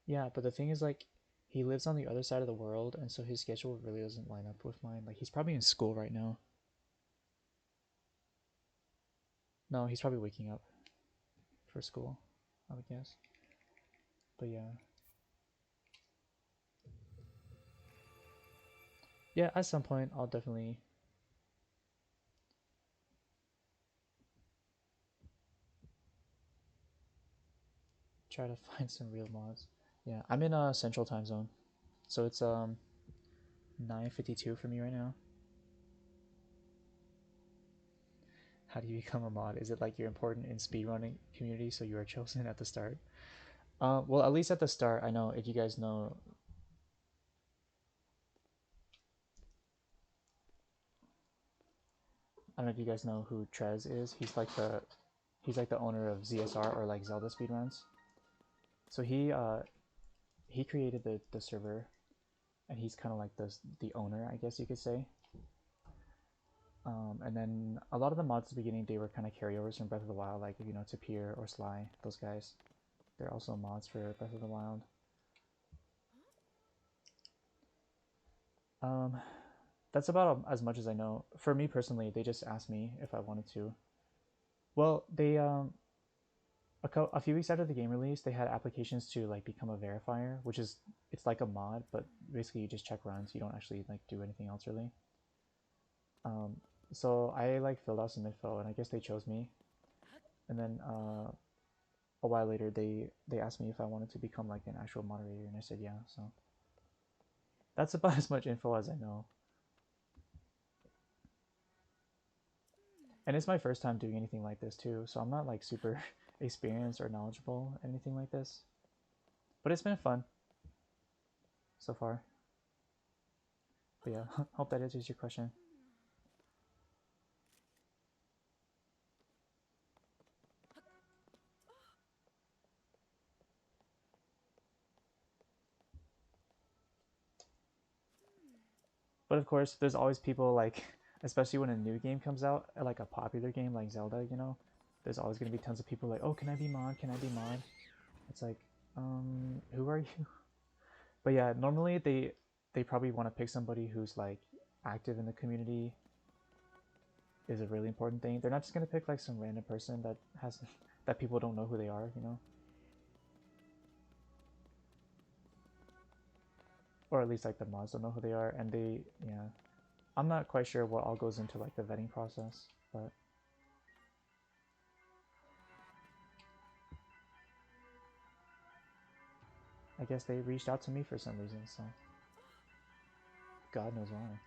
Yeah, but the thing is, like, he lives on the other side of the world, and so his schedule really doesn't line up with mine. Like, he's probably in school right now. No, he's probably waking up for school, I would guess. But yeah. Yeah, at some point, I'll definitely try to find some real mods. Yeah, I'm in a central time zone, so it's 9:52 for me right now. How do you become a mod? Is it like you're important in speedrunning community, so you are chosen at the start? Well, at least at the start, I know if you guys know. I don't know if you guys know who Trez is. He's like the owner of ZSR or like Zelda speedruns. So he created the server, and he's kind of like the owner, I guess you could say. And then a lot of the mods at the beginning, they were kind of carryovers from Breath of the Wild, like Tapir or Sly. Those guys, they're also mods for Breath of the Wild. Um, that's about as much as I know. For me personally, they just asked me if I wanted to. Well, they a few weeks after the game release, they had applications to like become a verifier, which is it's like a mod, but basically you just check runs. You don't actually like do anything else really. Um, so I like filled out some info, and I guess they chose me. And then a while later, they asked me if I wanted to become like an actual moderator, and I said yeah. So that's about as much info as I know. And it's my first time doing anything like this too, so I'm not like super experienced or knowledgeable anything like this. But it's been fun so far. But yeah, hope that answers your question. But of course, there's always people like, especially when a new game comes out, like a popular game like Zelda, there's always gonna be tons of people like, oh, can I be mod? Can I be mod? It's like, who are you? But yeah, normally they probably want to pick somebody who's like active in the community is a really important thing. They're not just gonna pick like some random person that has that people don't know who they are. Or at least like the mods don't know who they are, and yeah. I'm not quite sure what all goes into like the vetting process, but I guess they reached out to me for some reason, so God knows why.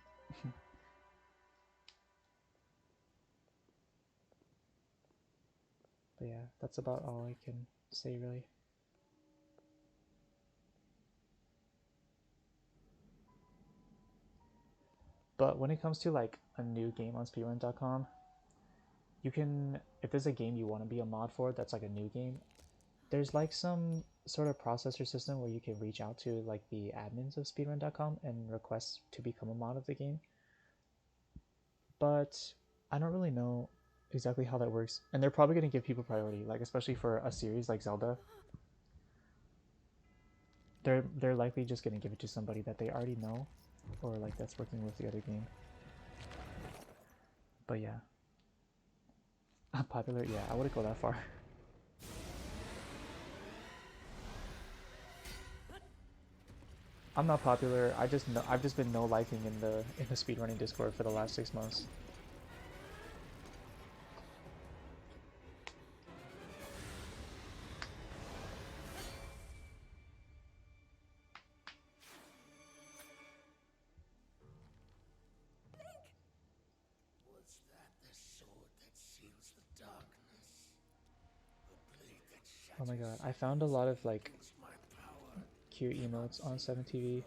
But yeah, that's about all I can say really. But when it comes to like a new game on speedrun.com, you can, if there's a game you want to be a mod for that's like a new game, there's like some sort of processor system where you can reach out to like the admins of speedrun.com and request to become a mod of the game. But I don't really know exactly how that works. And they're probably going to give people priority, like especially for a series like Zelda. They're likely just going to give it to somebody that they already know or like that's working with the other game. But yeah, popular. Yeah, I wouldn't go that far. I'm not popular. I've just been no liking in the speedrunning Discord for the last 6 months. Oh my god, I found a lot of like cute emotes on 7TV.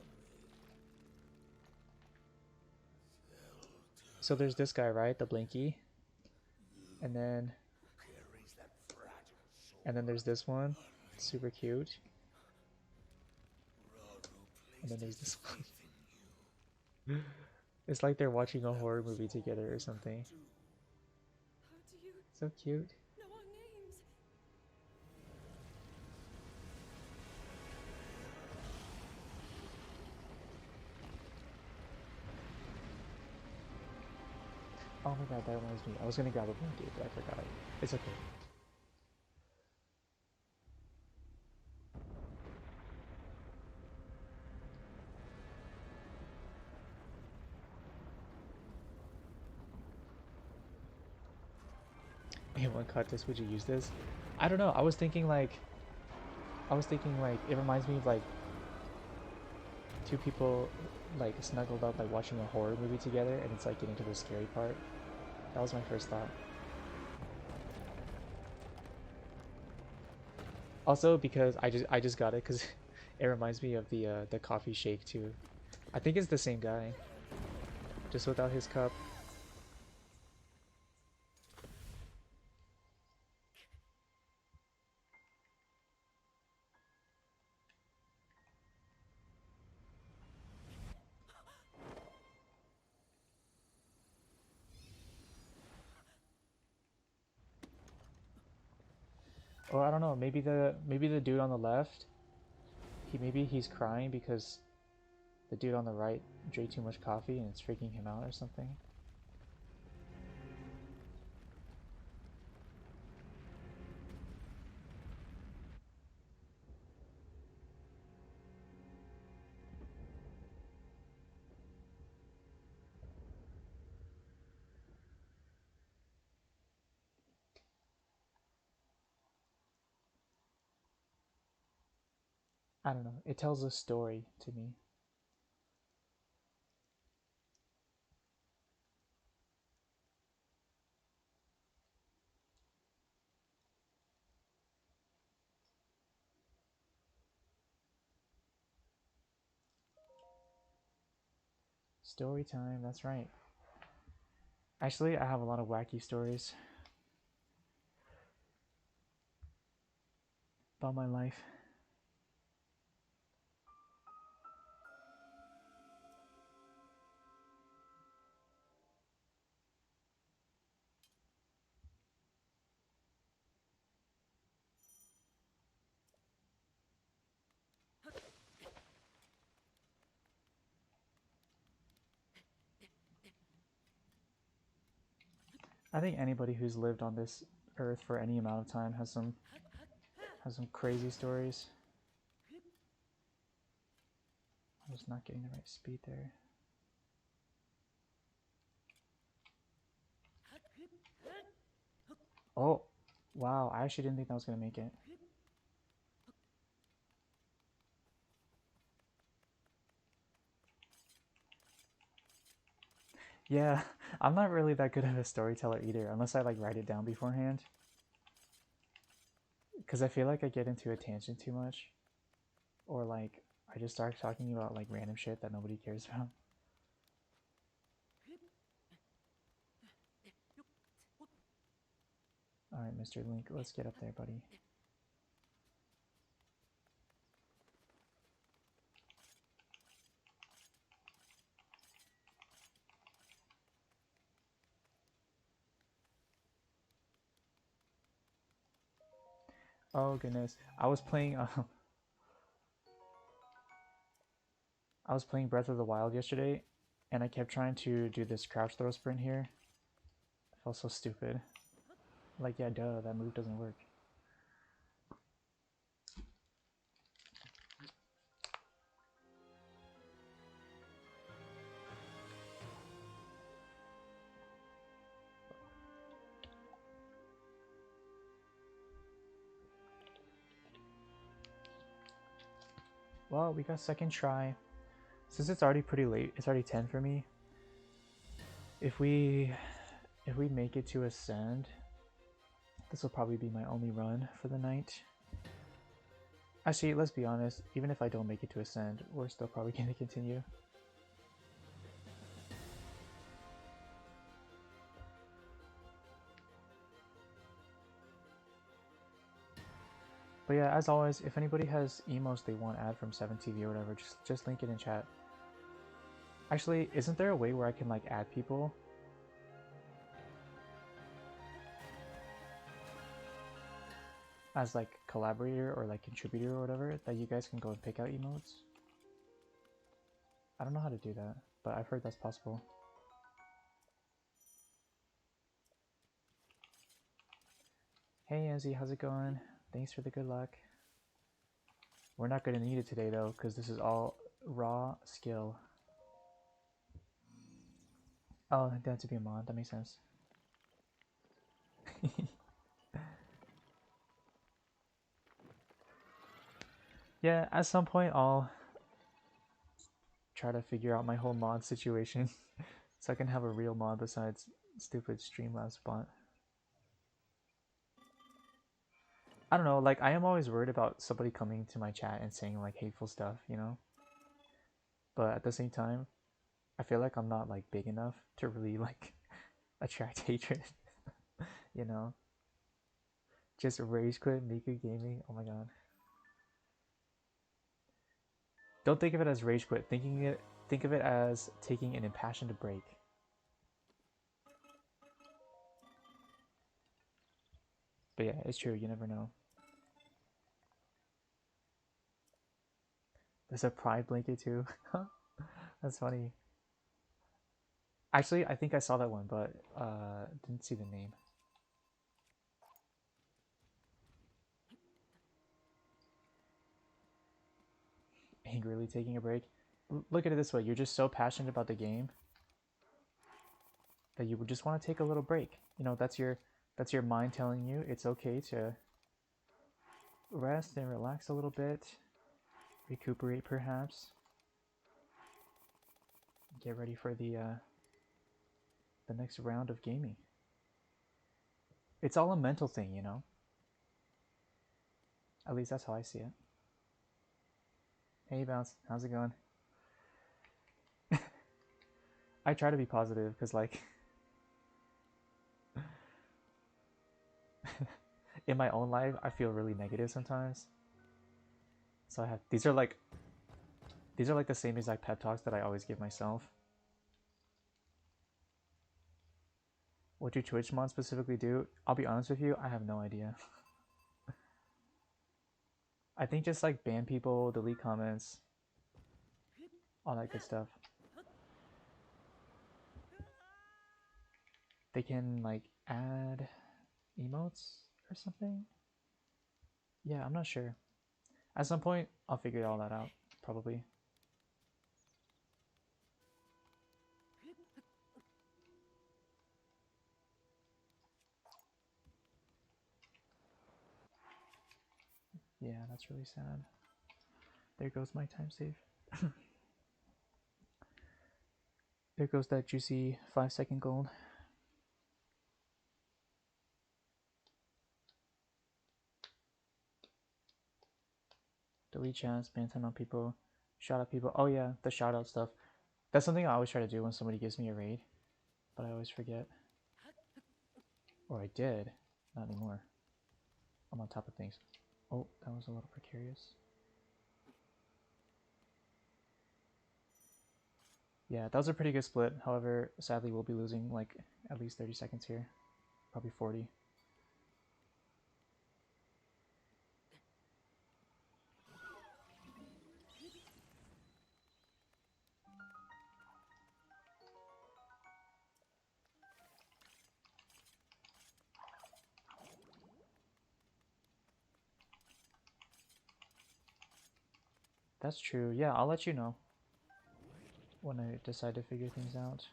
So there's this guy, right? The Blinky. And then there's this one. Super cute. And then there's this one. It's like they're watching a horror movie together or something. So cute. Oh my god, that reminds me. I was gonna grab a blanket, but I forgot. It's okay. Hey, one cut this. Would you use this? I don't know. I was thinking like it reminds me of like two people like snuggled up like watching a horror movie together, and it's like getting to the scary part. That was my first thought. Also because I just got it because it reminds me of the coffee shake too. I think it's the same guy, just without his cup. Or I don't know, maybe the dude on the left, maybe he's crying because the dude on the right drank too much coffee and it's freaking him out or something. I don't know. It tells a story to me. Story time, that's right. Actually, I have a lot of wacky stories about my life. I think anybody who's lived on this earth for any amount of time has some crazy stories. I'm just not getting the right speed there. Oh, wow, I actually didn't think that was gonna make it. Yeah, I'm not really that good of a storyteller either, unless I like write it down beforehand. Because I feel like I get into a tangent too much, or like I just start talking about like random shit that nobody cares about. All right, Mr. Link, let's get up there, buddy. Oh goodness, I was playing Breath of the Wild yesterday, and I kept trying to do this crouch throw sprint here. I felt so stupid. Like, yeah, duh, that move doesn't work. Well, we got second try. Since it's already pretty late, it's already 10 for me. If we make it to Ascend, this will probably be my only run for the night. Actually, let's be honest, even if I don't make it to Ascend, we're still probably going to continue. But yeah, as always, if anybody has emos they want add from 7TV or whatever, just link it in chat. Actually, isn't there a way where I can like add people? As like collaborator or like contributor or whatever, that you guys can go and pick out emotes? I don't know how to do that, but I've heard that's possible. Hey Anzi, how's it going? Thanks for the good luck. We're not going to need it today though, because this is all raw skill. Oh, they have to be a mod. That makes sense. Yeah, at some point I'll try to figure out my whole mod situation so I can have a real mod besides stupid Streamlabs bot. I don't know, like I am always worried about somebody coming to my chat and saying like hateful stuff, you know? But at the same time, I feel like I'm not like big enough to really like attract hatred, you know? Just rage quit Miku Gaming. Oh my god. Don't think of it as rage quit. Think of it as taking an impassioned break. But yeah, it's true. You never know. There's a pride blanket too. That's funny. Actually, I think I saw that one, but didn't see the name. Angrily taking a break. Look at it this way: you're just so passionate about the game that you would just want to take a little break. You know, that's your mind telling you it's okay to rest and relax a little bit, recuperate perhaps, get ready for the next round of gaming. It's all a mental thing, you know. At least that's how I see it. Hey, Bounce, how's it going? I try to be positive because, like, in my own life, I feel really negative sometimes. So I have these are like the same exact pep talks that I always give myself. What do Twitch mods specifically do? I'll be honest with you, I have no idea. I think just like ban people, delete comments, all that good stuff. They can like add emotes or something. Yeah, I'm not sure. At some point, I'll figure all that out, probably. Yeah, that's really sad. There goes my time save. There goes that juicy 5-second gold. Delete chats, ban time on people, shout out people. Oh yeah, the shout out stuff. That's something I always try to do when somebody gives me a raid, but I always forget. Or I did, not anymore. I'm on top of things. Oh, that was a little precarious. Yeah, that was a pretty good split. However, sadly, we'll be losing like at least 30 seconds here. Probably 40. That's true. Yeah, I'll let you know when I decide to figure things out.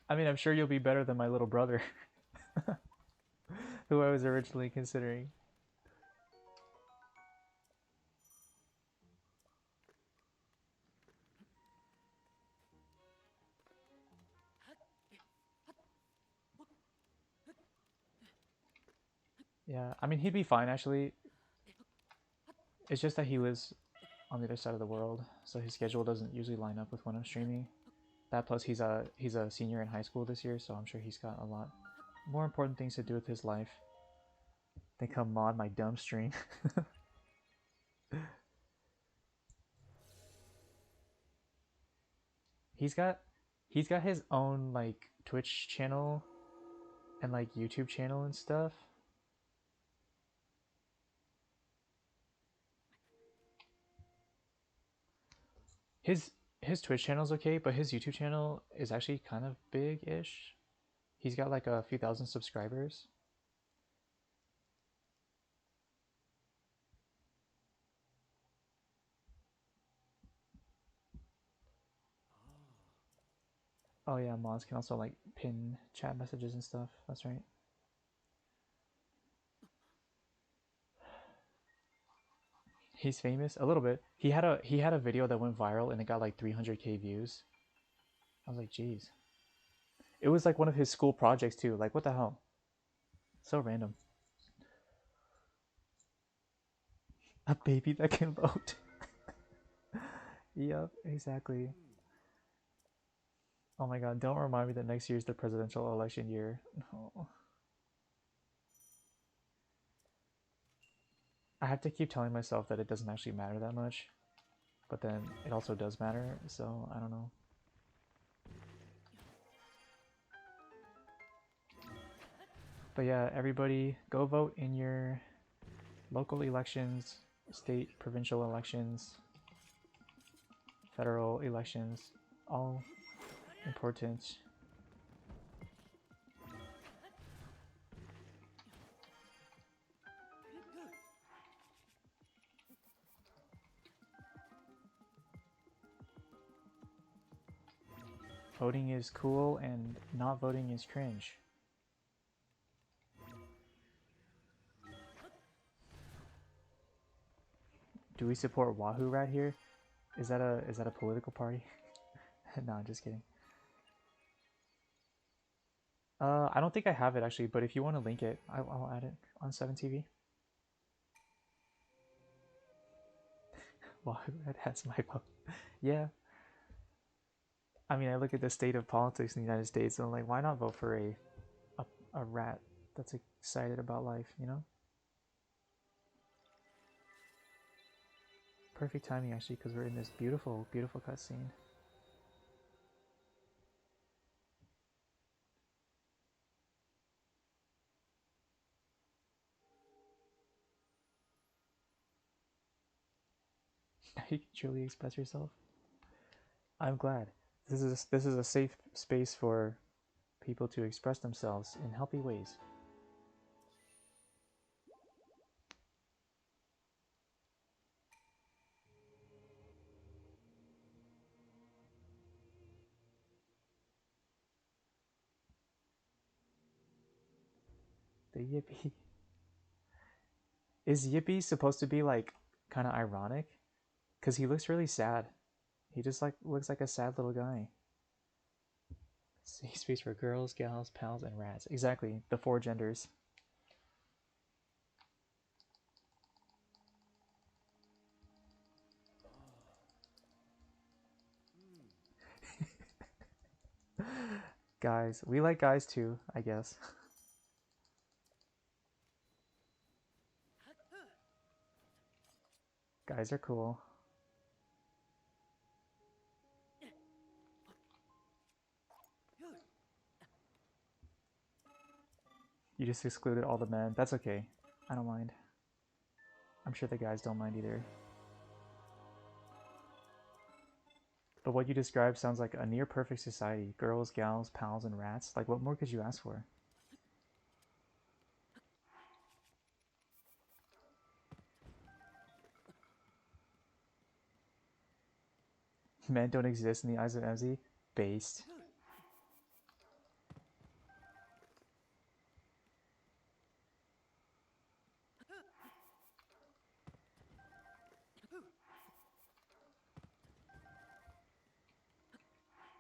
I mean, I'm sure you'll be better than my little brother, who I was originally considering. Yeah, I mean, he'd be fine actually. It's just that he lives on the other side of the world, so his schedule doesn't usually line up with when I'm streaming. That plus he's a senior in high school this year, so I'm sure he's got a lot more important things to do with his life than come mod my dumb stream. he's got he's got his own like Twitch channel and like YouTube channel and stuff. His his Twitch channel's okay, but his YouTube channel is actually kind of big-ish. He's got like a few thousand subscribers. Oh yeah, mods can also like pin chat messages and stuff. That's right. He's famous a little bit. He had a video that went viral and it got like 300K views. I was like, geez. It was like one of his school projects too. Like, what the hell? So random. A baby that can vote. Yep, exactly. Oh my god, don't remind me that next year is the presidential election year. No. I have to keep telling myself that it doesn't actually matter that much, but then it also does matter, so I don't know. But yeah, everybody go vote in your local elections, state, provincial elections, federal elections, all important. Voting is cool and not voting is cringe. Do we support Wahoo Rat here? Is that a political party? No, I'm just kidding. I don't think I have it actually, but if you want to link it, I'll add it on 7TV. Wahoo Rat has my vote. Yeah. I mean, I look at the state of politics in the United States and I'm like, why not vote for a rat that's excited about life, you know? Perfect timing actually, because we're in this beautiful, beautiful cutscene. You can truly express yourself. I'm glad. This is a safe space for people to express themselves in healthy ways. The Yippee. Is Yippee supposed to be like kind of ironic? Because he looks really sad. He just like looks like a sad little guy. Safe space for girls, gals, pals, and rats. Exactly, the four genders. Guys, we like guys too, I guess. Guys are cool. You just excluded all the men. That's okay. I don't mind. I'm sure the guys don't mind either. But what you described sounds like a near perfect society. Girls, gals, pals, and rats. Like, what more could you ask for? Men don't exist in the eyes of MZ? Based.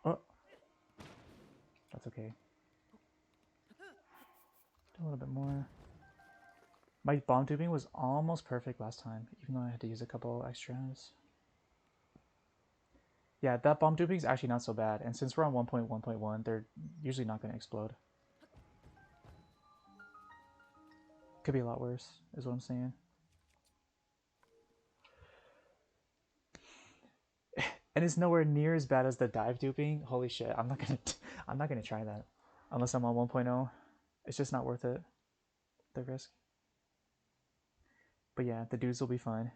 Oh, that's okay. Do a little bit more. My bomb tubing was almost perfect last time, even though I had to use a couple extras. Yeah, that bomb tubing is actually not so bad, and since we're on 1.1.1, they're usually not going to explode. Could be a lot worse, is what I'm saying. And it's nowhere near as bad as the dive duping. Holy shit, I'm not gonna try that unless I'm on 1.0. It's just not worth it, the risk. But yeah, the dudes will be fine.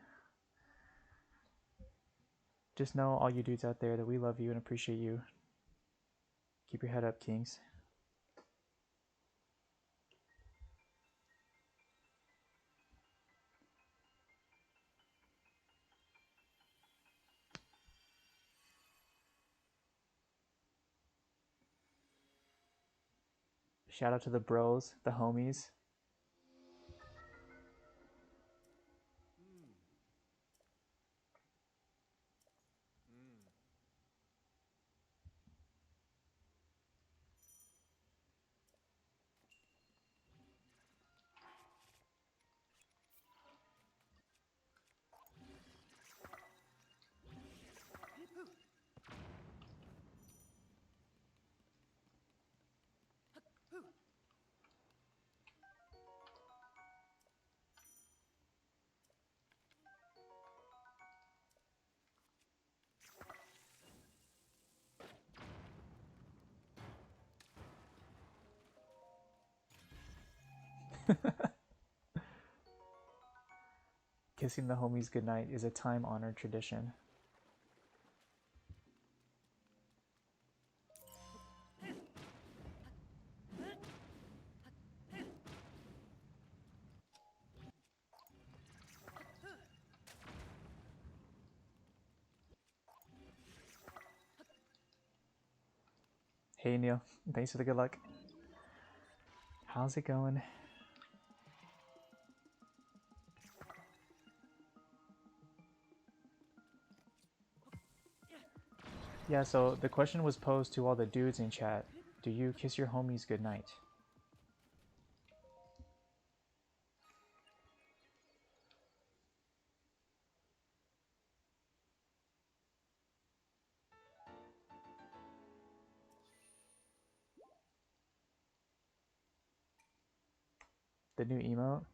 Just know, all you dudes out there, that we love you and appreciate you. Keep your head up, kings. Shout out to the bros, the homies. Kissing the homies goodnight is a time-honored tradition. Hey Neil, thanks for the good luck. How's it going? Yeah, so the question was posed to all the dudes in chat. Do you kiss your homies goodnight? The new emote?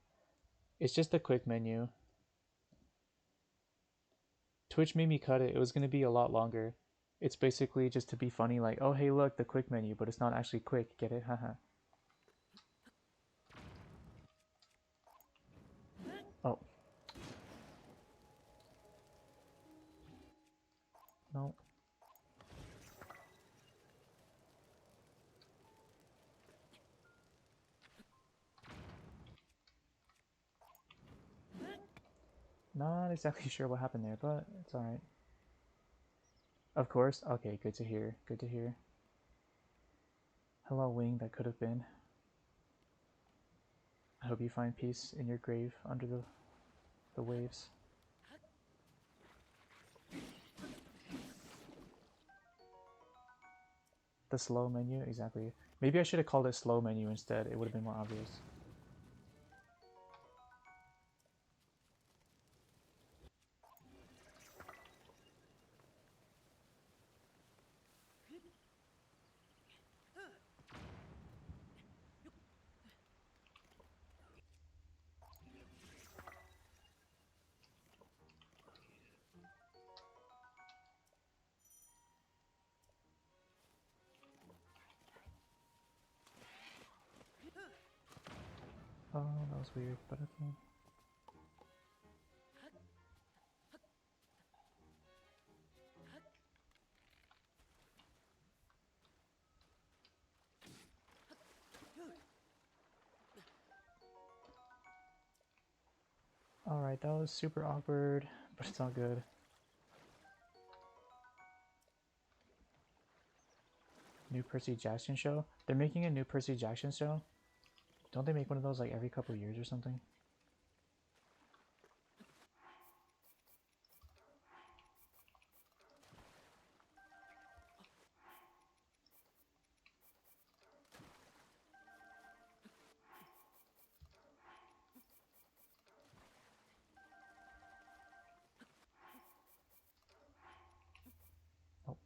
It's just a quick menu. Twitch made me cut it. It was going to be a lot longer. It's basically just to be funny, like, oh hey look, the quick menu, but it's not actually quick, get it? Haha. Oh. No. Not exactly sure what happened there, but it's alright. Of course? Okay, good to hear. Good to hear. Hello, wing that could have been. I hope you find peace in your grave under the waves. The slow menu? Exactly. Maybe I should have called it slow menu instead. It would have been more obvious. Oh, that was weird, but okay. Alright, that was super awkward, but it's all good. New Percy Jackson show? They're making a new Percy Jackson show? Don't they make one of those like every couple years or something? Oh.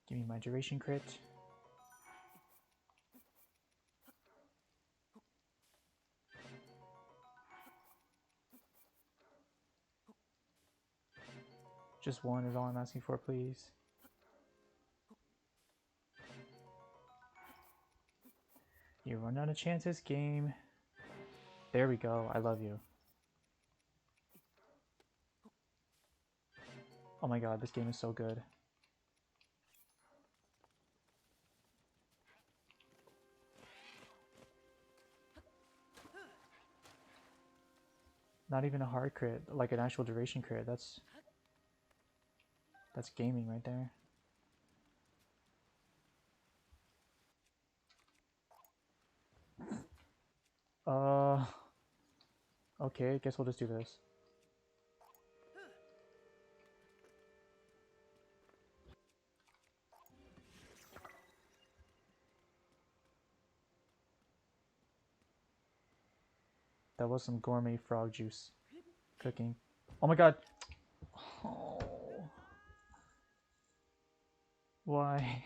Give me my duration crit. Just one is all I'm asking for, please. You run out of chances, game. There we go. I love you. Oh my god, this game is so good. Not even a hard crit, like an actual duration crit. That's gaming right there. Okay, guess we'll just do this. That was some gourmet frog juice cooking. Oh my god. Oh. Why?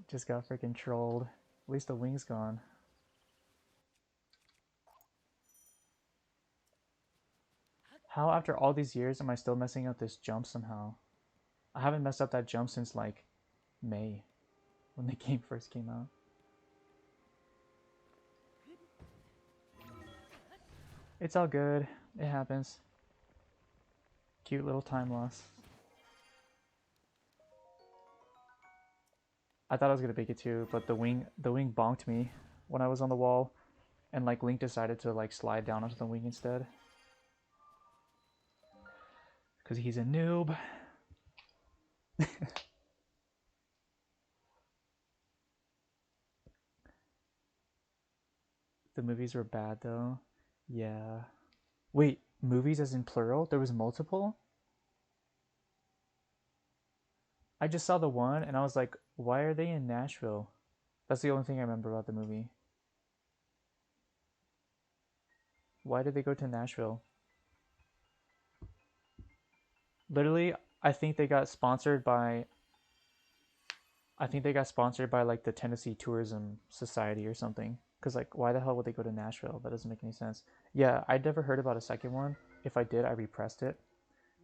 Just got freaking trolled. At least the wing's gone. How after all these years am I still messing up this jump somehow? I haven't messed up that jump since like May, when the game first came out. It's all good. It happens. Cute little time loss. I thought I was gonna make it too, but the wing bonked me when I was on the wall, and like Link decided to like slide down onto the wing instead. Cause he's a noob. The movies were bad though. Yeah. Wait, movies as in plural? There was multiple? I just saw the one and I was like, why are they in Nashville? That's the only thing I remember about the movie. Why did they go to Nashville? Literally, I think they got sponsored by like the Tennessee Tourism Society or something. Cause like, why the hell would they go to Nashville? That doesn't make any sense. Yeah, I'd never heard about a second one. If I did, I repressed it.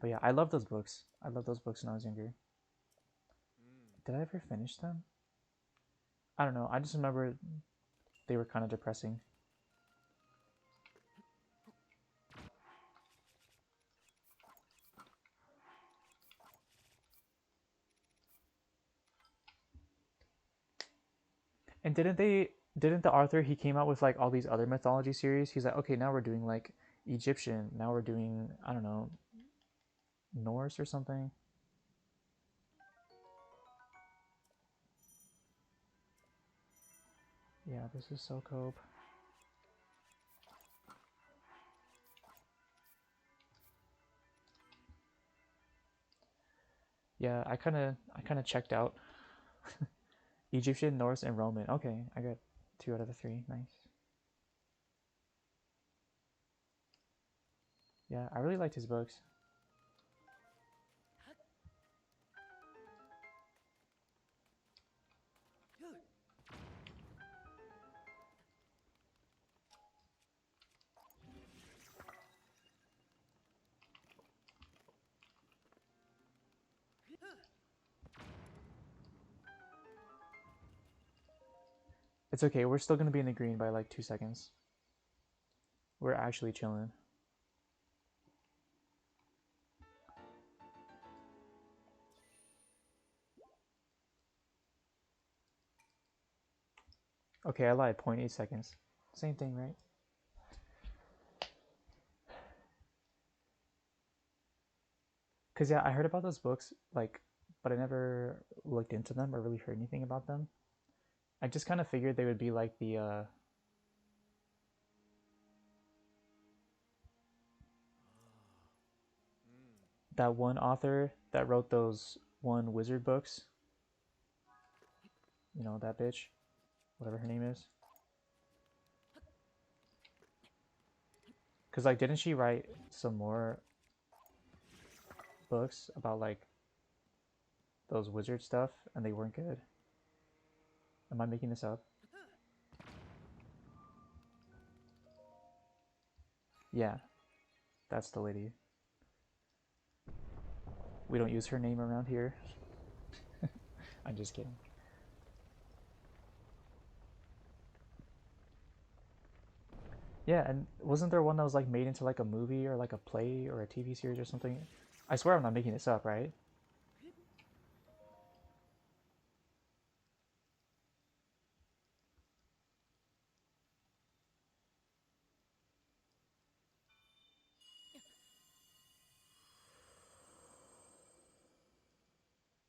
But yeah, I love those books. I love those books when I was younger. Did I ever finish them? I don't know. I just remember they were kind of depressing. And didn't the author, he came out with like all these other mythology series? He's like, okay, now we're doing like Egyptian. Now we're doing, I don't know, Norse or something. Yeah, this is so cope. Yeah, I kind of checked out. Egyptian, Norse, and Roman. Okay, I got 2 out of the 3. Nice. Yeah, I really liked his books. It's okay, we're still gonna be in the green by like 2 seconds. We're actually chilling. Okay, I lied, 0.8 seconds. Same thing, right? Because yeah, I heard about those books, like, but I never looked into them or really heard anything about them. I just kind of figured they would be like that one author that wrote those one wizard books. You know, that bitch, whatever her name is. Because like, didn't she write some more books about like those wizard stuff and they weren't good? Am I making this up? Yeah. That's the lady. We don't use her name around here. I'm just kidding. Yeah, and wasn't there one that was like made into like a movie or like a play or a TV series or something? I swear I'm not making this up, right?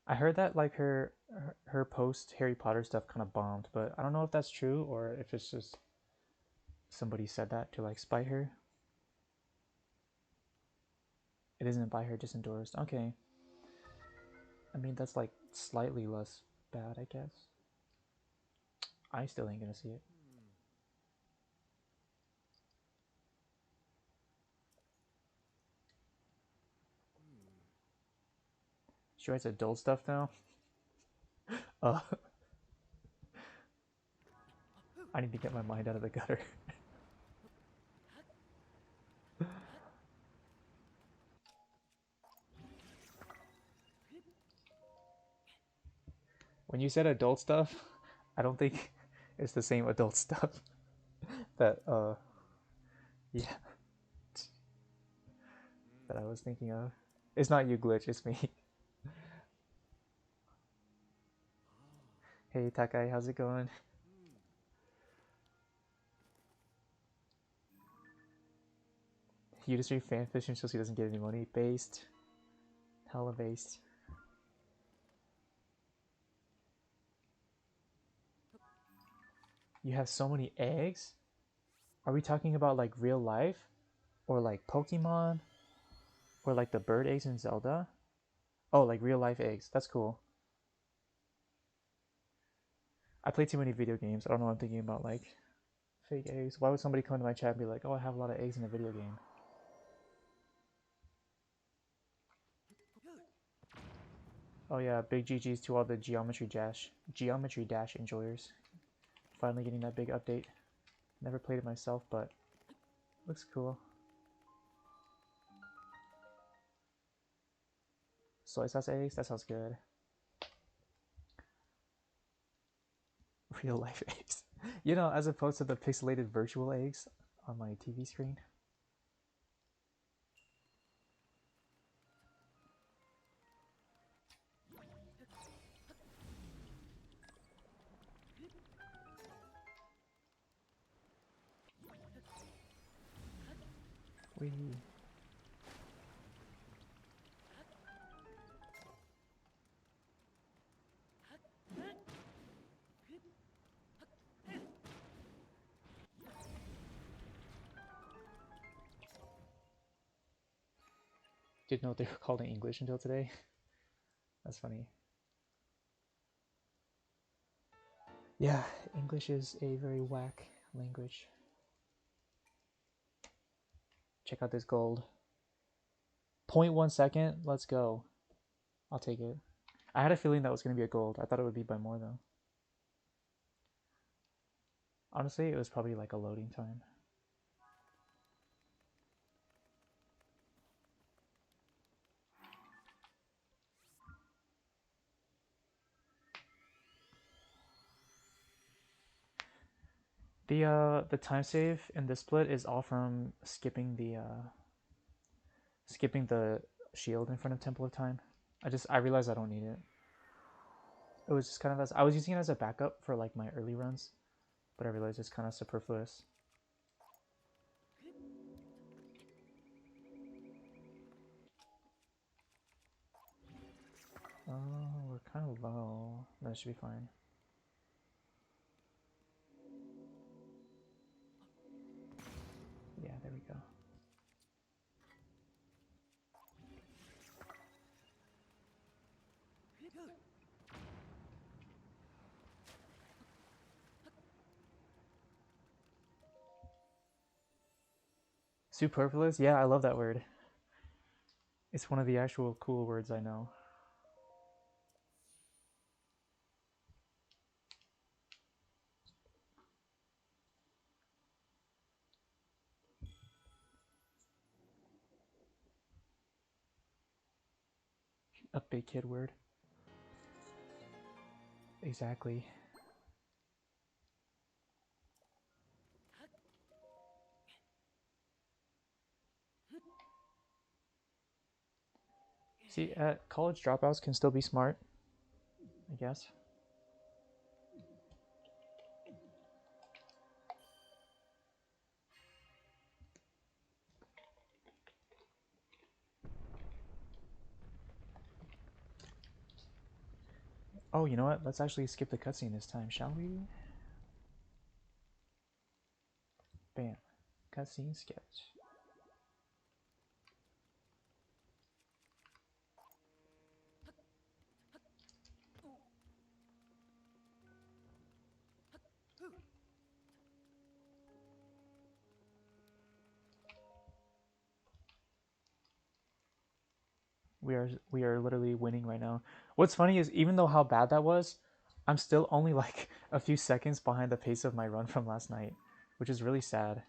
I heard that like her post Harry Potter stuff kind of bombed, but I don't know if that's true or if it's just somebody said that to like spite her. It isn't by her, just endorsed. Okay. I mean, that's like slightly less bad, I guess. I still ain't gonna see it. She writes adult stuff now. Uh, I need to get my mind out of the gutter. When you said adult stuff, I don't think it's the same adult stuff that yeah, that I was thinking of. It's not you, Glitch, it's me. Hey Takai, how's it going? You just read fanfiction so she doesn't get any money. Based. Hella based. You have so many eggs? Are we talking about like real life? Or like Pokemon? Or like the bird eggs in Zelda? Oh, like real life eggs. That's cool. I play too many video games. I don't know what I'm thinking about like fake eggs. Why would somebody come to my chat and be like, oh, I have a lot of eggs in a video game? Oh yeah, big GG's to all the Geometry Dash enjoyers. Finally getting that big update. Never played it myself, but looks cool. Soy sauce eggs? That sounds good. Real life eggs. You know, as opposed to the pixelated virtual eggs on my TV screen. Wee. Didn't know what they were called in English until today. That's funny. Yeah, English is a very whack language. Check out this gold. 0.1 second? Let's go. I'll take it. I had a feeling that was going to be a gold. I thought it would be by more though. Honestly, it was probably like a loading time. The time save in this split is all from skipping the shield in front of Temple of Time. I realized I don't need it. It was just kind of as I was using it as a backup for like my early runs, but I realized it's kind of superfluous. Oh, we're kind of low. That should be fine. Yeah, there we go. Superfluous? Yeah, I love that word. It's one of the actual cool words I know. A big kid word. Exactly. See, college dropouts can still be smart, I guess. Oh, you know what? Let's actually skip the cutscene this time, shall we? Bam. Cutscene sketch. We are literally winning right now. What's funny is even though how bad that was, I'm still only like a few seconds behind the pace of my run from last night, which is really sad.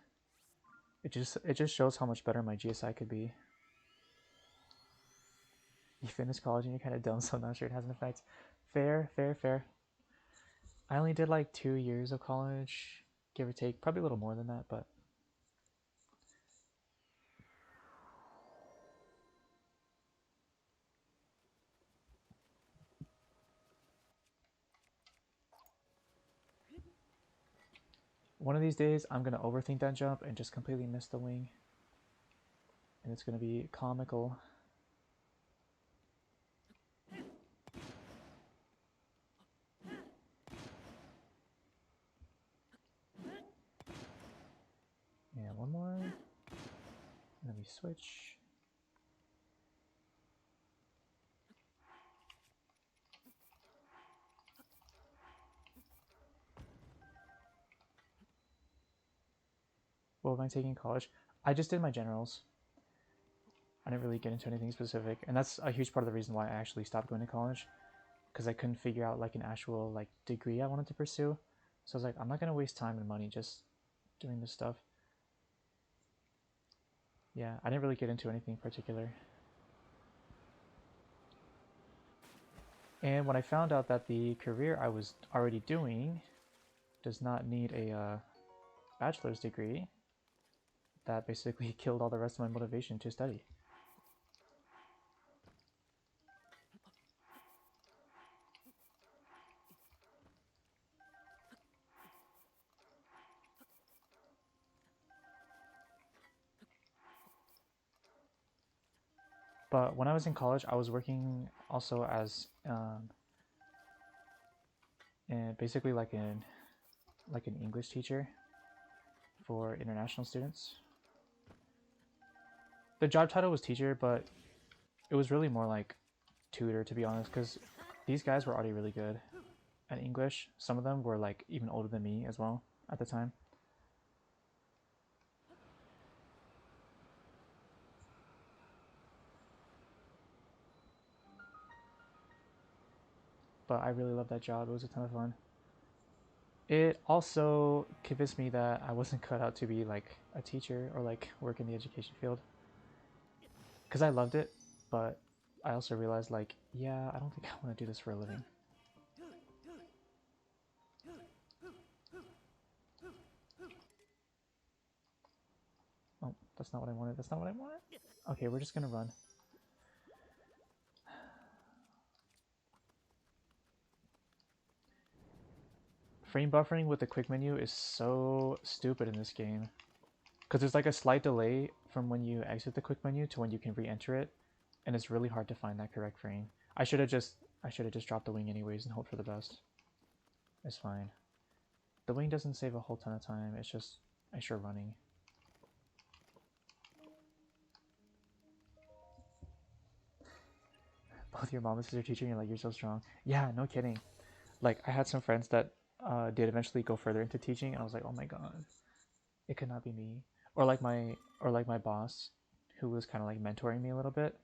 It just shows how much better my GSI could be. You finished college and you're kind of dumb, so I'm not sure it has an effect. Fair, fair, fair. I only did like 2 years of college, give or take, probably a little more than that, but one of these days I'm gonna overthink that jump and just completely miss the wing, and it's gonna be comical. Yeah, one more, and then we switch. What am I taking in college? I just did my generals. I didn't really get into anything specific, and that's a huge part of the reason why I actually stopped going to college, because I couldn't figure out like an actual like degree I wanted to pursue. So I was like, I'm not gonna waste time and money just doing this stuff. Yeah, I didn't really get into anything particular. And when I found out that the career I was already doing does not need a bachelor's degree, that basically killed all the rest of my motivation to study. But when I was in college, I was working also as and basically like an English teacher for international students. The job title was teacher, but it was really more like tutor, to be honest, because these guys were already really good at English. Some of them were like even older than me as well at the time. But I really loved that job. It was a ton of fun. It also convinced me that I wasn't cut out to be like a teacher or like work in the education field, because I loved it, but I also realized like, yeah, I don't think I want to do this for a living. Oh, that's not what I wanted. That's not what I wanted. Okay, we're just gonna run. Frame buffering with the quick menu is so stupid in this game, because there's like a slight delay from when you exit the quick menu to when you can re-enter it, and it's really hard to find that correct frame. I should have just dropped the wing anyways and hoped for the best. It's fine. The wing doesn't save a whole ton of time. It's just extra running. Both your mom and sister teaching, you're like, you're so strong. Yeah, no kidding. Like, I had some friends that did eventually go further into teaching, and I was like, oh my god, it could not be me. Or like my boss, who was kind of like mentoring me a little bit.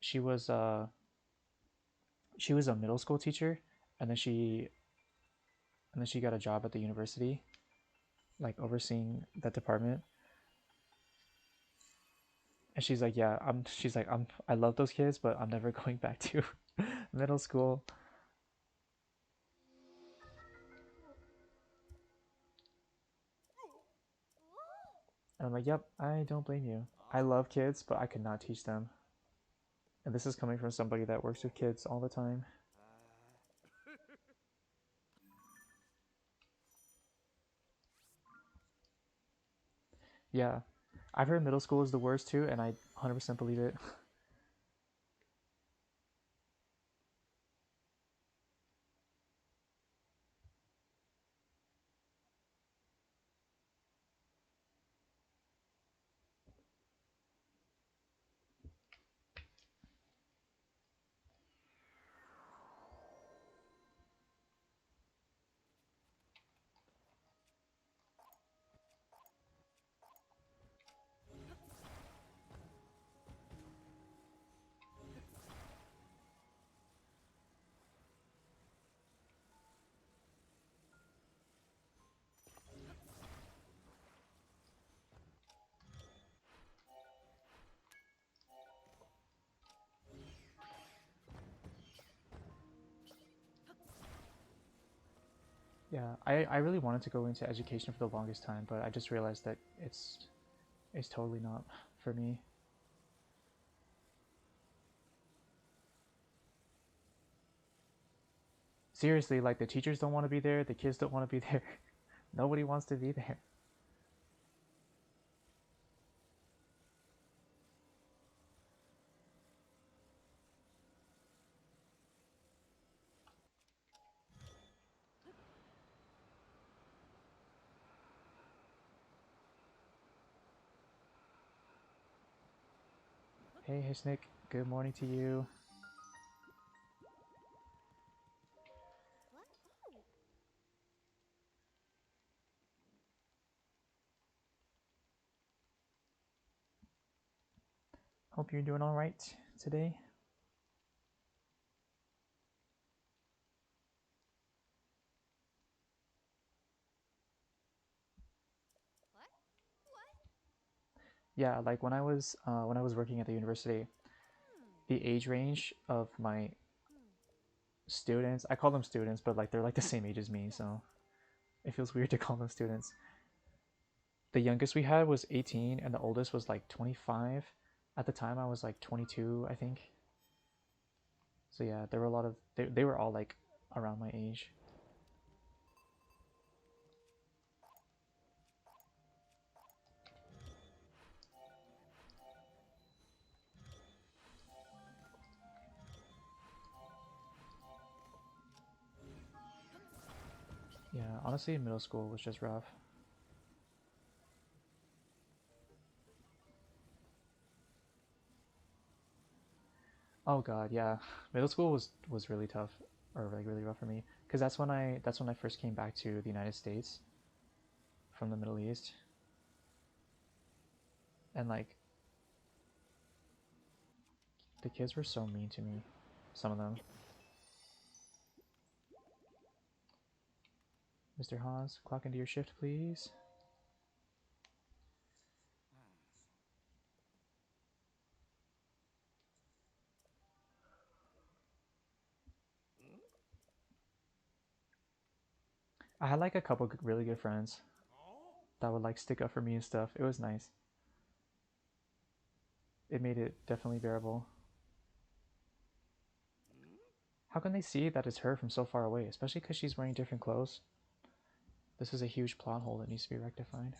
She was she was a middle school teacher, and then she got a job at the university, like overseeing that department. And she's like, yeah, I love those kids, but I'm never going back to middle school. And I'm like, yep, I don't blame you. I love kids, but I could not teach them. And this is coming from somebody that works with kids all the time. Yeah, I've heard middle school is the worst too, and I 100% believe it. Yeah, I really wanted to go into education for the longest time, but I just realized that it's totally not for me. Seriously, like the teachers don't want to be there, the kids don't want to be there. Nobody wants to be there. Hey, Hishnik, good morning to you. Hope you're doing all right today. Yeah, like when I was working at the university, the age range of my students, I call them students, but like they're like the same age as me, so it feels weird to call them students. The youngest we had was 18 and the oldest was like 25. At the time I was like 22, I think. So yeah, there were a lot of they were all like around my age. Yeah, honestly middle school was just rough. Oh god, yeah. Middle school was really tough or like really rough for me cuz that's when I first came back to the United States from the Middle East, and like the kids were so mean to me. Some of them. Mr. Haas, clock into your shift, please. I had like a couple really good friends that would like stick up for me and stuff. It was nice. It made it definitely bearable. How can they see that it's her from so far away, especially because she's wearing different clothes? This is a huge plot hole that needs to be rectified.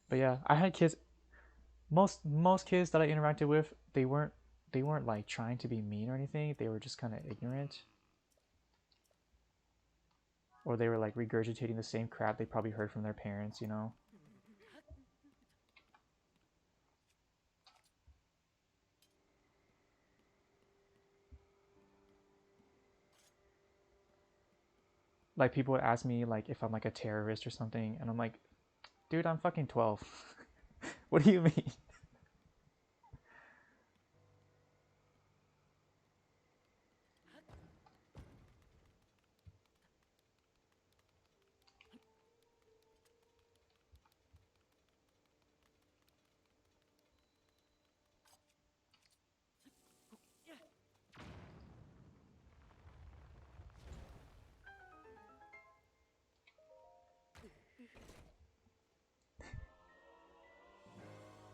But yeah, I had kids. Most kids that I interacted with, they weren't like trying to be mean or anything. They were just kind of ignorant, or they were like regurgitating the same crap they probably heard from their parents. You know, like people would ask me like if I'm like a terrorist or something, and I'm like, dude, I'm fucking 12. What do you mean?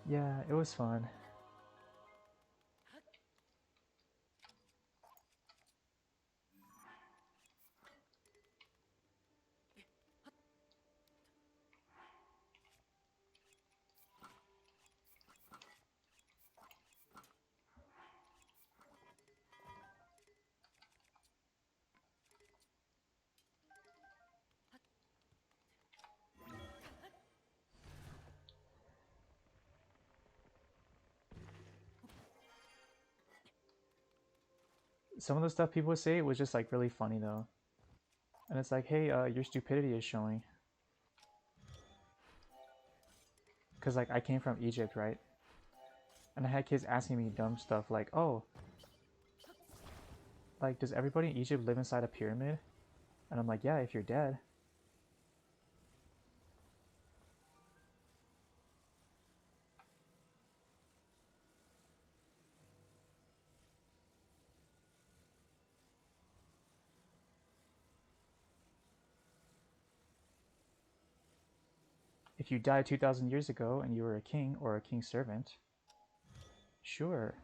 Yeah, it was fun. Some of the stuff people would say was just like really funny though. And it's like, hey, your stupidity is showing. Because like I came from Egypt, right? And I had kids asking me dumb stuff like, oh, like does everybody in Egypt live inside a pyramid? And I'm like, yeah, if you're dead. If you died 2,000 years ago and you were a king or a king's servant, sure.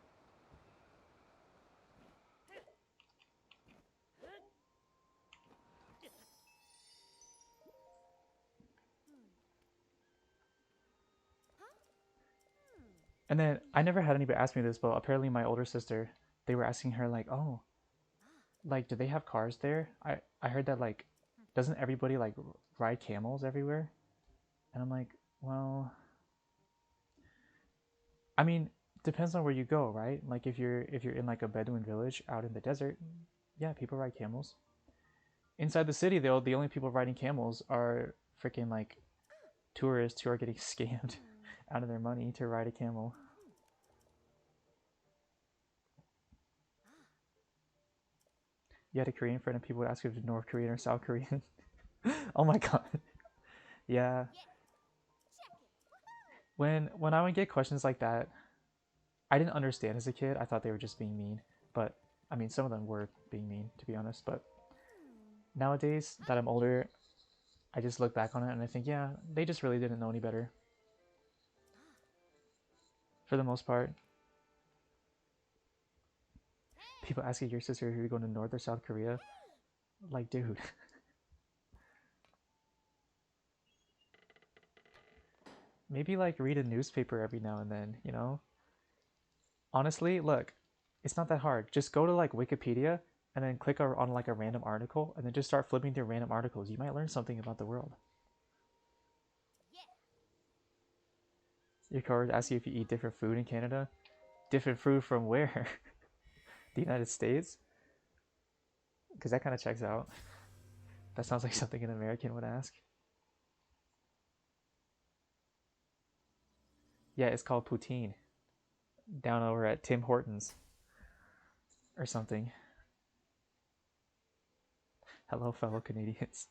And then I never had anybody ask me this, but apparently my older sister, they were asking her like, oh, like do they have cars there? I heard that like, doesn't everybody like ride camels everywhere? And I'm like, well, I mean, depends on where you go, right? Like if you're in like a Bedouin village out in the desert, yeah, people ride camels. Inside the city though, the only people riding camels are freaking like tourists who are getting scammed out of their money to ride a camel. You had a Korean friend and people would ask if you're North Korean or South Korean. Oh my god. Yeah. When I would get questions like that, I didn't understand as a kid. I thought they were just being mean. But I mean some of them were being mean to be honest, but nowadays that I'm older, I just look back on it and I think, yeah, they just really didn't know any better. For the most part. People asking your sister if you're going to North or South Korea. Like, dude. Maybe like read a newspaper every now and then, you know? Honestly, look, it's not that hard. Just go to like Wikipedia and then click on like a random article and then just start flipping through random articles. You might learn something about the world. Your coworkers ask you if you eat different food in Canada. Different food from where? The United States? Because that kind of checks out. That sounds like something an American would ask. Yeah, it's called poutine. Down over at Tim Hortons or something. Hello, fellow Canadians.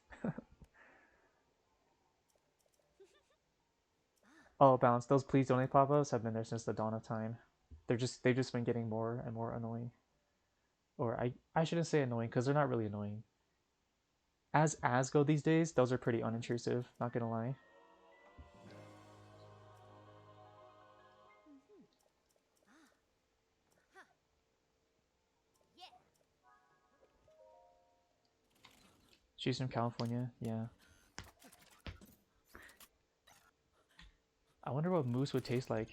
Oh, Balance. Those please donate pop-ups have been there since the dawn of time. They've just been getting more and more annoying. Or I shouldn't say annoying because they're not really annoying. As go these days, those are pretty unintrusive. Not gonna lie. She's from California. Yeah. I wonder what moose would taste like.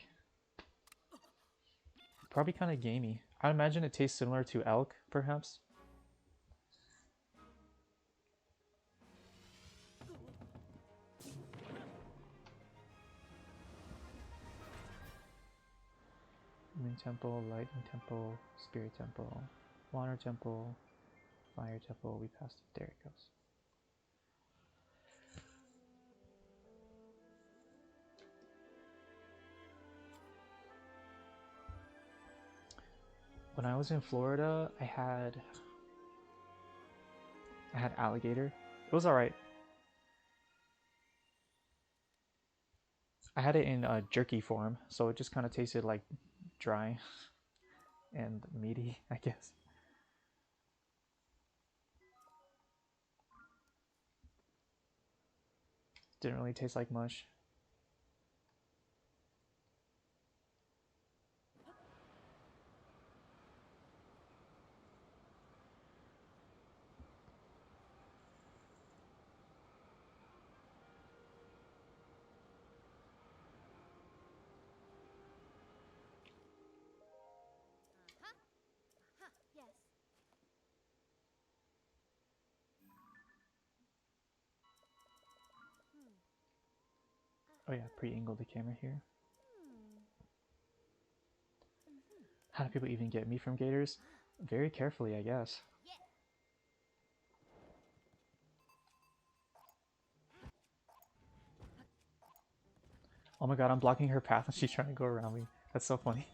Probably kind of gamey. I imagine it tastes similar to elk, perhaps. Moon Temple, Lightning Temple, Spirit Temple, Water Temple, Fire Temple. We passed it. There it goes. When I was in Florida, I had alligator. It was all right. I had it in jerky form, so it just kind of tasted like dry and meaty, I guess. Didn't really taste like much. Oh yeah, pre-angle the camera here. How do people even get meat from gators? Very carefully, I guess. Oh my god, I'm blocking her path and she's trying to go around me. That's so funny.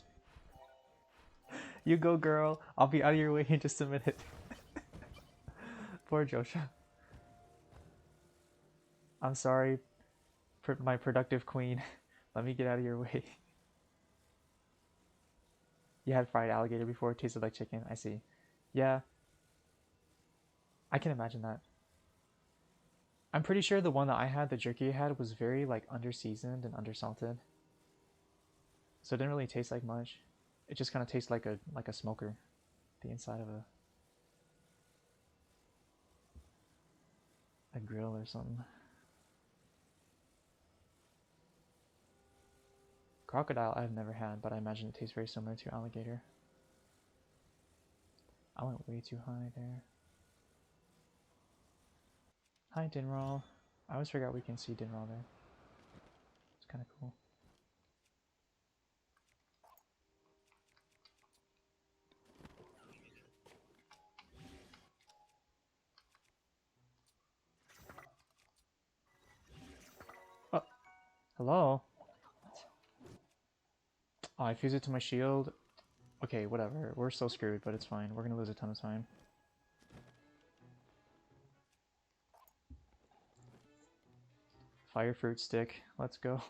You go, girl. I'll be out of your way in just a minute. Poor Josha. I'm sorry, my productive queen. Let me get out of your way. You had fried alligator before, it tasted like chicken. I see. Yeah, I can imagine that. I'm pretty sure the one that I had, the jerky I had, was very like under-seasoned and undersalted. So it didn't really taste like much. It just kind of tastes like a smoker, the inside of a grill or something. Crocodile I've never had, but I imagine it tastes very similar to alligator. I went way too high there. Hi, Dinral. I always forgot we can see Dinral there. It's kind of cool. Oh, hello? Oh, I fused it to my shield. Okay, whatever. We're so screwed, but it's fine. We're gonna lose a ton of time. Fire fruit stick. Let's go.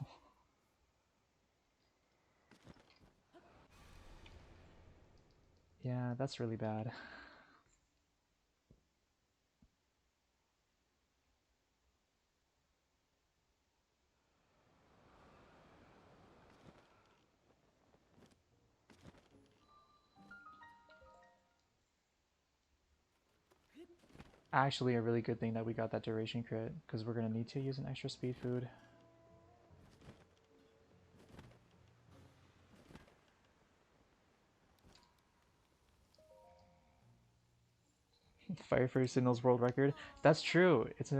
Yeah, that's really bad. Actually, a really good thing that we got that duration crit, because we're gonna need to use an extra speed food. Fire fruit signals world record. That's true. It's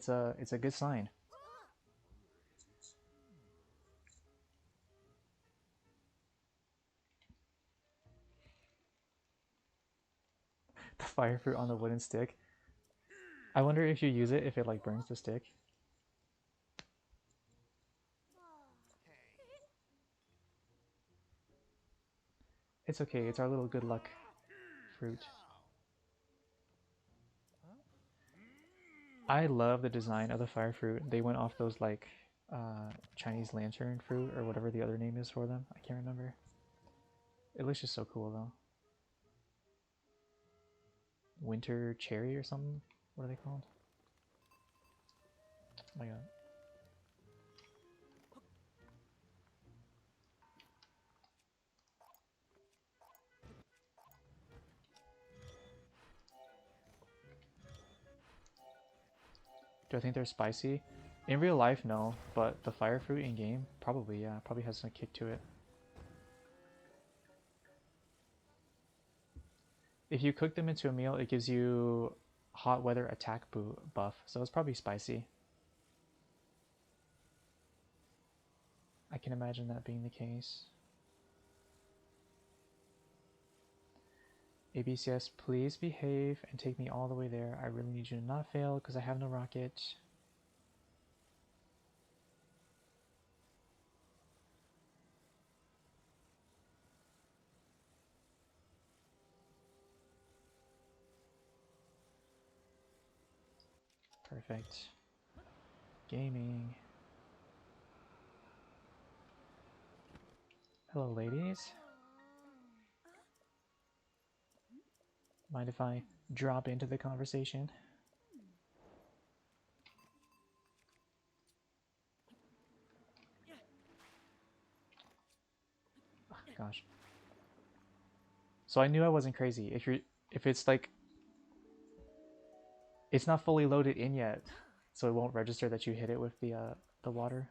a good sign. The fire fruit on the wooden stick. I wonder if you use it, if it like burns the stick. It's okay, it's our little good luck fruit. I love the design of the fire fruit. They went off those like Chinese lantern fruit or whatever the other name is for them. I can't remember. It looks just so cool though. Winter cherry or something? What are they called? Oh my god. Do I think they're spicy? In real life, no, but the fire fruit in game, probably, yeah, probably has some kick to it. If you cook them into a meal, it gives you hot weather attack buff, so it's probably spicy. I can imagine that being the case. ABCS, please behave and take me all the way there. I really need you to not fail because I have no rocket. Perfect. Gaming. Hello, ladies. Mind if I drop into the conversation? Oh, gosh. So I knew I wasn't crazy. If it's like it's not fully loaded in yet, so it won't register that you hit it with the water.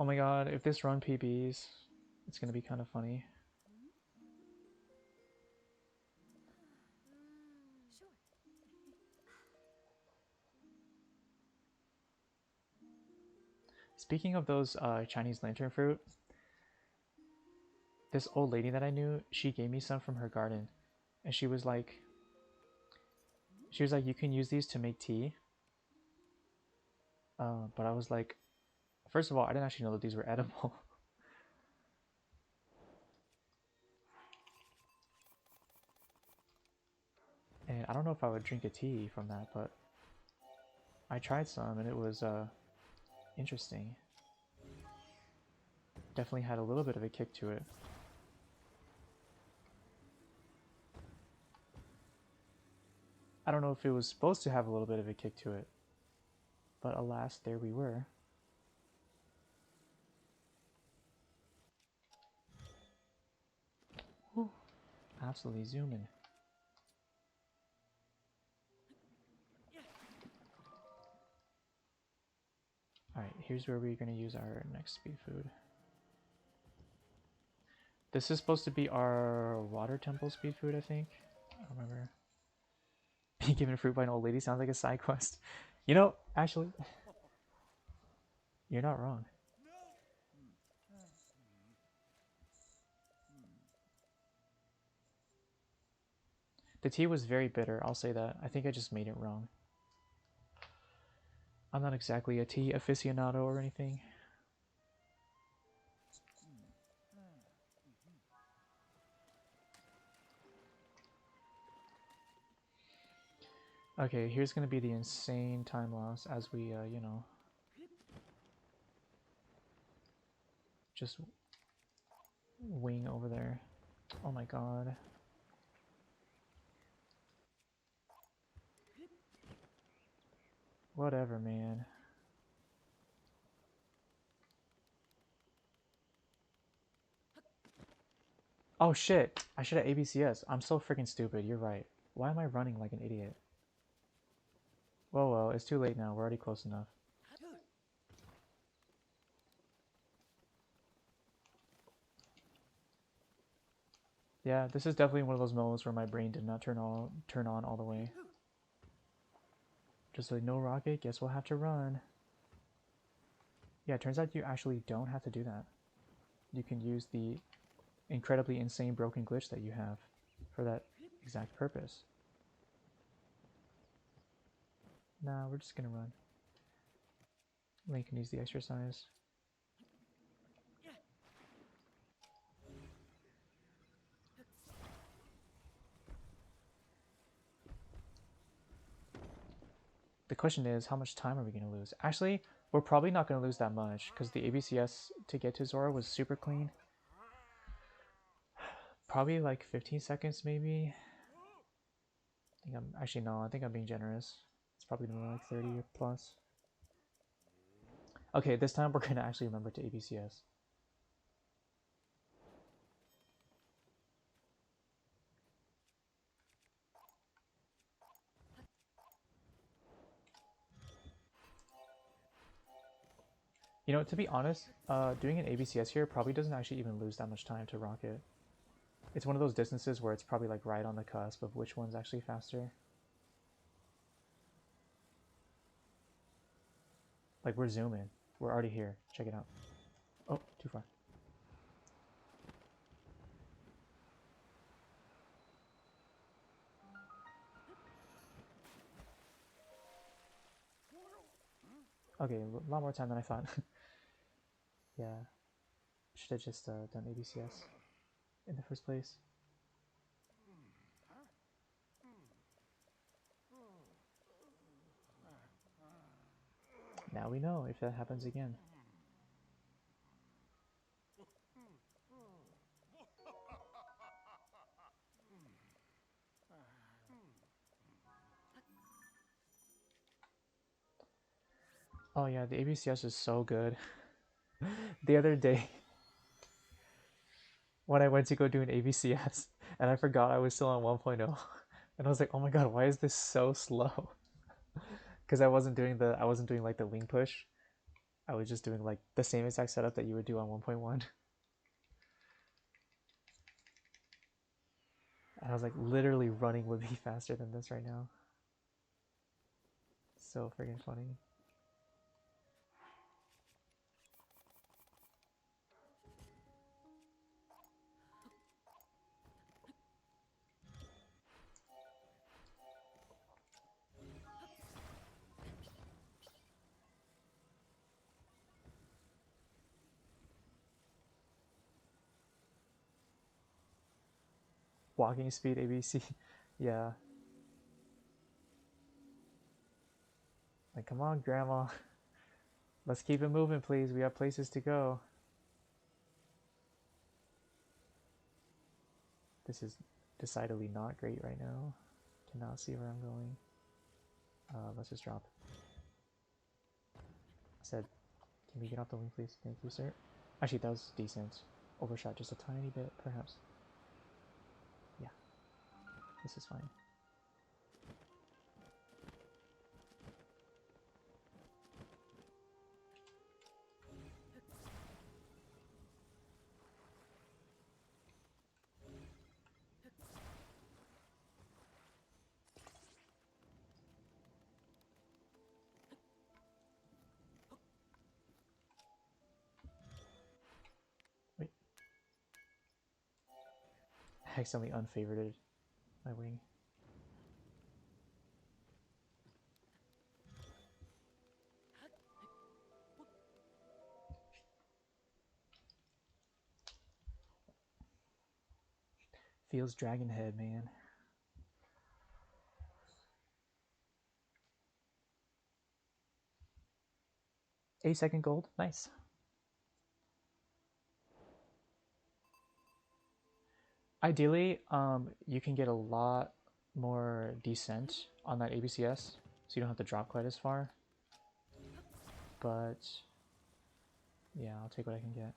Oh my god, if this run PBs, it's gonna be kind of funny. Speaking of those Chinese lantern fruit, this old lady that I knew, she gave me some from her garden, and she was like, you can use these to make tea. But I was like, first of all, I didn't actually know that these were edible. And I don't know if I would drink a tea from that, but I tried some and it was interesting. Definitely had a little bit of a kick to it. I don't know if it was supposed to have a little bit of a kick to it, but alas, there we were. Whew. Absolutely zooming. Alright, here's where we're going to use our next speed food. This is supposed to be our water temple speed food, I think. I don't remember. Being given fruit by an old lady sounds like a side quest. You know, actually, you're not wrong. The tea was very bitter, I'll say that. I think I just made it wrong. I'm not exactly a tea aficionado or anything. Okay, here's gonna be the insane time loss as we, you know, just wing over there. Oh my god. Whatever, man. Oh shit! I should have ABCS. I'm so freaking stupid, you're right. Why am I running like an idiot? Well, it's too late now. We're already close enough. Yeah, this is definitely one of those moments where my brain did not turn on all the way. Just like, no rocket, guess we'll have to run. Yeah, it turns out you actually don't have to do that. You can use the incredibly insane broken glitch that you have for that exact purpose. Nah, we're just gonna run. Link needs the exercise. The question is, how much time are we gonna lose? Actually, we're probably not gonna lose that much because the ABCS to get to Zora was super clean. Probably like 15 seconds, maybe. I think I'm being generous. It's probably more like 30 plus. Okay, this time we're gonna actually remember to ABCS. You know, to be honest, doing an ABCS here probably doesn't actually even lose that much time to rocket. It's one of those distances where it's probably like right on the cusp of which one's actually faster. Like we're zooming. We're already here. Check it out. Oh, too far. Okay, a lot more time than I thought. Yeah, should have just done ABCS in the first place. Now we know if that happens again. Oh yeah, the ABCS is so good. The other day, when I went to go do an ABCS, and I forgot I was still on 1.0, and I was like, oh my god, why is this so slow? Because I wasn't doing like the wing push. I was just doing like the same exact setup that you would do on 1.1. And I was like, literally running would be faster than this right now. So freaking funny. Walking speed ABC. Yeah. Like, come on, Grandma. Let's keep it moving, please. We have places to go. This is decidedly not great right now. Cannot see where I'm going. Let's just drop. I said, can we get off the wing, please? Thank you, sir. Actually, that was decent. Overshot just a tiny bit, perhaps. Yeah, this is fine. Wait. I accidentally unfavorited my wing. Feels Dragon Head, man. A second gold, nice. Ideally, you can get a lot more descent on that ABCS, so you don't have to drop quite as far. But yeah, I'll take what I can get.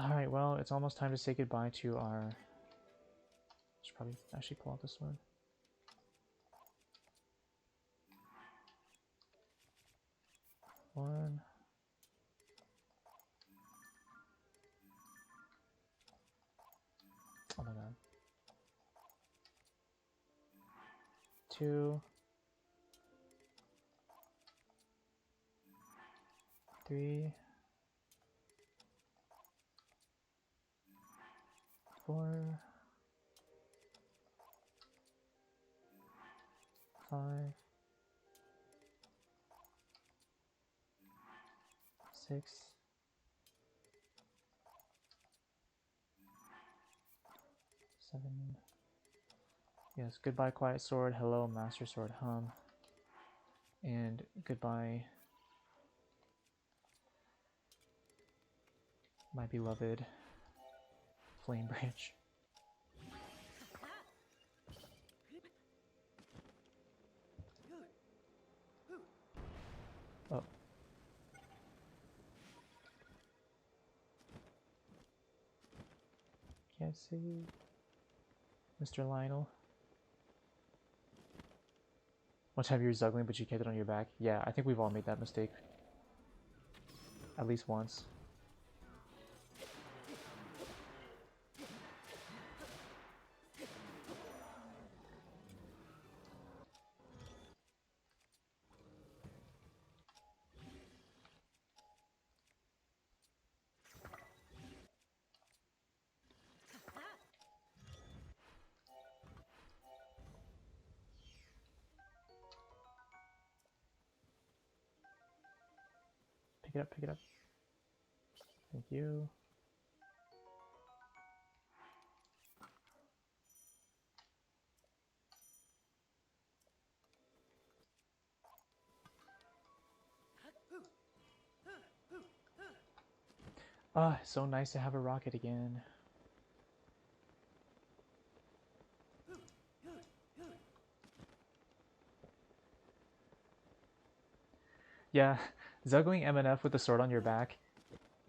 Alright, well, it's almost time to say goodbye to our... Should probably actually pull out this one. One. Oh my god. Two. Three. Four. 5. 6. 7. Yes, goodbye Quiet Sword, hello Master Sword Hum. And goodbye my beloved Flame Branch. Oh. Can't see Mr. Lionel. One time you were juggling but you kept it on your back. Yeah, I think we've all made that mistake. At least once. Pick it up, pick it up. Thank you. Ah, so nice to have a rocket again. Yeah, juggling MNF with the sword on your back,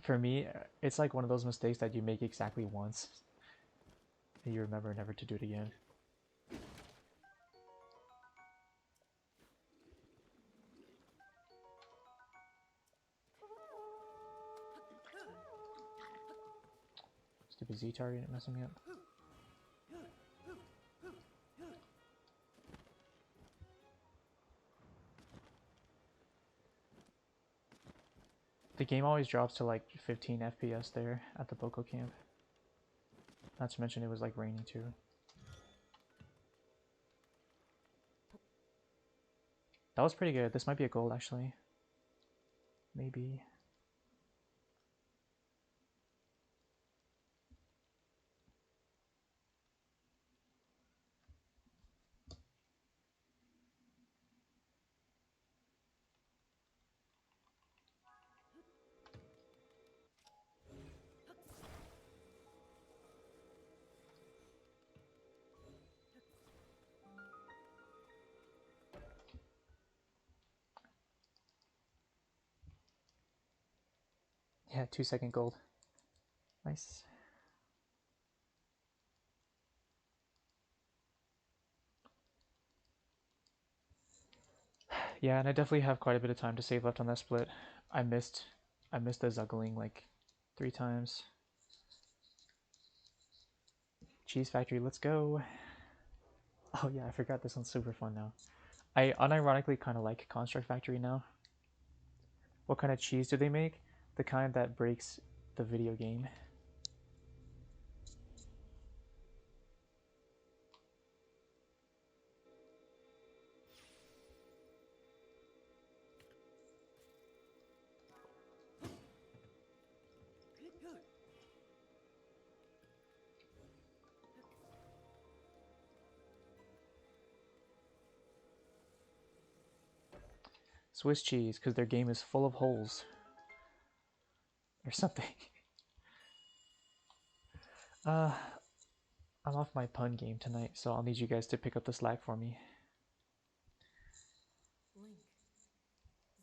for me, it's like one of those mistakes that you make exactly once, and you remember never to do it again. Stupid Z target messing me up. The game always drops to like 15 FPS there at the Boko camp. Not to mention it was like raining too. That was pretty good. This might be a gold actually. Maybe. Yeah, 2-second gold. Nice. Yeah, and I definitely have quite a bit of time to save left on that split. I missed the zuggling like 3 times. Cheese Factory, let's go. Oh yeah, I forgot this one's super fun now. I unironically kind of like Construct Factory now. What kind of cheese do they make? The kind that breaks the video game. Swiss cheese, because their game is full of holes. Or something. I'm off my pun game tonight, so I'll need you guys to pick up the slack for me. Link,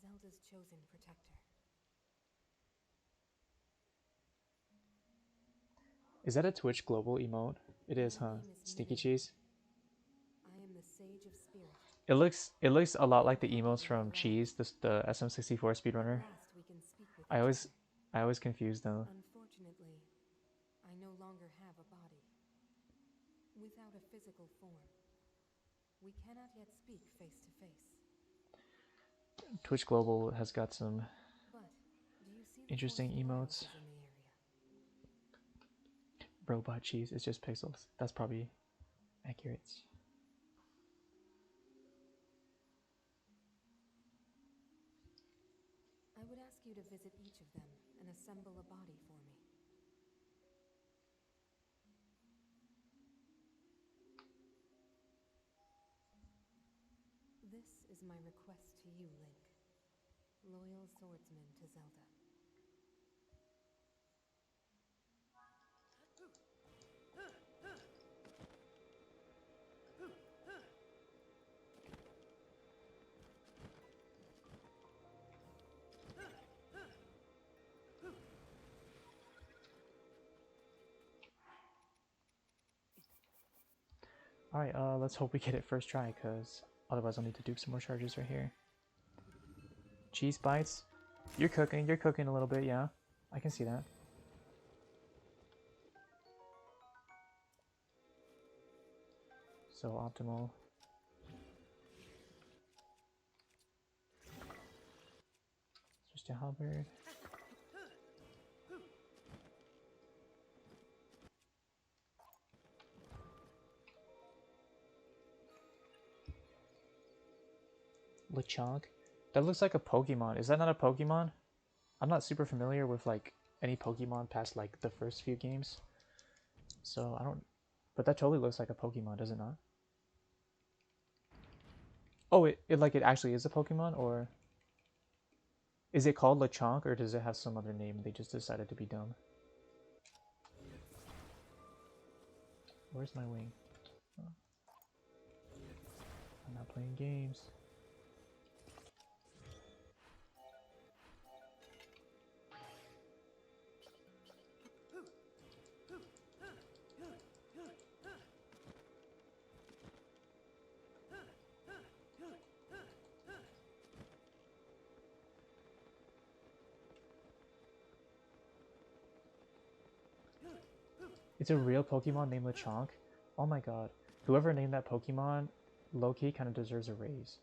Zelda's chosen protector. Is that a Twitch global emote? It is, huh? Sneaky cheese. I am the Sage of Spirit. It looks a lot like the emotes from Cheese, the SM64 speedrunner. I always confuse them. Unfortunately, I no longer have a body. Without a physical form, we cannot yet speak face to face. Twitch Global has got some But do you see the interesting emotes. in the area? Robot cheese, it's just pixels. That's probably accurate. I would ask you to visit each of them and assemble a body for me. This is my request to you, Link. Loyal swordsman to Zelda. Alright, let's hope we get it first try, because otherwise I'll need to dupe some more charges right here. Cheese bites. You're cooking a little bit, yeah. I can see that. So optimal. Switch to halberd. Lechonk? That looks like a Pokemon. Is that not a Pokemon? I'm not super familiar with like any Pokemon past like the first few games. So I don't, but that totally looks like a Pokemon, does it not? Oh, it like it actually is a Pokemon, or is it called Lechonk, or does it have some other name and they just decided to be dumb? Where's my wing? Oh. I'm not playing games. It's a real Pokemon named Lechonk. Oh my god. Whoever named that Pokemon, low-key kind of deserves a raise.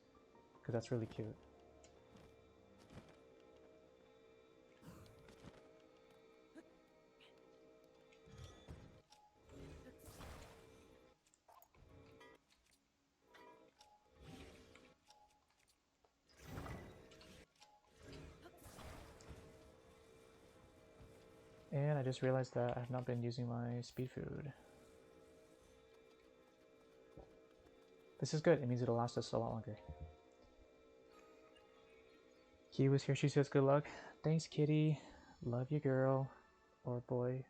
Because that's really cute. And I just realized that I have not been using my speed food. This is good. It means it'll last us a lot longer. Key was here. She says good luck. Thanks, kitty. Love you, girl. Or boy.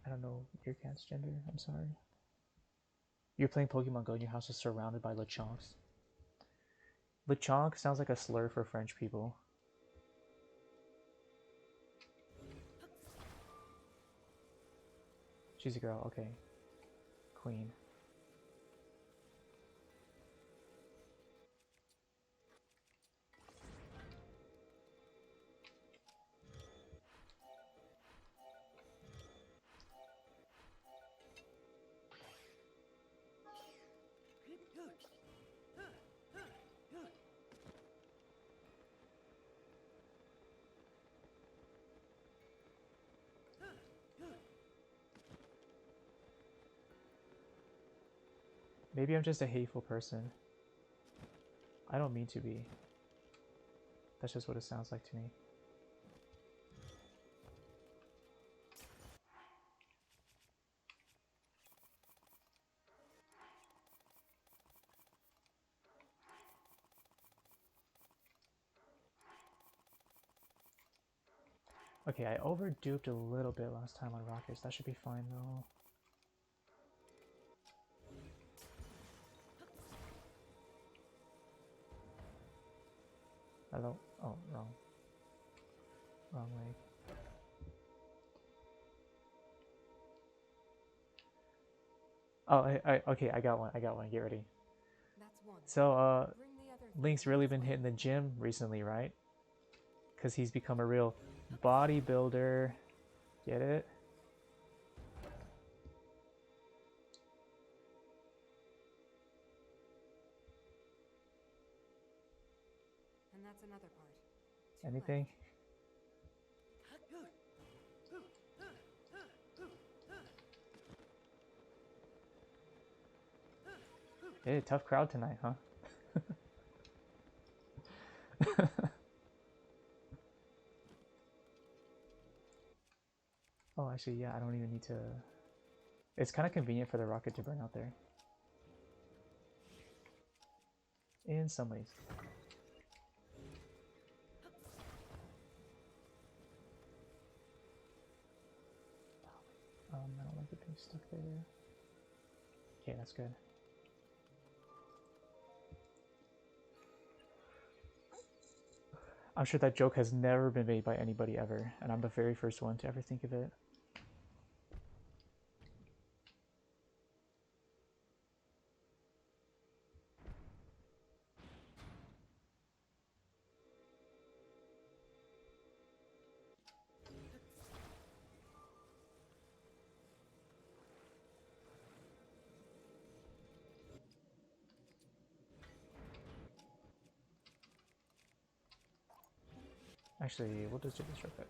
I don't know your cat's gender. I'm sorry. You're playing Pokemon Go and your house is surrounded by Lechonks. Lechonk sounds like a slur for French people. She's a girl. Okay. Queen. Maybe I'm just a hateful person. I don't mean to be. That's just what it sounds like to me. Okay, I overduped a little bit last time on rockets. That should be fine though. Hello? Oh, wrong. Wrong way. Oh, okay, I got one. Get ready. That's one. So, Bring the other Link's really been hitting the gym recently, right? Because he's become a real bodybuilder. Get it? And that's another part. Two Anything? left. Hey, tough crowd tonight, huh? Oh, actually, yeah, I don't even need to... It's kind of convenient for the rocket to burn out there. In some ways. I don't like it being stuck there. Okay, that's good. I'm sure that joke has never been made by anybody ever, and I'm the very first one to ever think of it. Actually, we'll just do this real quick.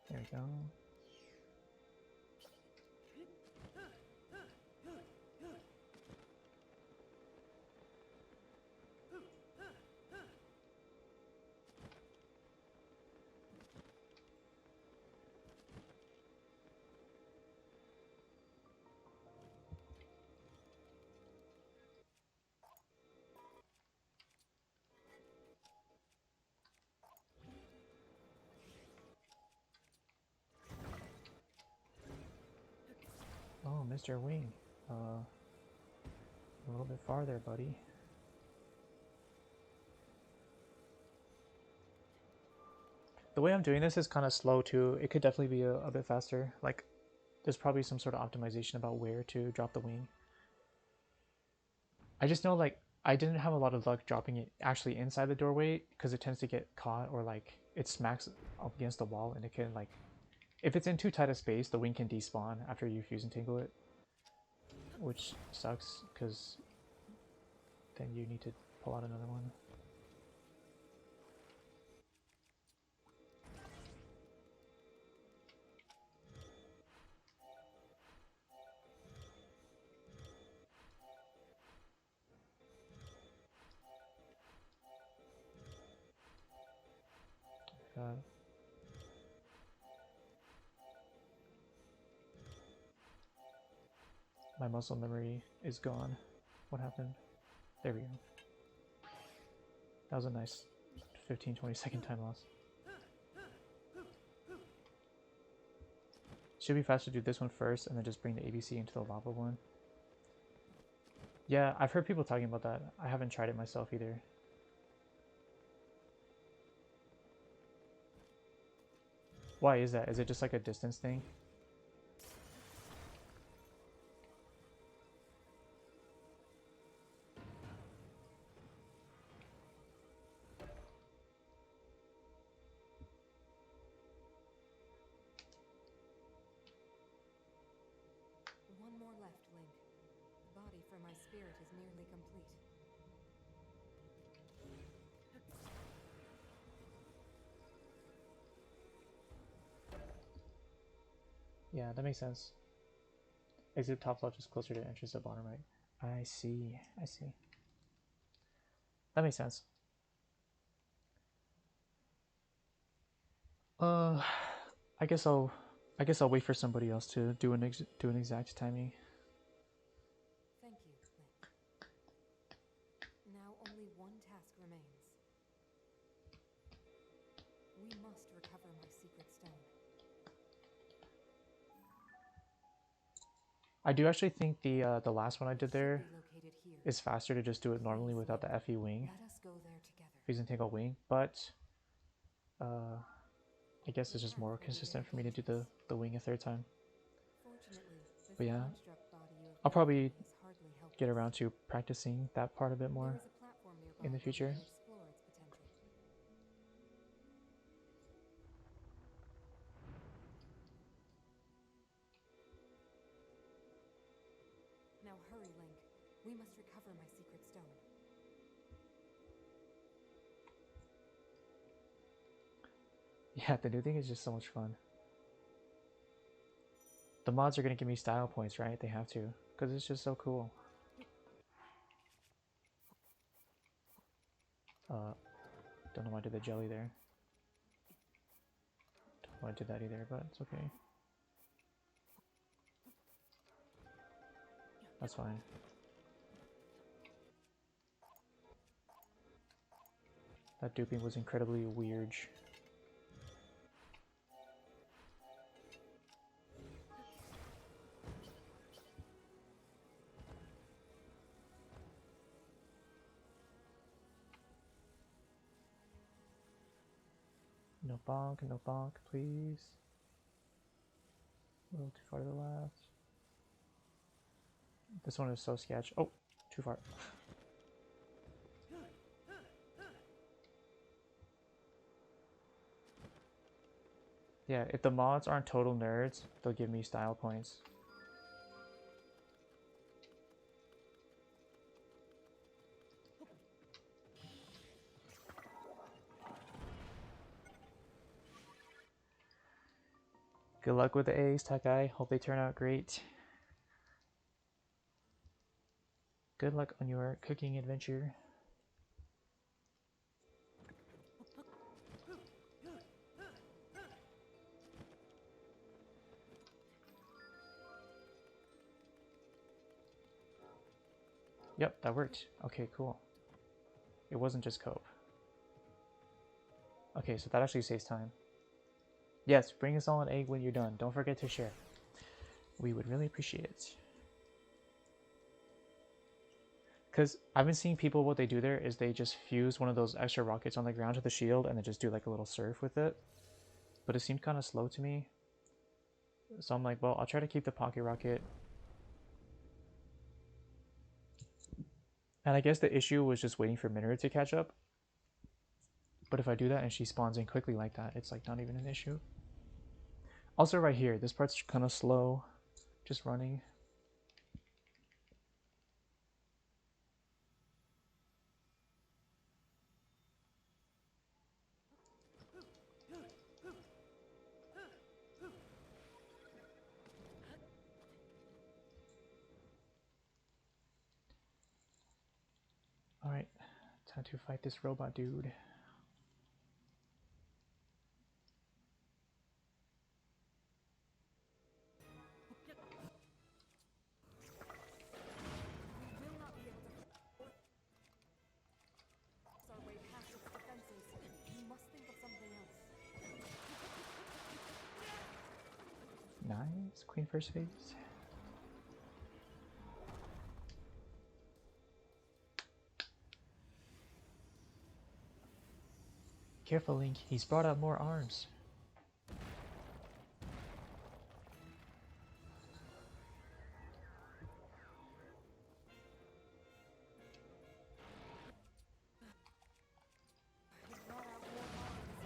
There we go. Oh, Mr. Wing. A little bit farther, buddy. The way I'm doing this is kind of slow too. It could definitely be a bit faster. Like, there's probably some sort of optimization about where to drop the wing. I just know like I didn't have a lot of luck dropping it actually inside the doorway because it tends to get caught or like it smacks up against the wall and it can like if it's in too tight a space the wing can despawn after you fuse and tingle it, which sucks because then you need to pull out another one. God. My muscle memory is gone. What happened? There we go. That was a nice 15-20 second time loss. Should be faster to do this one first and then just bring the ABC into the lava one. Yeah, I've heard people talking about that. I haven't tried it myself either. Why is that? Is it just like a distance thing? One more left, Link. The body for my spirit is nearly complete. Yeah, that makes sense. Exit top left is closer to entrance to bottom right. I see. I see. That makes sense. I guess I'll wait for somebody else to do an exact timing. Thank you, Link. Now only one task remains. We must recover my secret stone. I do actually think the last one I did there is faster to just do it normally without the FE wing. Let us go there together. Fuse and tingle wing, but I guess it's just more consistent for me to do the wing a third time. But yeah, I'll probably get around to practicing that part a bit more in the future. Now hurry, Link. We must recover my secret stone. Yeah, the new thing is just so much fun. The mods are going to give me style points, right? They have to, because it's just so cool. Don't know why I did the jelly there. Don't know why I did that either, but it's okay. That's fine. That duping was incredibly weird. No bonk, please. A little too far to the left. This one is so sketch. Oh, too far. Yeah, if the mods aren't total nerds, they'll give me style points. Good luck with the A's, Takai. Hope they turn out great. Good luck on your cooking adventure. Yep, that worked. Okay, cool. It wasn't just cope. Okay, so that actually saves time. Yes, bring us all an egg when you're done. Don't forget to share. We would really appreciate it. Because I've been seeing people, what they do there is they just fuse one of those extra rockets on the ground to the shield and then just do like a little surf with it. But it seemed kind of slow to me. So I'm like, well, I'll try to keep the pocket rocket. And I guess the issue was just waiting for Minoru to catch up. But if I do that and she spawns in quickly like that, it's like not even an issue. Also right here, this part's kind of slow, just running. Alright, time to fight this robot dude. Our way past its defenses. You must think of something else. Nice, queen first phase. Careful, Link, he's brought out more arms. He's brought out more arms.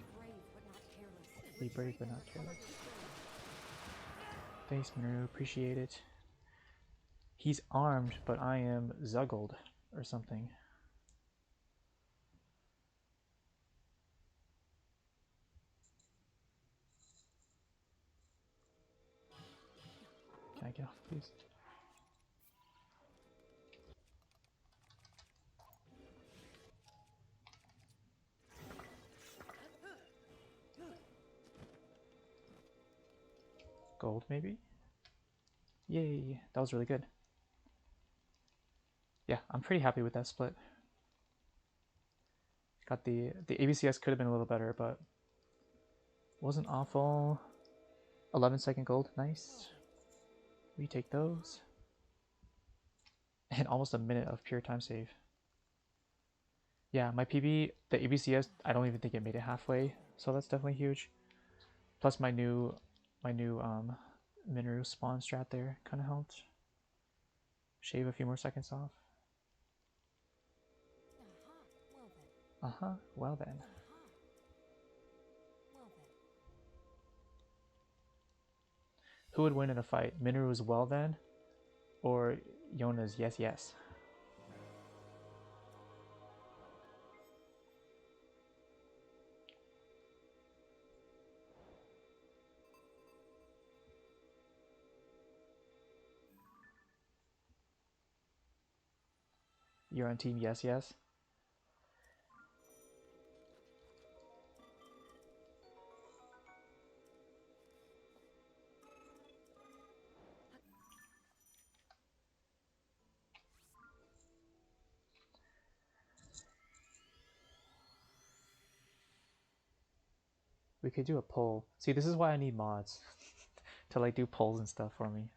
Be brave, but not careless. Be brave but not careless. Thanks, Minoru, appreciate it. He's armed, but I am zuggled or something. Can I get off, please? Gold, maybe? Yay, that was really good. Yeah, I'm pretty happy with that split. Got the ABCS could have been a little better, but wasn't awful. 11-second gold, nice. We take those. And almost a minute of pure time save. Yeah, my PB, the ABCS, I don't even think it made it halfway, so that's definitely huge. Plus my new Minoru spawn strat there kind of helped. Shave a few more seconds off. Well then. Who would win in a fight? Minoru's well then, or Yona's yes yes? You're on team yes yes? We could do a poll. See, this is why I need mods to like do polls and stuff for me.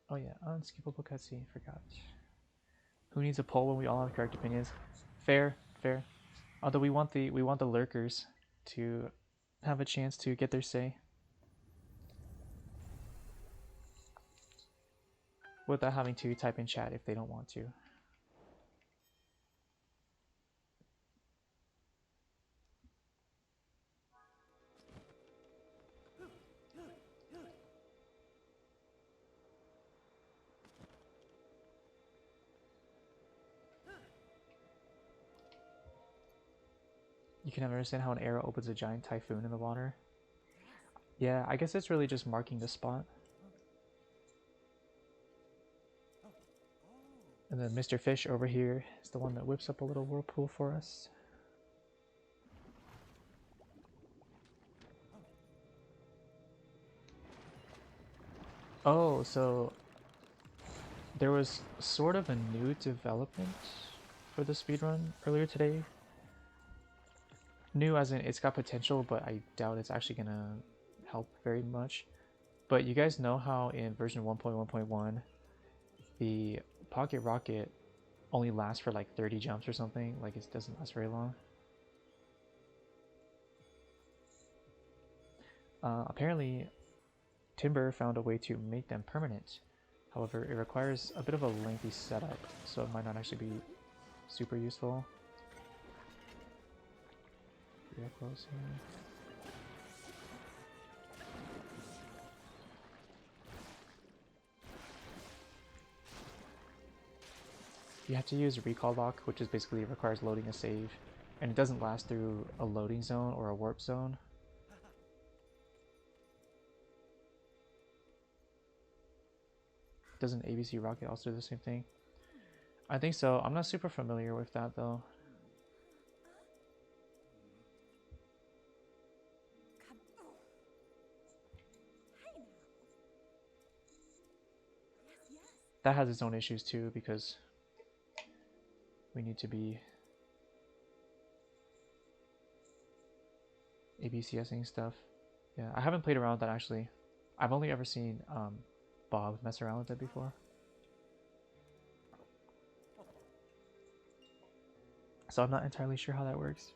Oh yeah, unskippable cutscene, forgot. Who needs a poll when we all have correct opinions? Fair, fair. Although we want the lurkers to have a chance to get their say without having to type in chat if they don't want to. You can never understand how an arrow opens a giant typhoon in the water. Yeah, I guess it's really just marking the spot. And then Mr. Fish over here is the one that whips up a little whirlpool for us. Oh, so there was sort of a new development for the speedrun earlier today. New as in it's got potential, but I doubt it's actually gonna help very much. But you guys know how in version 1.1.1 the pocket rocket only lasts for like 30 jumps or something? Like it doesn't last very long. Apparently, Timber found a way to make them permanent. However, it requires a bit of a lengthy setup, so it might not actually be super useful. Real close here. You have to use recall lock, which is basically requires loading a save, and it doesn't last through a loading zone or a warp zone. Doesn't ABC rocket also do the same thing? I think so. I'm not super familiar with that though. That has its own issues too because we need to be ABCSing stuff. Yeah, I haven't played around with that actually. I've only ever seen Bob mess around with it before. So I'm not entirely sure how that works.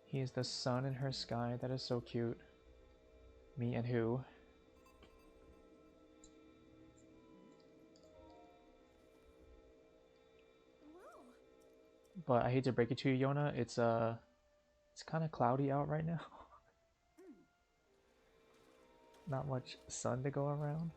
He is the sun in her sky. That is so cute. Me and who? But I hate to break it to you, Yona. It's kind of cloudy out right now. Not much sun to go around.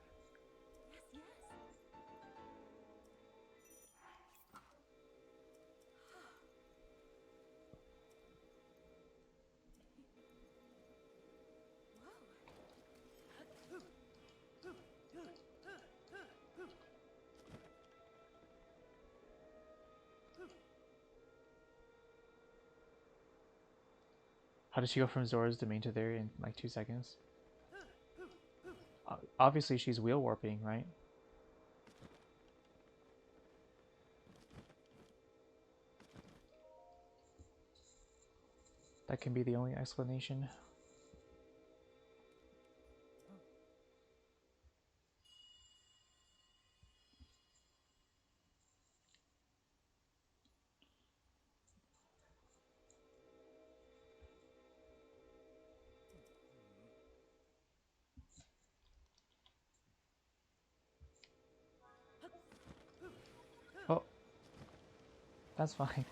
How did she go from Zora's domain to there in like 2 seconds? Obviously she's wheel warping, right? That can be the only explanation. Oh, that's fine.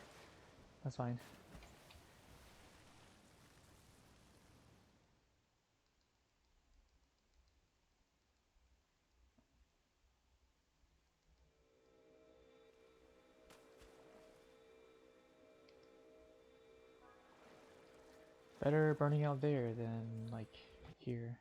That's fine. Better burning out there than like here.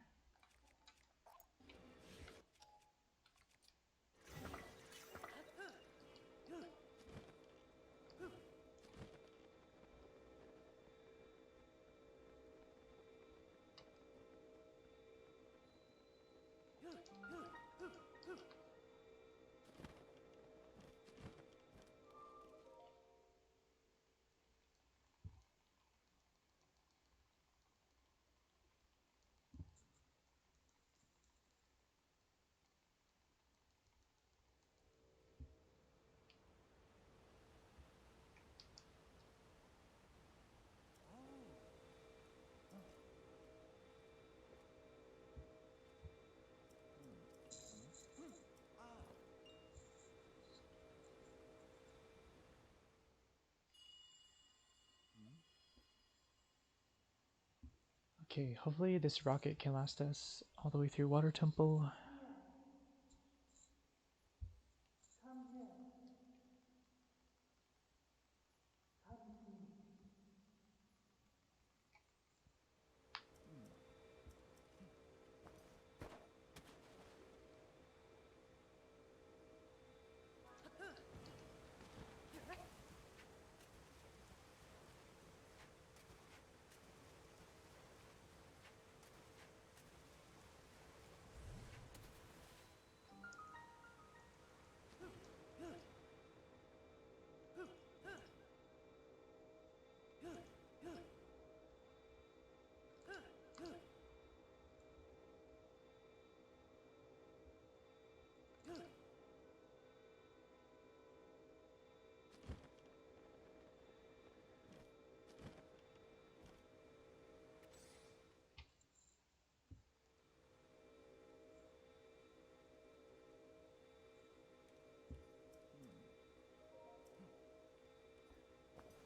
Okay, hopefully this rocket can last us all the way through Water Temple.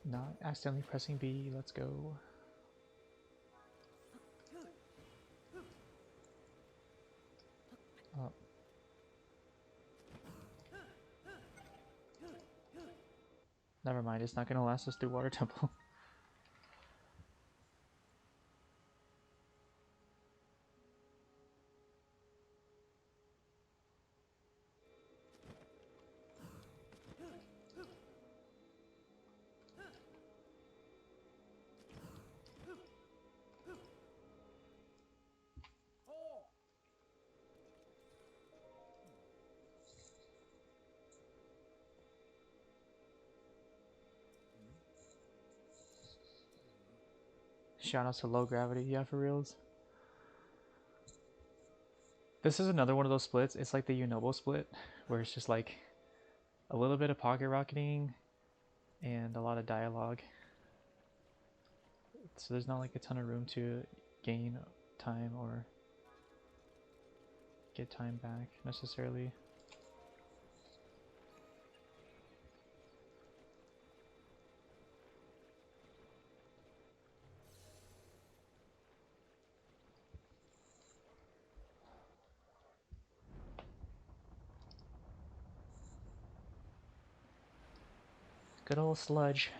Not accidentally pressing B. Let's go. Oh. Never mind, it's not gonna last us through Water Temple. Shout out to Low Gravity, yeah, for reals. This is another one of those splits. It's like the Unobo split, where it's just like a little bit of pocket rocketing and a lot of dialogue. So there's not like a ton of room to gain time or get time back necessarily. Good old sludge.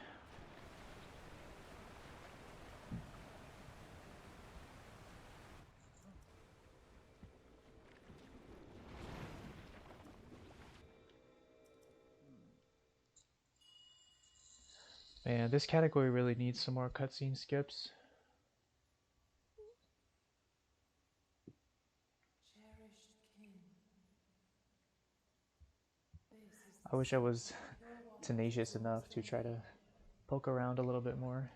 Man, this category really needs some more cutscene skips. I wish I was tenacious enough to try to poke around a little bit more.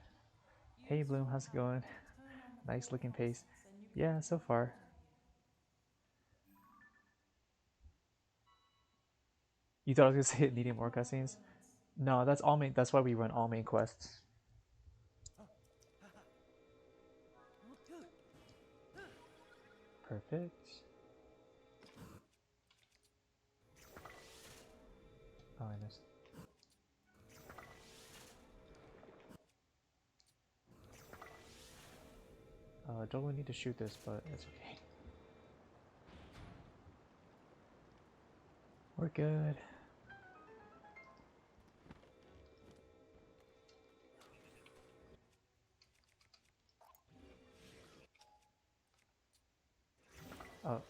Hey Bloom, how's it going? Nice looking pace. Yeah, so far. You thought I was gonna say it needing more cutscenes? No, that's all main. That's why we run all main quests. Perfect. Oh, I missed. Don't really need to shoot this, but it's okay. We're good. Oh.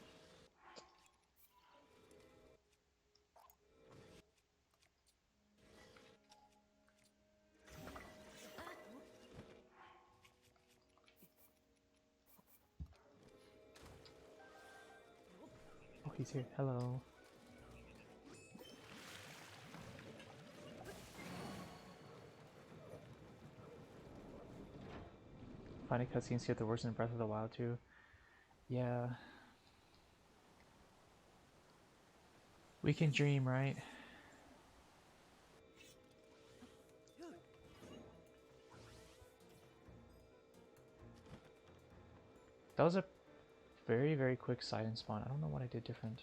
Oh, he's here. Hello. Finding cutscenes get the worst in Breath of the Wild too. Yeah. We can dream, right? That was a very, very quick side and spawn. I don't know what I did different.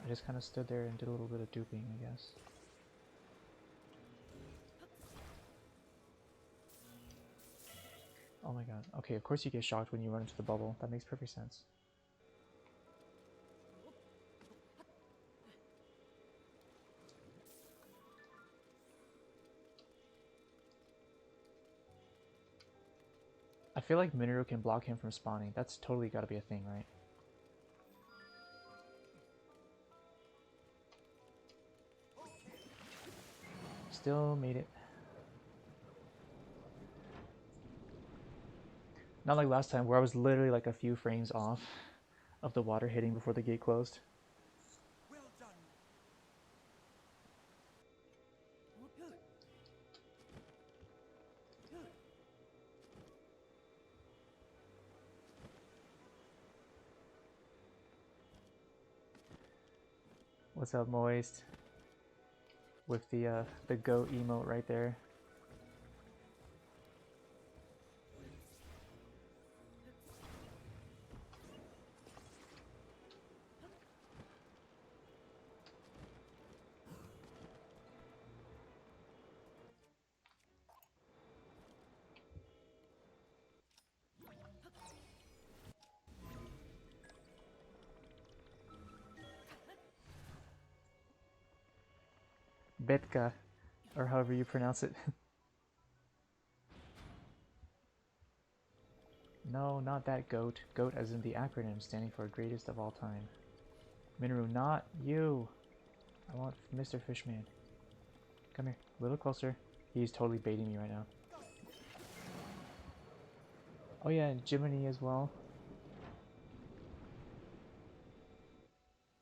I just kind of stood there and did a little bit of duping, I guess. Oh my god. Okay, of course you get shocked when you run into the bubble. That makes perfect sense. I feel like Minoru can block him from spawning. That's totally gotta be a thing, right? Still made it. Not like last time where I was literally like a few frames off of the water hitting before the gate closed. Well done. What's up, Moist? With the goat emote right there. Betka, or however you pronounce it. No, not that goat. Goat as in the acronym standing for greatest of all time. Minoru, not you. I want Mr. Fishman. Come here, a little closer. He's totally baiting me right now. Oh yeah, and Jiminy as well.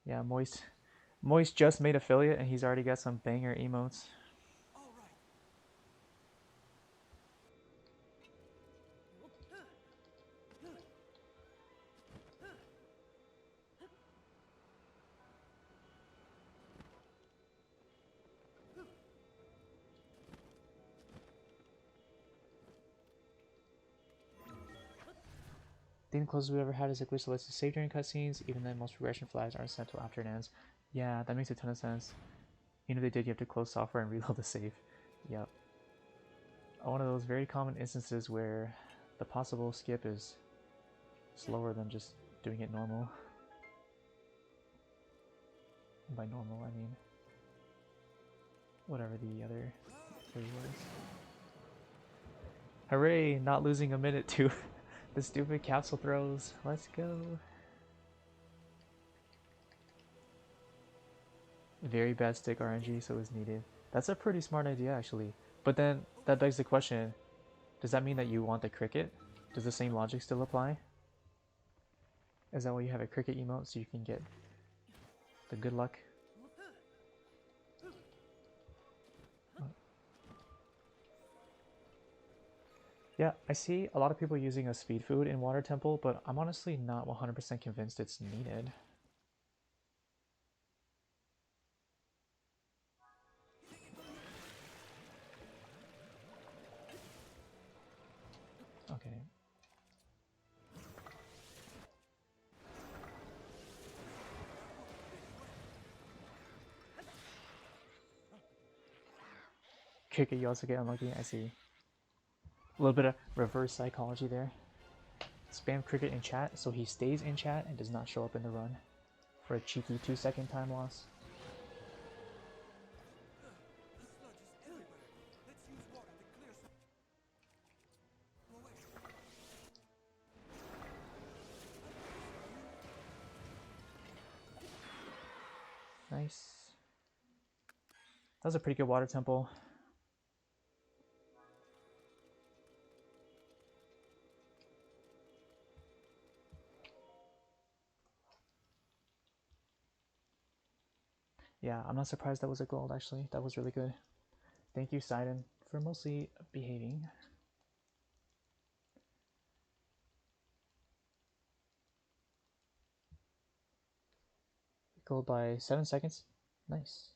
Yeah, Moist just made affiliate and he's already got some banger emotes. All right. I think the closest we ever had is a glitch that lets us save during cutscenes, even then most progression flags aren't sent till after it ends. Yeah, that makes a ton of sense. Even if they did, you have to close software and reload the save. Yep. One of those very common instances where the possible skip is slower than just doing it normal. And by normal, I mean whatever the other theory was. Hooray! Not losing a minute to the stupid capsule throws. Let's go. Very bad stick RNG, so is needed. That's a pretty smart idea, actually. But then that begs the question: does that mean that you want the cricket? Does the same logic still apply? Is that why you have a cricket emote, so you can get the good luck? Yeah, I see a lot of people using a speed food in Water Temple, but I'm honestly not 100% convinced it's needed. Okay. Cricket, you also get unlucky, I see. A little bit of reverse psychology there. Spam cricket in chat so he stays in chat and does not show up in the run for a cheeky 2-second time loss. The sludge is everywhere. Let's use water to clear some away. Nice. That was a pretty good Water Temple. Yeah, I'm not surprised that was a gold, actually. That was really good. Thank you, Sidon, for mostly behaving. Gold by 7 seconds. Nice.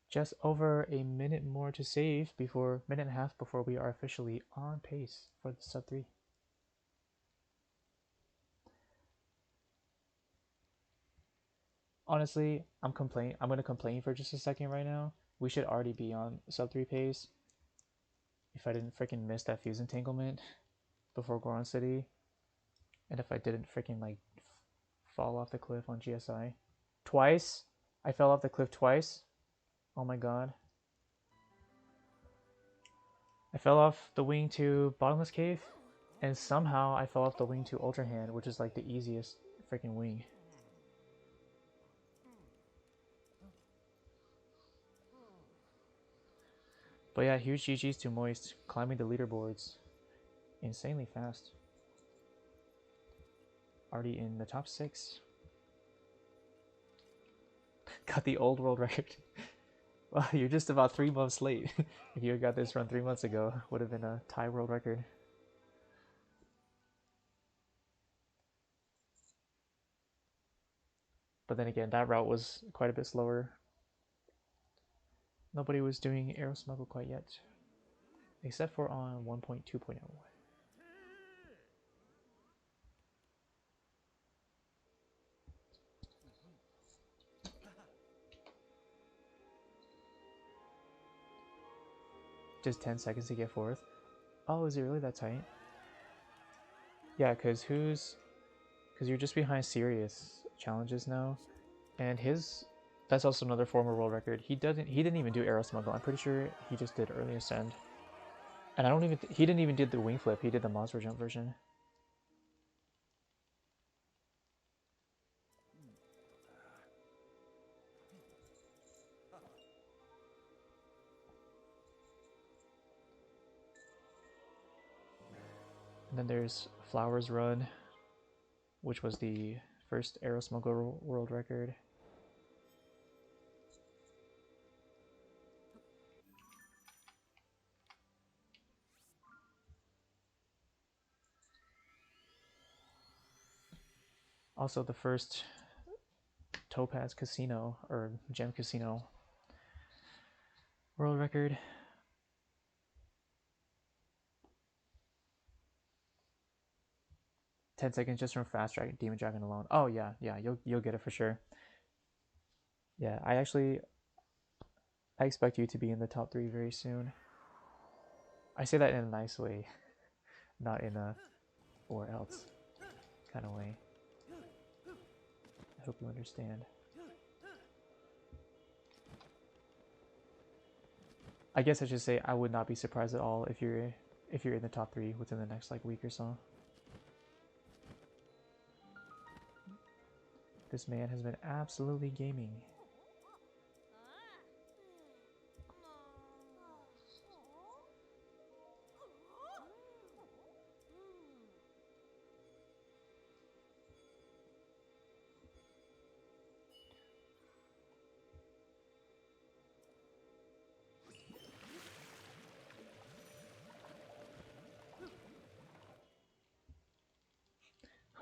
Just over a minute more to save before, minute and a half before we are officially on pace for the sub 3. Honestly, I'm gonna complain for just a second right now. We should already be on sub 3 pace. If I didn't freaking miss that fuse entanglement before Goron City, and if I didn't freaking like fall off the cliff on GSI twice. I fell off the cliff twice. Oh my god. I fell off the wing to Bottomless Cave, and somehow I fell off the wing to Ultra Hand, which is like the easiest freaking wing. But yeah, huge GG's to Moist, climbing the leaderboards insanely fast. Already in the top 6. Got the old world record. Well, you're just about 3 months late. If you had got this run 3 months ago, would have been a tie world record. But then again, that route was quite a bit slower. Nobody was doing Aero Smuggle quite yet, except for on 1.2.0. Just 10 seconds to get fourth. Oh, is it really that tight? Yeah, because who's because you're just behind serious challenges now, and his that's also another former world record. He didn't even do arrow smuggle. I'm pretty sure he just did early ascend, and I don't even he didn't even did the wing flip. He did the monster jump version. And then there's Flowers Run, which was the first arrow smuggle world record. Also the first Topaz Casino or Gem Casino world record. "10 seconds just from Fast Dragon Demon Dragon alone." Oh yeah, you'll get it for sure. Yeah, I expect you to be in the top 3 very soon. I say that in a nice way, not in a or else kind of way. I hope you understand. I guess I should say I would not be surprised at all if you're in the top 3 within the next like week or so. This man has been absolutely gaming.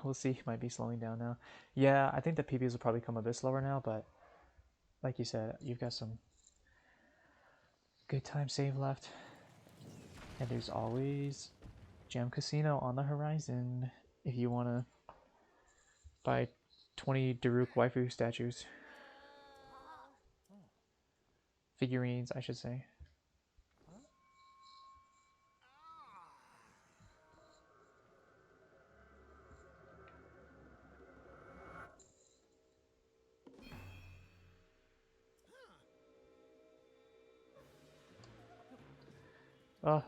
We'll see, he might be slowing down now. Yeah, I think the PBs will probably come a bit slower now, but like you said, you've got some good time save left. And there's always Gem Casino on the horizon if you want to buy 20 Daruk waifu statues. Figurines, I should say.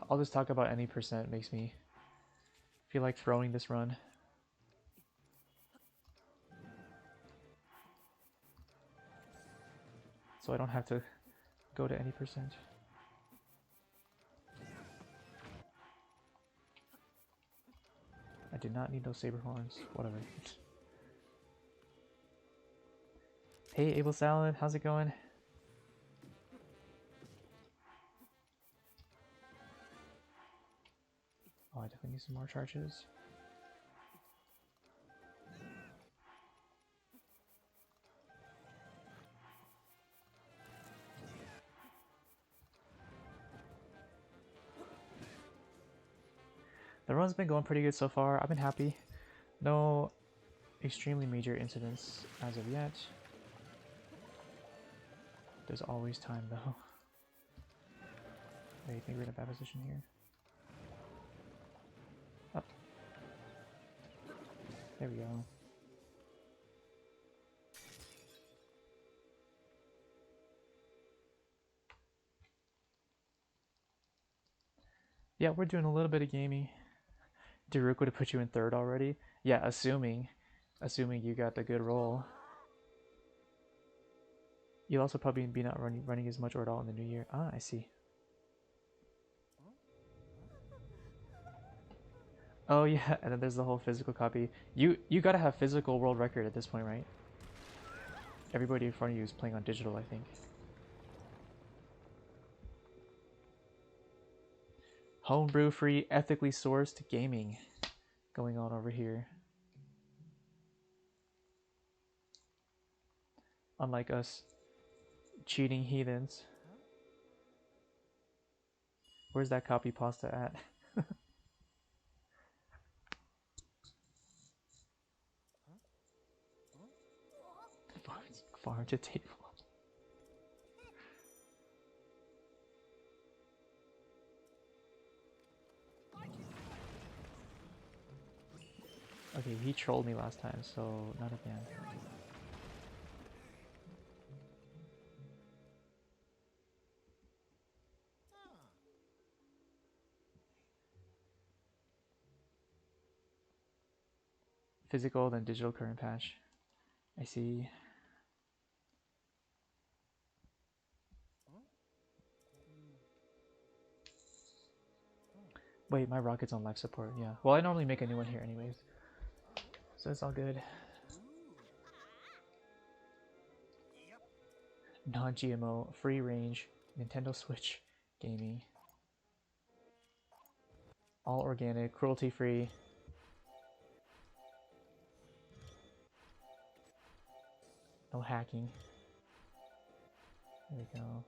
All this talk about any percent makes me feel like throwing this run. So I don't have to go to any percent. I did not need those saber horns. Whatever. Hey, Able Salad, how's it going? Oh, I definitely need some more charges. The run's been going pretty good so far. I've been happy. No extremely major incidents as of yet. There's always time though. Wait, I think we're in a bad position here. Oh. There we go. Yeah, we're doing a little bit of gaming. Daruk would have put you in 3rd already. Yeah, assuming you got the good roll. You'll also probably be not running as much or at all in the new year. Ah, I see. Oh yeah, and then there's the whole physical copy. You gotta have physical world record at this point, right? Everybody in front of you is playing on digital, I think. Homebrew free, ethically sourced gaming going on over here. Unlike us cheating heathens. Where's that copy pasta at? Farm to table. Okay, he trolled me last time, so not again. Physical, then digital current patch. I see. Wait, my rocket's on life support, yeah. Well, I normally make a new one here anyways. So it's all good. Non-GMO, free range, Nintendo Switch, gaming. All organic, cruelty free. No hacking. There we go.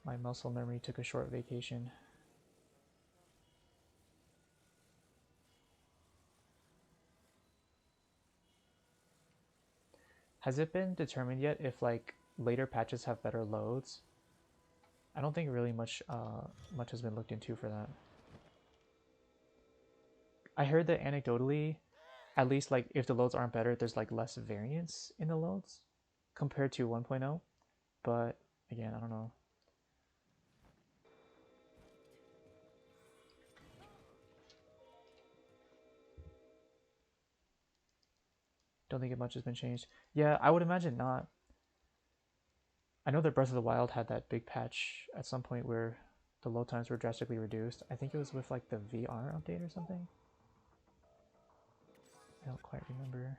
My muscle memory took a short vacation. Has it been determined yet if like later patches have better loads? I don't think really much has been looked into for that. I heard that anecdotally, at least like if the loads aren't better, there's like less variance in the loads compared to 1.0. But again, I don't know. Don't think much has been changed. Yeah, I would imagine not. I know that Breath of the Wild had that big patch at some point where the load times were drastically reduced. I think it was with like the VR update or something. I don't quite remember.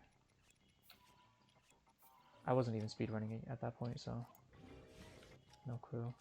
I wasn't even speedrunning it at that point, so no clue.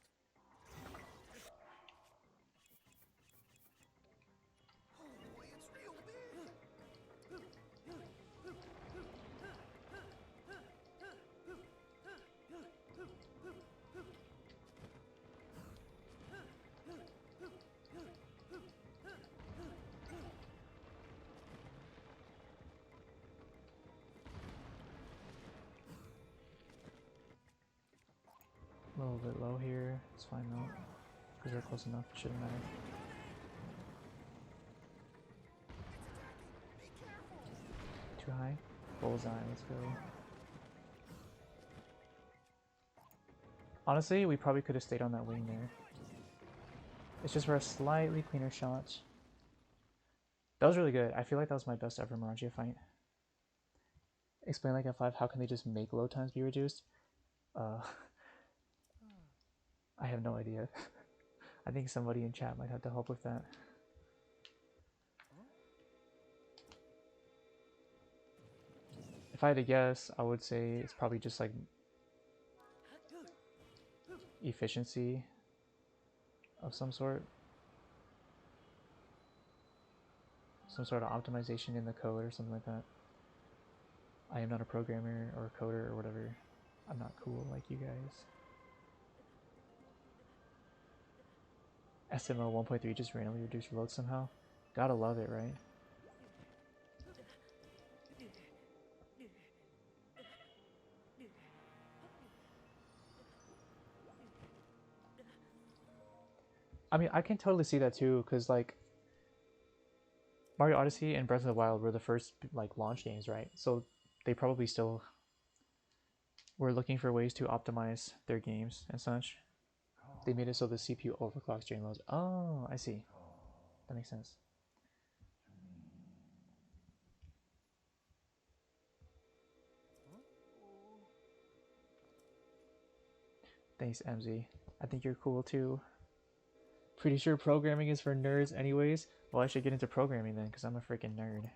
A little bit low here. It's fine though, because we're close enough. It shouldn't matter. Too high? Bullseye, let's go. Honestly, we probably could have stayed on that wing there. It's just for a slightly cleaner shot. That was really good. I feel like that was my best ever Mirangia fight. Explain like F5, how can they just make load times be reduced? I have no idea. I think somebody in chat might have to help with that. If I had to guess, I would say it's probably just like efficiency of some sort. Some sort of optimization in the code or something like that. I am not a programmer or a coder or whatever. I'm not cool like you guys. SMO 1.3 just randomly reduced load somehow. Gotta love it, right? I mean, I can totally see that too, because like Mario Odyssey and Breath of the Wild were the first like launch games, right? So they probably still were looking for ways to optimize their games and such. They made it so the CPU overclocks during loads. Oh, I see. That makes sense. Thanks, MZ. I think you're cool too. Pretty sure programming is for nerds anyways. Well, I should get into programming then, because I'm a freaking nerd.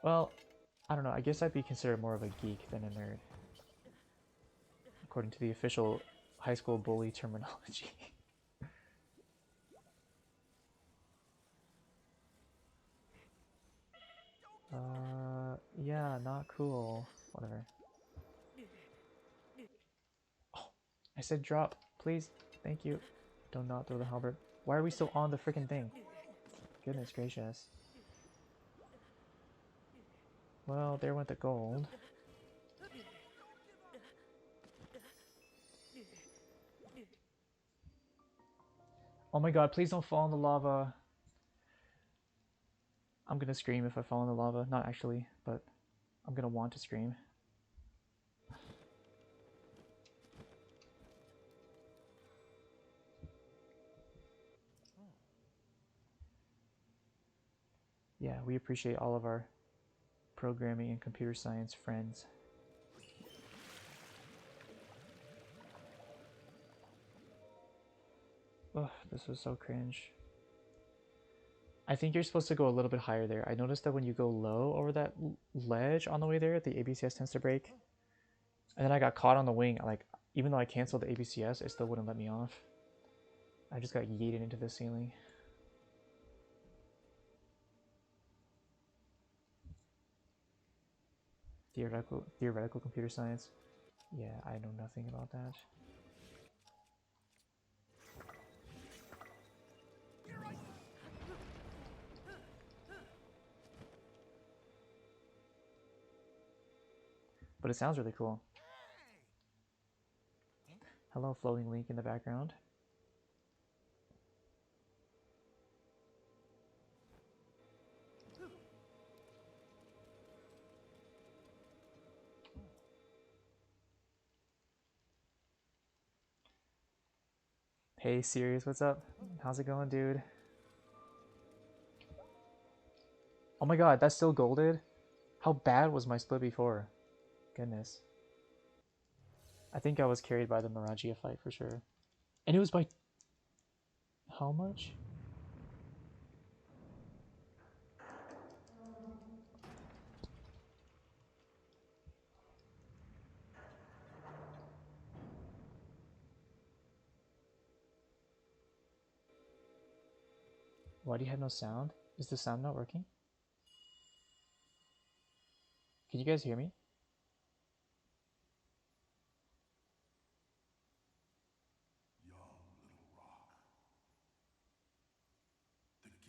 Well, I don't know. I guess I'd be considered more of a geek than a nerd, according to the official high school bully terminology. Yeah, not cool. Whatever. Oh, I said drop, please. Thank you. Do not throw the halberd. Why are we still on the freaking thing? Goodness gracious. Well, there went the gold. Oh my god, please don't fall in the lava. I'm gonna scream if I fall in the lava. Not actually, but I'm gonna want to scream. Yeah, we appreciate all of our programming and computer science friends. Ugh, this was so cringe. I think you're supposed to go a little bit higher there. I noticed that when you go low over that ledge on the way there, the ABCS tends to break. And then I got caught on the wing. Like, even though I canceled the ABCS, it still wouldn't let me off. I just got yeeted into the ceiling. Theoretical computer science. Yeah, I know nothing about that. But it sounds really cool. Hello, floating link in the background. Hey, Sirius, what's up? How's it going, dude? Oh my god, that's still golded? How bad was my split before? Goodness. I think I was carried by the Miragia fight for sure. And it was by... how much? Why do you have no sound? Is the sound not working? Can you guys hear me?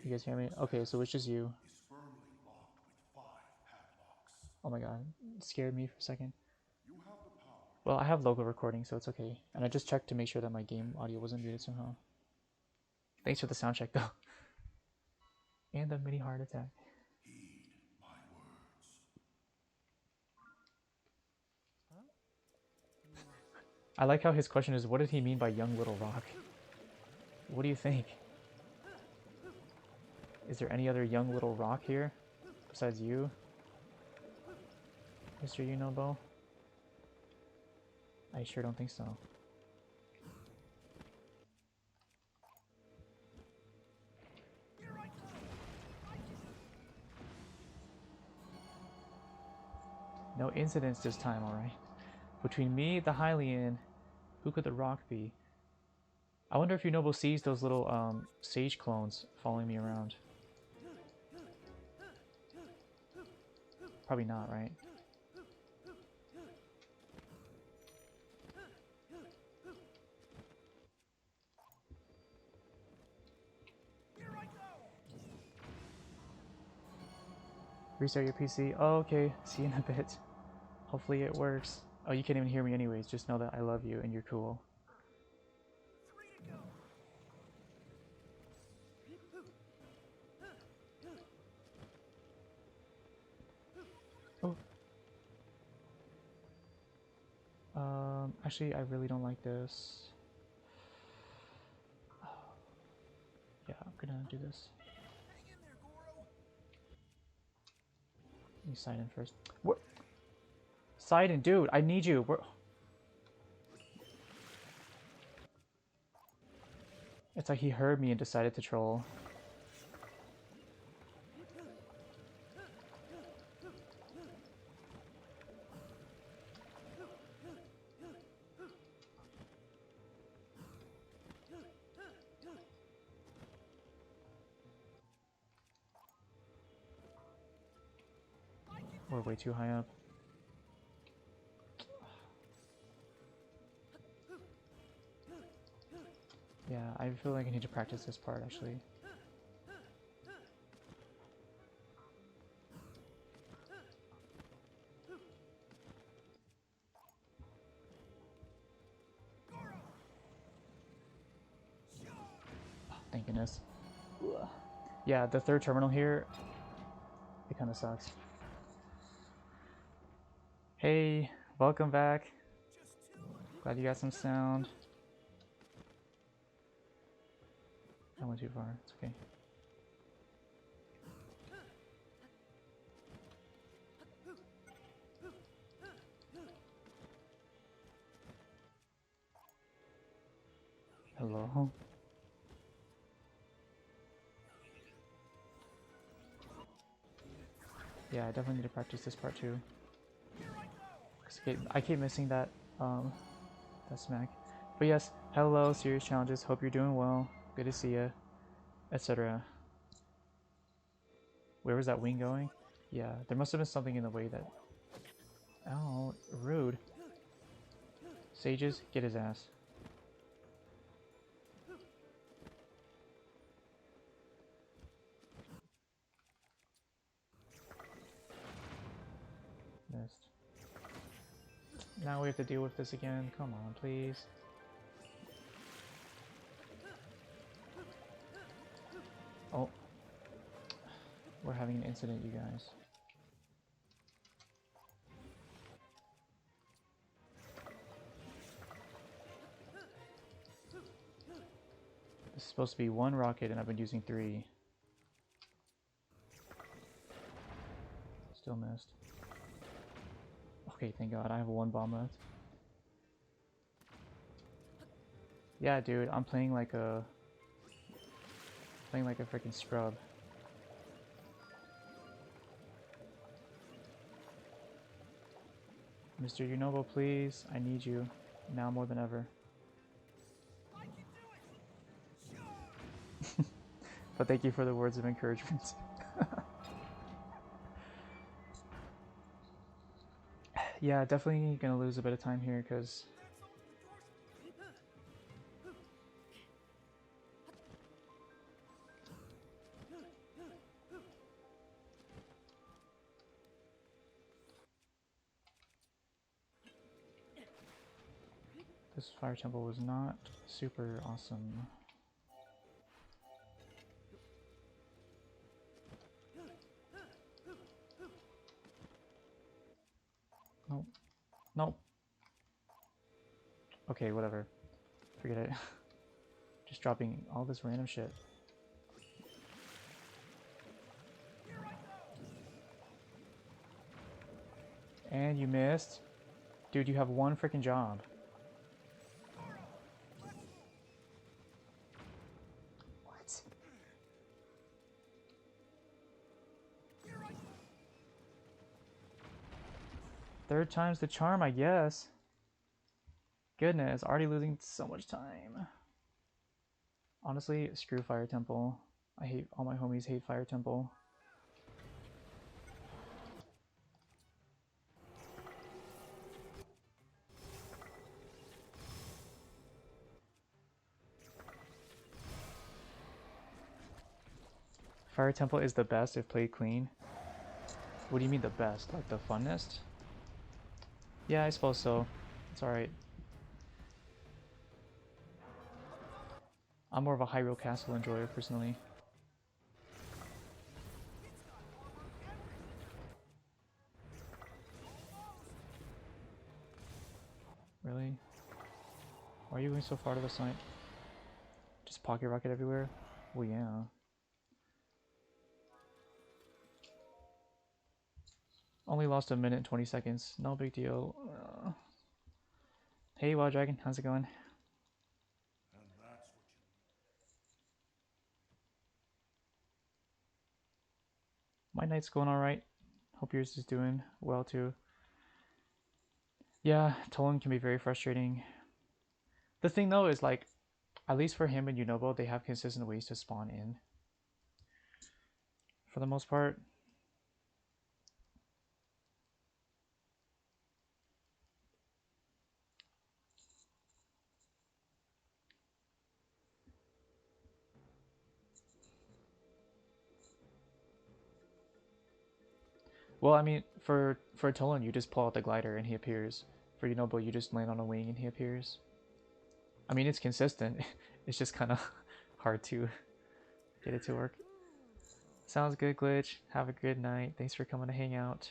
You guys hear me? Okay, so it's just you. Oh my god, it scared me for a second. Well, I have local recording, so it's okay. And I just checked to make sure that my game audio wasn't muted somehow. Thanks for the sound check, though. And the mini heart attack. I like how his question is, what did he mean by young little rock? What do you think? Is there any other young little rock here besides you, Mr. Unobo? I sure don't think so. No incidents this time, alright? Between me, the Hylian, who could the rock be? I wonder if Unobo sees those little sage clones following me around. Probably not, right? Restart your PC. Oh, okay. See you in a bit. Hopefully it works. Oh, you can't even hear me anyways. Just know that I love you and you're cool. Oh. Actually, I really don't like this. Yeah, I'm gonna do this. Let me sign in first. What? Sign in, dude. I need you. It's like he heard me and decided to troll. We're way too high up. Yeah, I feel like I need to practice this part actually. goodness. Ugh. Yeah, the third terminal here, it kind of sucks. Hey, welcome back. Glad you got some sound. I went too far. It's okay. Hello? Yeah, I definitely need to practice this part too. I keep missing that that smack. But yes, hello, serious challenges. Hope you're doing well. Good to see you, etc. Where was that wing going? Yeah, there must have been something in the way that. Oh, rude. Sages, get his ass. Missed. Now we have to deal with this again. Come on, please. Oh. We're having an incident, you guys. This is supposed to be one rocket and I've been using 3. Still missed. Okay, thank God, I have 1 bomb left. Yeah, dude, I'm playing like a freaking scrub. Mr. Unobo, please, I need you now more than ever. But thank you for the words of encouragement. Yeah, definitely gonna lose a bit of time here because this fire temple was not super awesome. Nope. Nope. Okay, whatever. Forget it. Just dropping all this random shit. And you missed. Dude, you have 1 freaking job. What? Third time's the charm, I guess. Goodness, already losing so much time. Honestly, screw Fire Temple. I hate, all my homies hate Fire Temple. Fire Temple is the best if played clean. What do you mean the best? Like the funnest? Yeah, I suppose so. It's alright. I'm more of a Hyrule Castle enjoyer personally. Really? Why are you going so far to the side? Just pocket rocket everywhere? Well, yeah. Only lost 1 minute and 20 seconds. No big deal. Hey, Wild Dragon, how's it going? And that's what you... My night's going alright. Hope yours is doing well too. Yeah, Tolan can be very frustrating. The thing though is like, at least for him and Unobo, they have consistent ways to spawn in. For the most part. Well, I mean, for Tolan, you just pull out the glider and he appears. For Unobo, you just land on a wing and he appears. I mean, it's consistent. It's just kind of hard to get it to work. Sounds good, Glitch. Have a good night. Thanks for coming to hang out.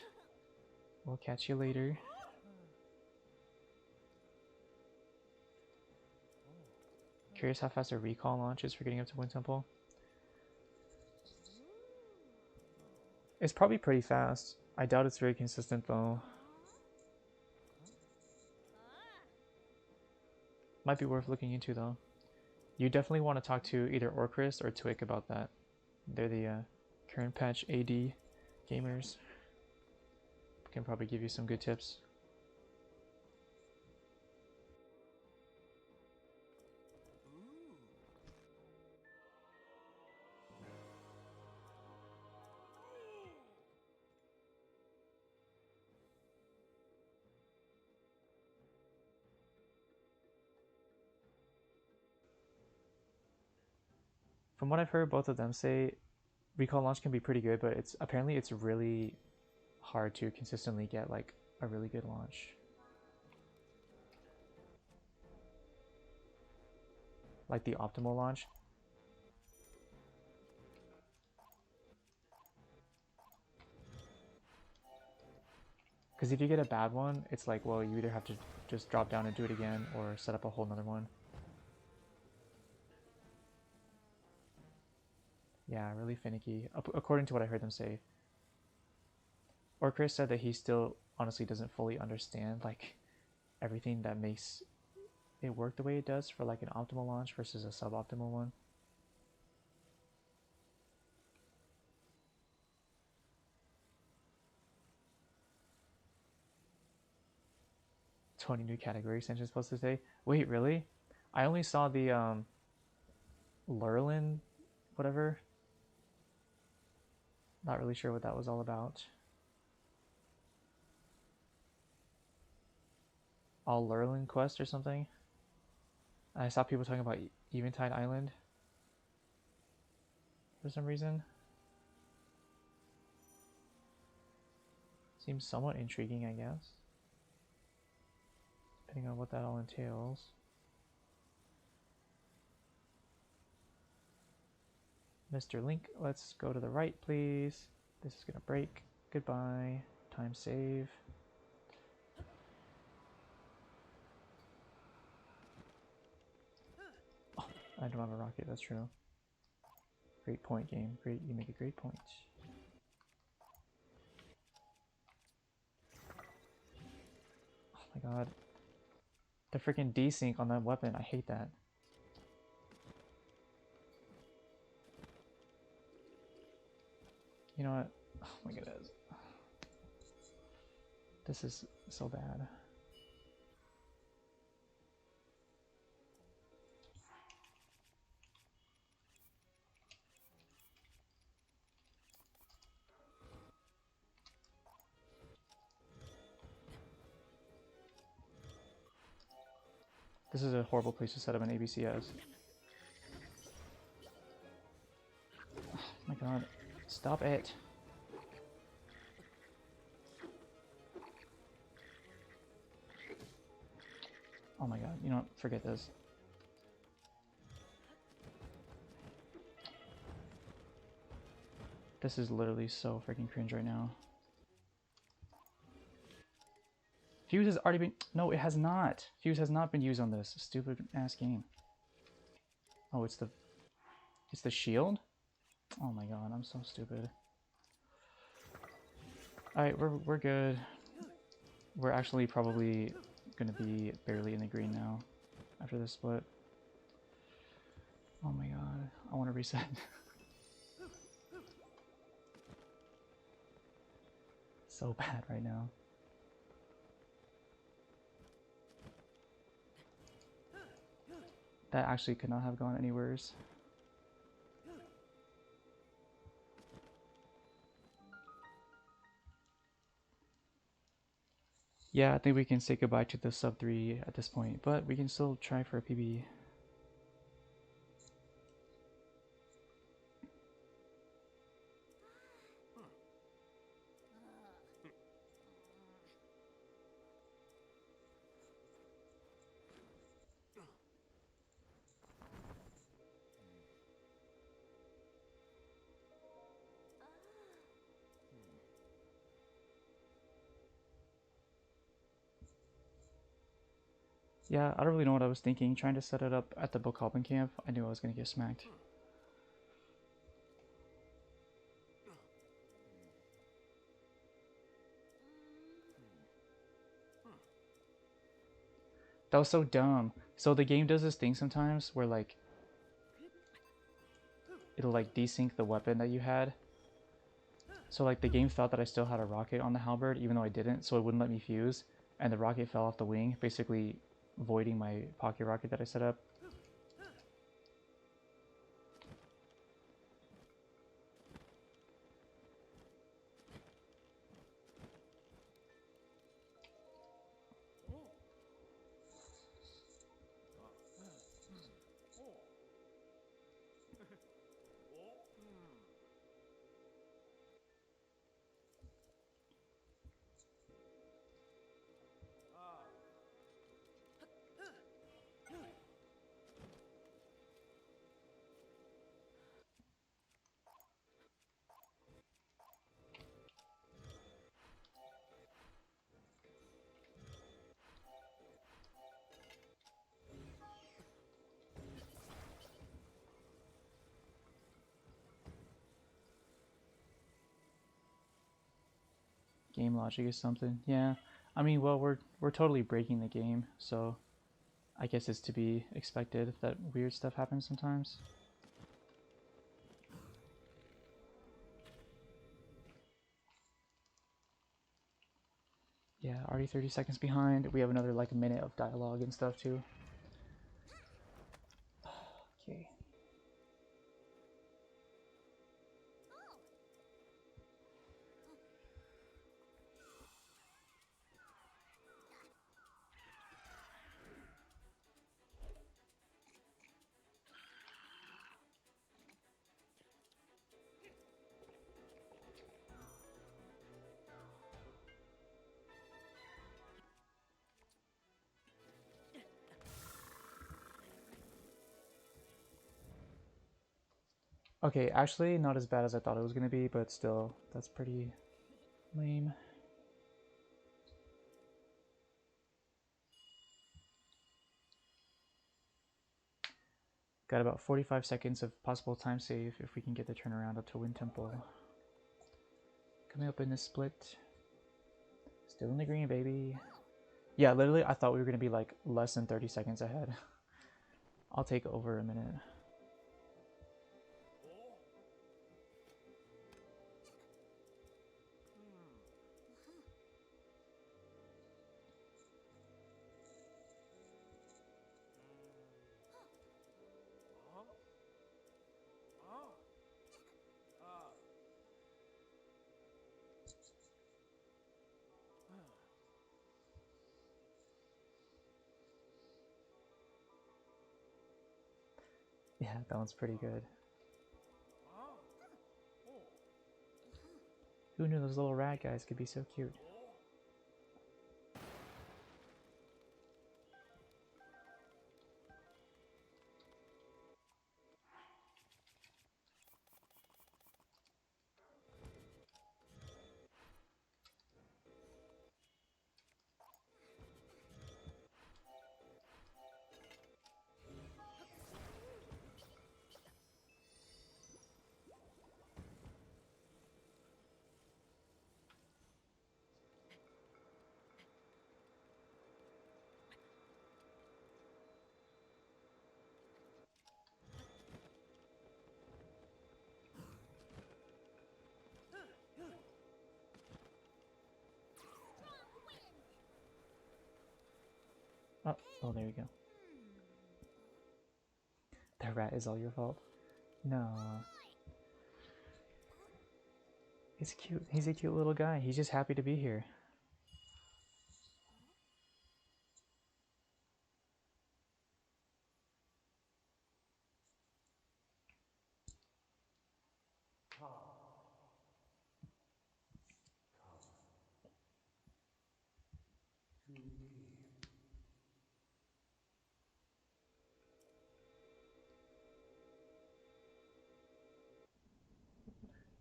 We'll catch you later. Curious how fast a recall launch is for getting up to Wind Temple. It's probably pretty fast. I doubt it's very consistent though. Might be worth looking into though. You definitely want to talk to either Orchrist or Twick about that. They're the current patch AD gamers. Can probably give you some good tips. From what I've heard both of them say, recall launch can be pretty good, but it's really hard to consistently get like a really good launch. Like the optimal launch. Because if you get a bad one, it's like, well, you either have to just drop down and do it again or set up a whole nother one. Yeah, really finicky, according to what I heard them say. Or Chris said that he still honestly doesn't fully understand like everything that makes it work the way it does for like an optimal launch versus a suboptimal one. "20 new category extensions supposed to say." Wait, really? I only saw the Lurlin, whatever. Not really sure what that was all about. All Lurlin quest or something. I saw people talking about Eventide Island for some reason. Seems somewhat intriguing, I guess. Depending on what that all entails. Mr. Link, let's go to the right, please. This is gonna break. Goodbye. Time save. Oh, I don't have a rocket, that's true. Great point, game. Great, you make a great point. Oh my god. The freaking desync on that weapon, I hate that. You know what? Oh my goodness. This is so bad. This is a horrible place to set up an ABCS. Oh my god. Stop it. Oh my god. You know what? Forget this. This is literally so freaking cringe right now. Fuse has already been... No, it has not. Fuse has not been used on this stupid ass game. Oh, it's the shield? Oh my god, I'm so stupid. Alright, we're good. We're actually probably gonna be barely in the green now after this split. Oh my god, I want to reset. So bad right now. That actually could not have gone any worse. Yeah, I think we can say goodbye to the sub 3 at this point, but we can still try for a PB. Yeah, I don't really know what I was thinking. Trying to set it up at the Bokoblin camp, I knew I was gonna get smacked. That was so dumb. So the game does this thing sometimes where like it'll like desync the weapon that you had. So like the game thought that I still had a rocket on the halberd even though I didn't, so it wouldn't let me fuse, and the rocket fell off the wing, basically voiding my pocket rocket that I set up. Game logic is something. Yeah. I mean, well, we're totally breaking the game, so I guess it's to be expected that weird stuff happens sometimes. Yeah, already 30 seconds behind. We have another like a minute of dialogue and stuff too. Okay. Okay, actually not as bad as I thought it was gonna be, but still, that's pretty lame. Got about 45 seconds of possible time save if we can get the turnaround up to Wind Temple. Coming up in this split. Still in the green, baby. Yeah, literally, I thought we were going to be like less than 30 seconds ahead. I'll take over a minute. Yeah, that one's pretty good. Who knew those little rat guys could be so cute? Oh, there you go. That rat is all your fault. No. He's cute. He's a cute little guy. He's just happy to be here.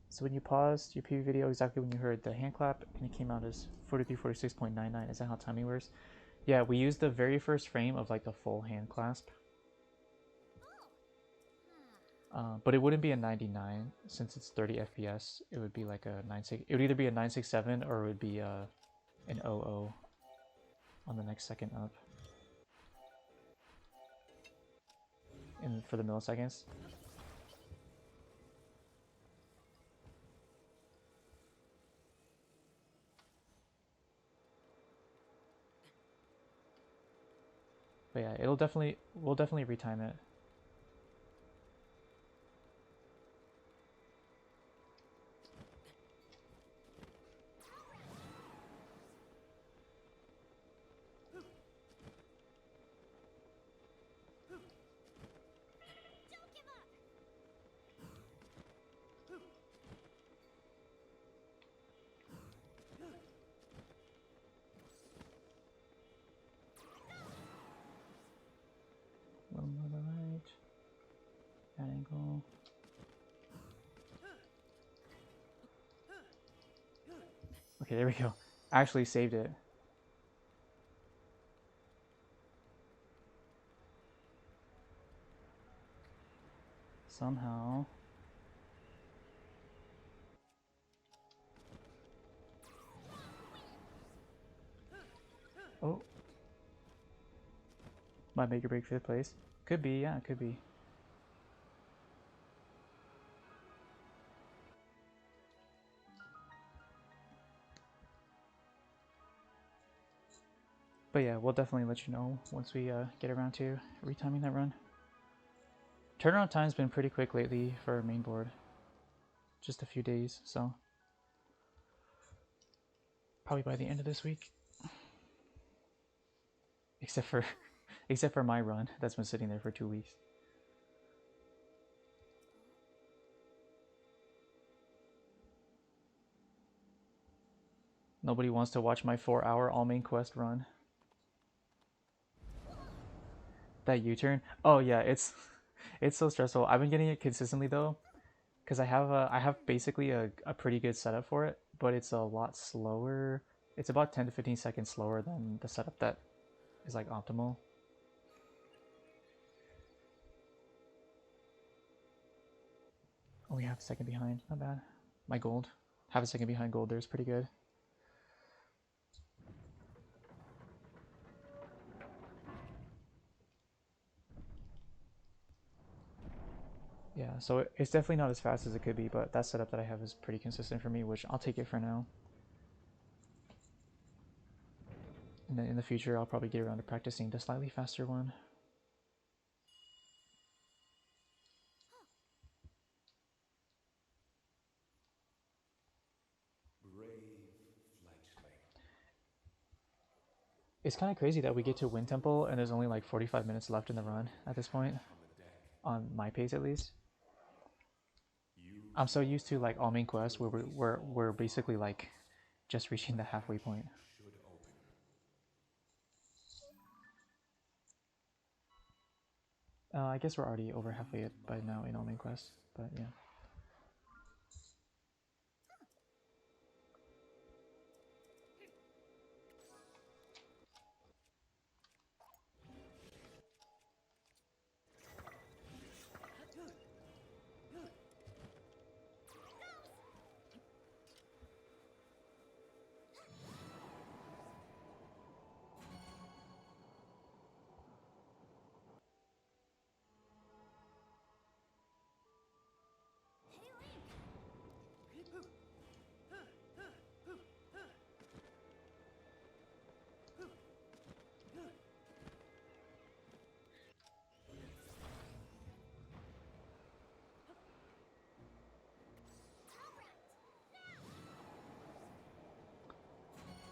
So when you paused your PV video, exactly when you heard the hand clap, and it came out as 4346.99. Is that how timing works? Yeah, we used the very first frame of like the full hand clasp. But it wouldn't be a 99 since it's 30 FPS. It would be like a 96. It would either be a 967 or it would be an 00 on the next second up. For the milliseconds. But yeah, we'll definitely retime it. A little more to the right. That angle. Okay, there we go. Actually saved it. Somehow. Oh. Might make or break 5th place. Could be, yeah, could be. But yeah, we'll definitely let you know once we get around to retiming that run. Turnaround time's been pretty quick lately for our main board. Just a few days, so probably by the end of this week. Except for my run that's been sitting there for 2 weeks. Nobody wants to watch my 4-hour all main quest run. That U-turn? Oh yeah, it's so stressful. I've been getting it consistently though, because I have basically a pretty good setup for it, but it's a lot slower. It's about 10 to 15 seconds slower than the setup that is like optimal. Only half a second behind, not bad. My gold, half a second behind gold there is pretty good. Yeah, so it's definitely not as fast as it could be, but that setup that I have is pretty consistent for me, which I'll take it for now. And then in the future, I'll probably get around to practicing the slightly faster one. It's kind of crazy that we get to Wind Temple and there's only like 45 minutes left in the run at this point, on my pace at least. I'm so used to like all main quests where we're basically like just reaching the halfway point. I guess we're already over halfway by now in all main quests, but yeah.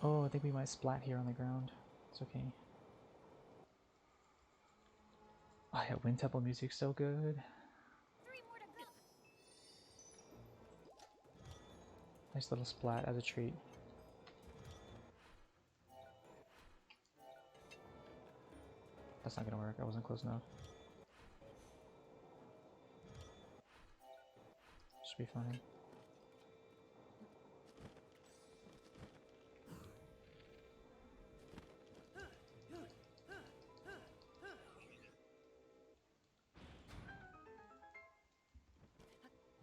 Oh, I think we might splat here on the ground. It's okay. Oh yeah, Wind Temple music's so good. Nice little splat as a treat. That's not gonna work, I wasn't close enough. Should be fine.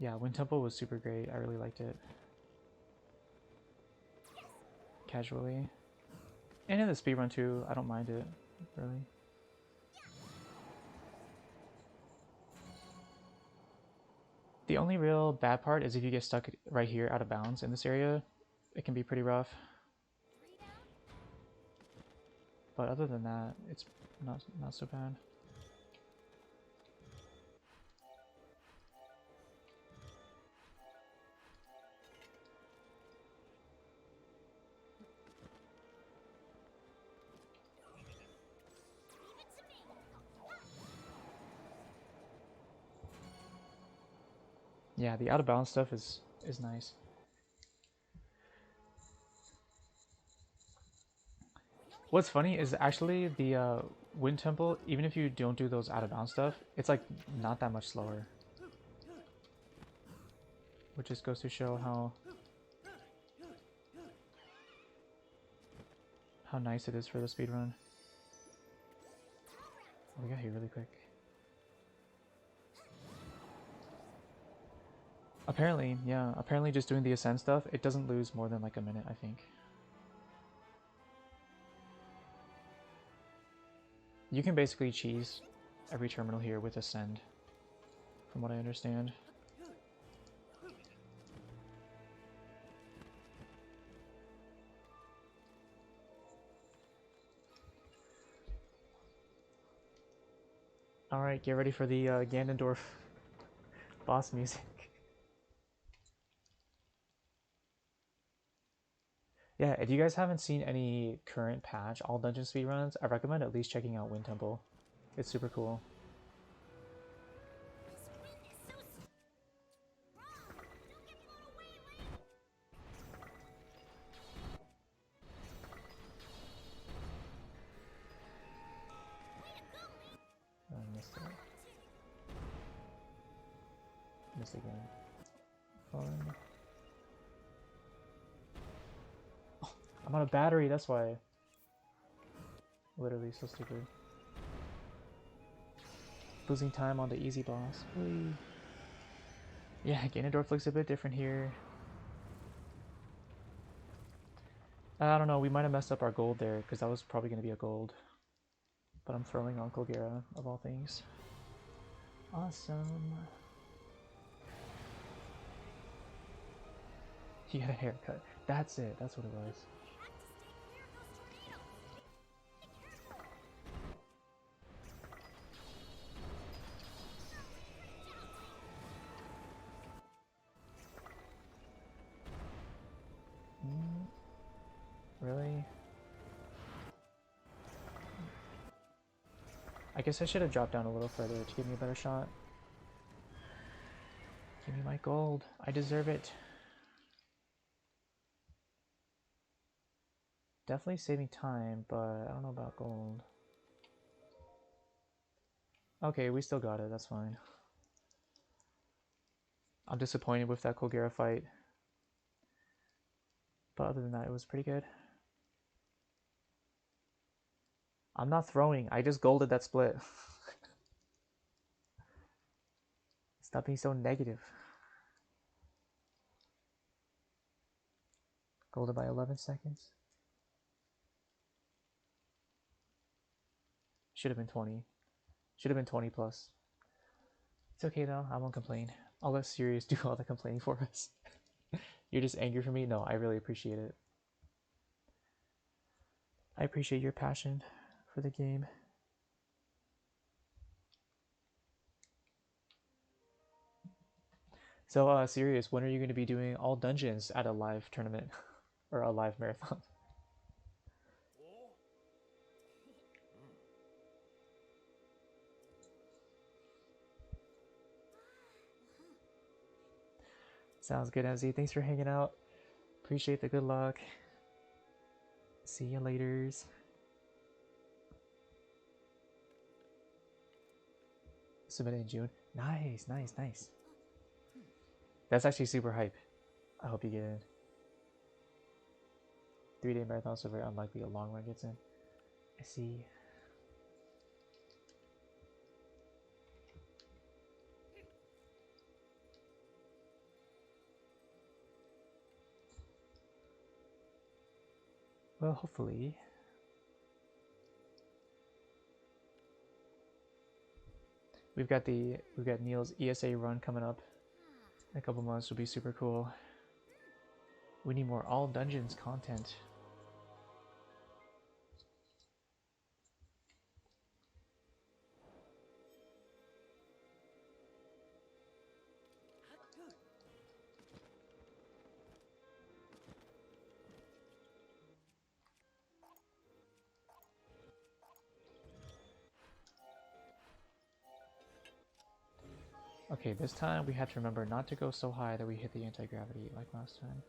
Yeah, Wind Temple was super great. I really liked it. Casually. And in the speedrun too, I don't mind it, really. The only real bad part is if you get stuck right here out of bounds in this area, it can be pretty rough. But other than that, it's not so bad. Yeah, the out of bounds stuff is nice. What's funny is actually the Wind Temple, even if you don't do those out of bounds stuff, it's like not that much slower. Which just goes to show how nice it is for the speedrun. Oh, we got here really quick. Apparently, yeah, apparently just doing the ascend stuff, it doesn't lose more than like a minute, I think. You can basically cheese every terminal here with ascend, from what I understand. Alright, get ready for the Ganondorf boss music. Yeah, if you guys haven't seen any current patch, all dungeon speedruns, I recommend at least checking out Wind Temple. It's super cool. I missed it. Missed again. Fun. Oh, I'm out of battery, that's why. Literally so stupid. Losing time on the easy boss. Whee. Yeah, Ganondorf looks a bit different here. I don't know, we might have messed up our gold there, because that was probably going to be a gold. But I'm throwing on Colgera, of all things. Awesome. He had a haircut. That's it, that's what it was. Really? I guess I should have dropped down a little further to give me a better shot. Give me my gold. I deserve it. Definitely saving time, but I don't know about gold. Okay, we still got it. That's fine. I'm disappointed with that Colgera fight. But other than that, it was pretty good. I'm not throwing. I just golded that split. Stop being so negative. Golded by 11 seconds. Should have been 20. Should have been 20 plus. It's okay though. I won't complain. I'll let Sirius do all the complaining for us. You're just angry for me? No, I really appreciate it. I appreciate your passion for the game. So, Sirius, when are you going to be doing all dungeons at a live tournament? Or a live marathon? Sounds good, MZ. Thanks for hanging out. Appreciate the good luck. See you laters. Submit in June. Nice, nice, nice. That's actually super hype. I hope you get in. 3-day marathon, so very unlikely a long run gets in. I see. Well, hopefully. We've got Neil's ESA run coming up in a couple months. Will be super cool. We need more all dungeons content. Okay, this time we have to remember not to go so high that we hit the anti-gravity like last time.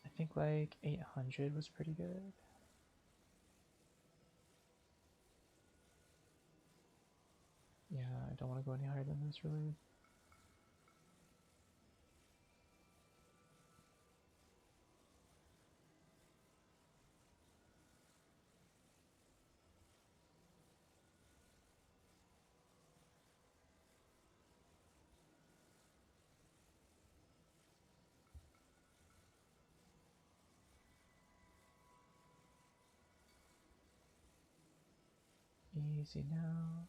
I think like 800 was pretty good. Yeah, I don't want to go any higher than this really. Easy now.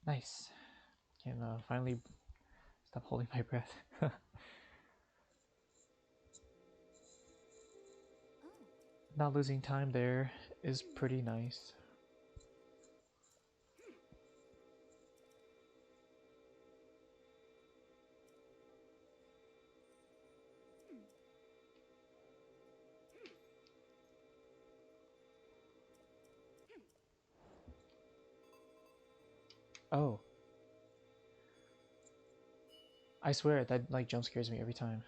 Nice. Can finally stop holding my breath. Not losing time there is pretty nice. Oh. I swear that like jump scares me every time.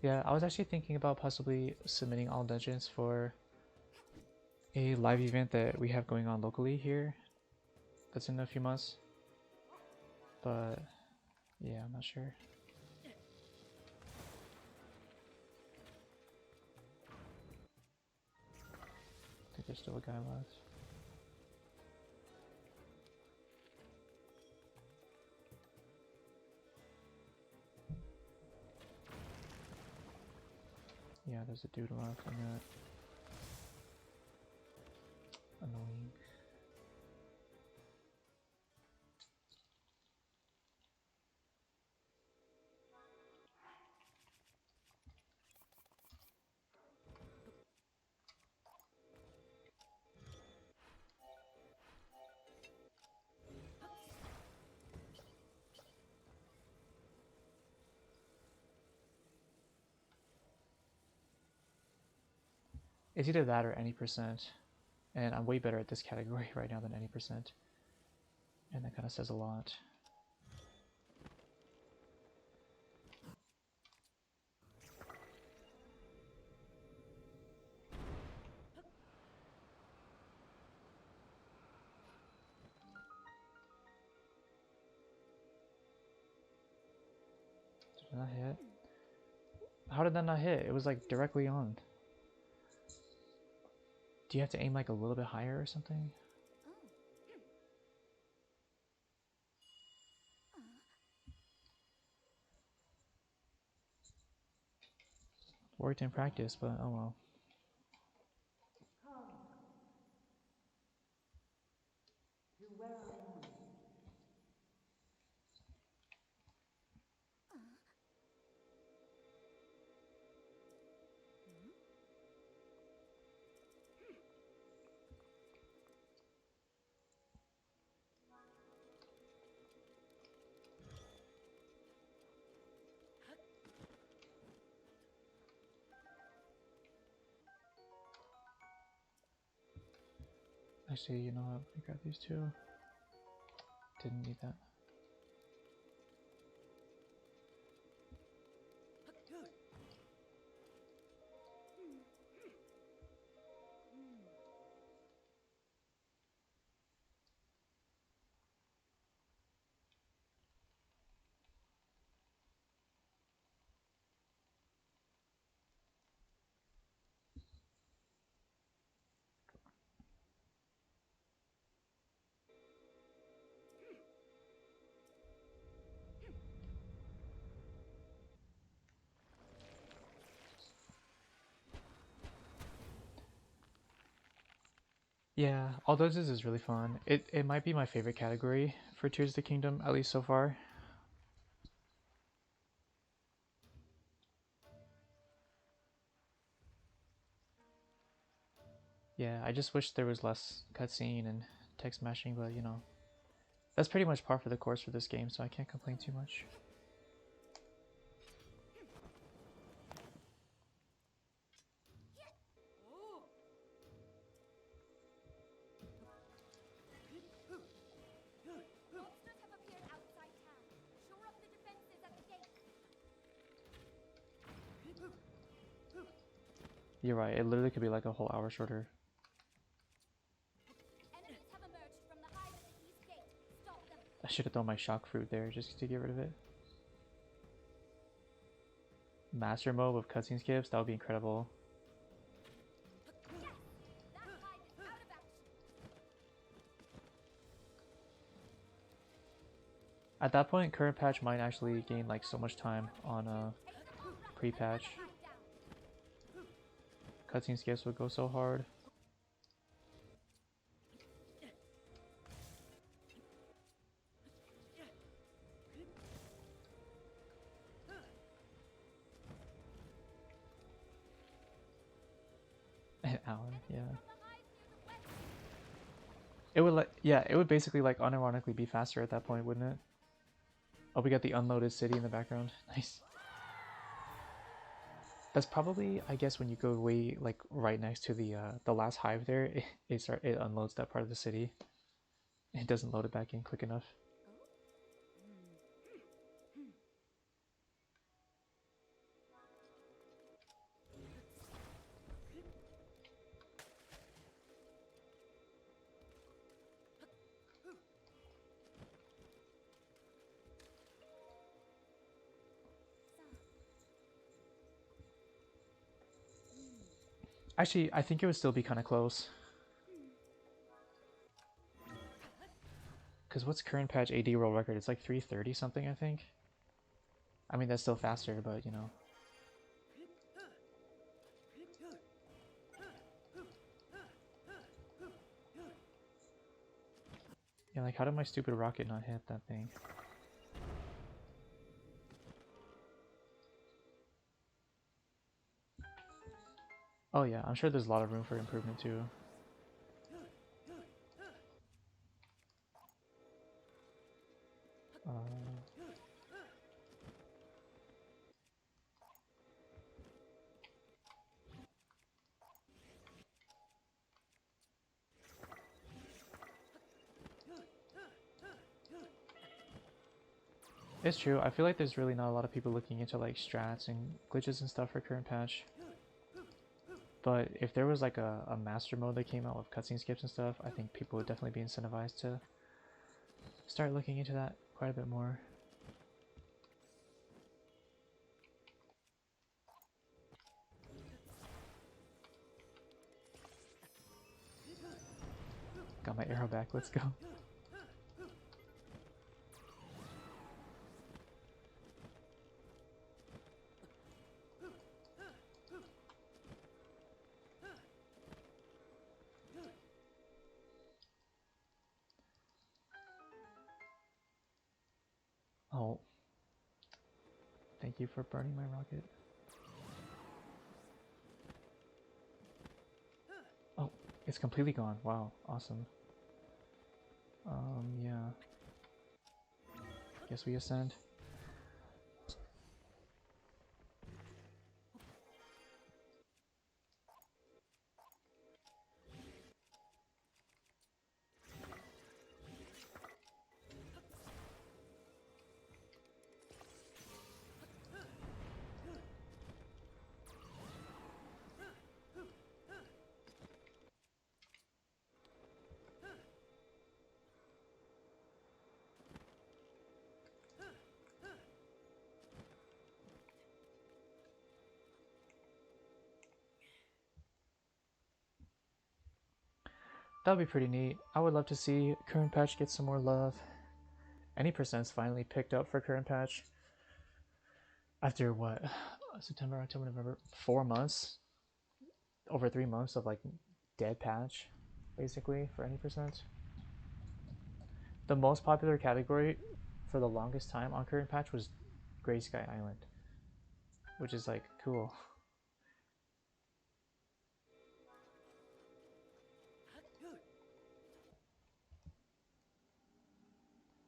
Yeah, I was actually thinking about possibly submitting all dungeons for a live event that we have going on locally here. That's in a few months. But yeah, I'm not sure. I think there's still a guy left. there's a dude left on that. Annoying. It's either that or any percent. And I'm way better at this category right now than any percent. And that kind of says a lot. Did that not hit? How did that not hit? It was like directly on. Do you have to aim like a little bit higher or something? Worked in practice, but oh well. To where I am. Actually, you know what? Let me grab these two. Didn't need that. Yeah, although this is really fun. It might be my favorite category for Tears of the Kingdom, at least so far. Yeah, I just wish there was less cutscene and text mashing, but you know, that's pretty much par for the course for this game, so I can't complain too much. Monsters have appeared outside town. Shore up the defenses at the gate. You're right, it literally could be like a whole hour shorter. Enemies have emerged from the hive at the east gate. Stop them. I should have thrown my shock fruit there just to get rid of it. Master mode with cutscene skips, that would be incredible. Yes! That hive is out of action. At that point, current patch might actually gain like so much time on pre-patch. Cutscene skips would go so hard. An hour, yeah. It would like, yeah, it would basically like unironically be faster at that point, wouldn't it? Oh, we got the unloaded city in the background. Nice. That's probably, I guess, when you go way like right next to the last hive there, it unloads that part of the city. It doesn't load it back in quick enough. Actually, I think it would still be kind of close. Because what's current patch AD world record? It's like 330 something, I think. I mean, that's still faster, but you know. Yeah, like how did my stupid rocket not hit that thing? Oh yeah, I'm sure there's a lot of room for improvement too. It's true, I feel like there's really not a lot of people looking into like strats and glitches and stuff for current patch. But if there was like a master mode that came out with cutscene skips and stuff, I think people would definitely be incentivized to start looking into that quite a bit more. Got my arrow back, let's go. Oh. Thank you for burning my rocket. Oh, it's completely gone. Wow, awesome. Yeah. Guess we ascend. That would be pretty neat. I would love to see current patch get some more love. Any percent's finally picked up for current patch. After what? September, October, November? 4 months? Over 3 months of like dead patch, basically, for any percent. The most popular category for the longest time on current patch was Gray Sky Island, which is like cool.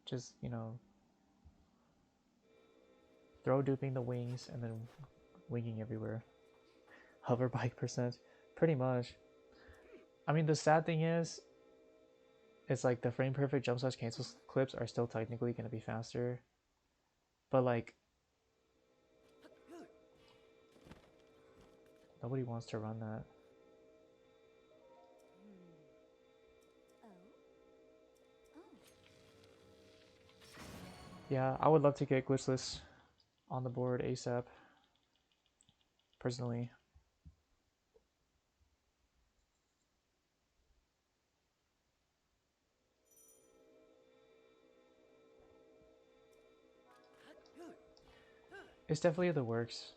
Just, you know, throw duping the wings and then winging everywhere. Hover bike percent, pretty much. I mean, the sad thing is, it's like the frame perfect jump slash cancel clips are still technically going to be faster, but like nobody wants to run that. Yeah, I would love to get glitchless on the board ASAP, personally. It's definitely the works.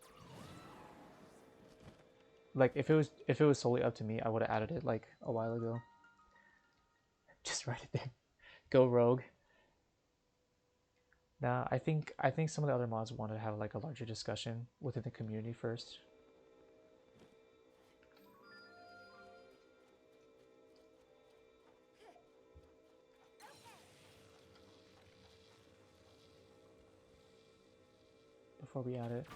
Like if it was solely up to me, I would have added it like a while ago. Just write it there. Go rogue. Nah, I think some of the other mods want to have like a larger discussion within the community first. Before we add it.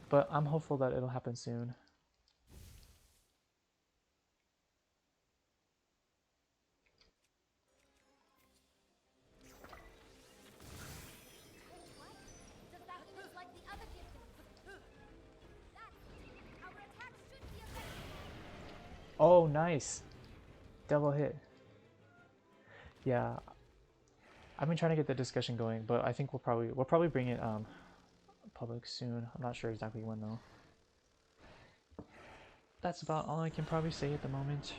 But I'm hopeful that it'll happen soon. Does that mean it's like the other giftings? Our attack should be effective. Oh, nice. Double hit. Yeah. I've been trying to get the discussion going, but I think we'll probably bring it public soon. I'm not sure exactly when though. That's about all I can probably say at the moment.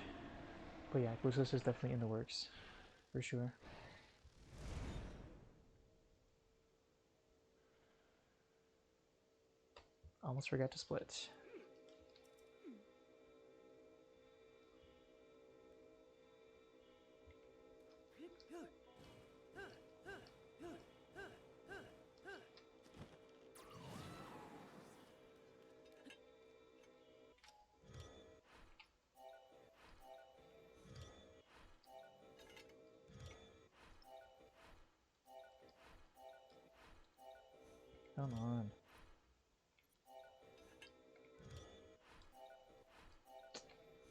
But yeah, glitchless is definitely in the works, for sure. Almost forgot to split. Come on.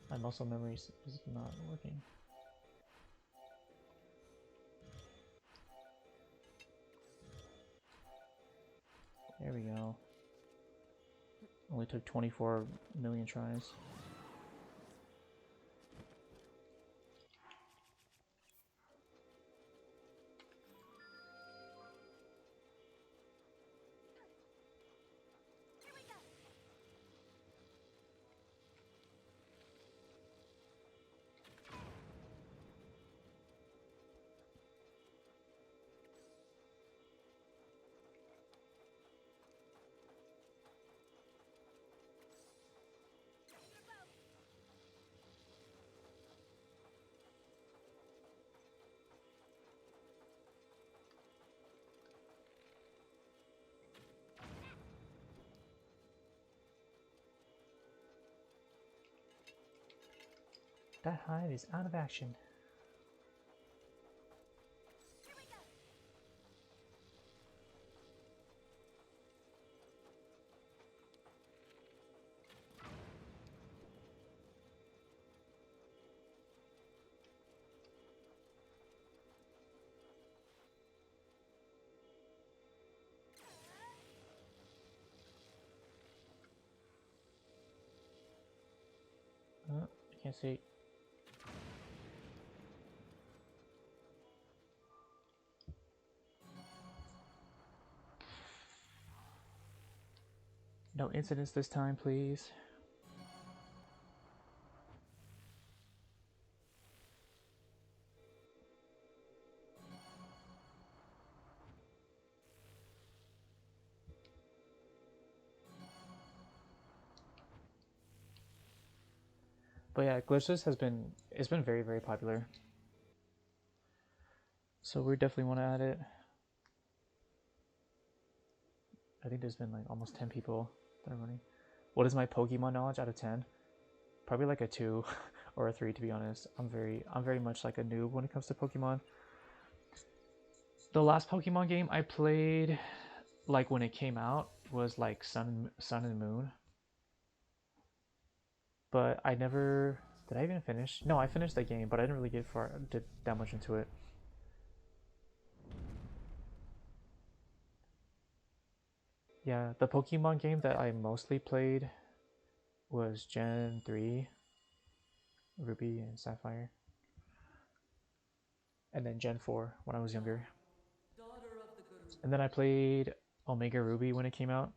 My muscle memory is not working. There we go. Only took 24 million tries. Here we go. That hive is out of action. Here we go. I can't see. No incidents this time, please. But yeah, glitchless it's been very, very popular. So we definitely want to add it. I think there's been like almost 10 people that are running. What is my Pokemon knowledge out of 10? Probably like a 2 or a 3, to be honest. I'm very much like a noob when it comes to Pokemon. The last Pokemon game I played, like when it came out, was like Sun and Moon. But I never did. I even finish? No, I finished the game, but I didn't really get did that much into it. Yeah, the Pokemon game that I mostly played was Gen 3, Ruby and Sapphire. And then Gen 4 when I was younger. And then I played Omega Ruby when it came out.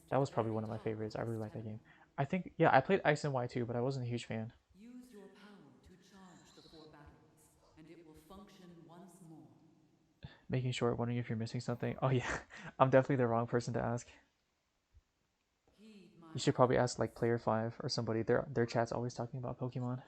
That was probably one of my favorites. I really like that game. I think, yeah, I played X and Y too, but I wasn't a huge fan. Use your power to charge the 4 batteries, and it will function once more. Making sure, wondering if you're missing something. Oh yeah, I'm definitely the wrong person to ask. You should probably ask like Player 5 or somebody. Their chat's always talking about Pokemon.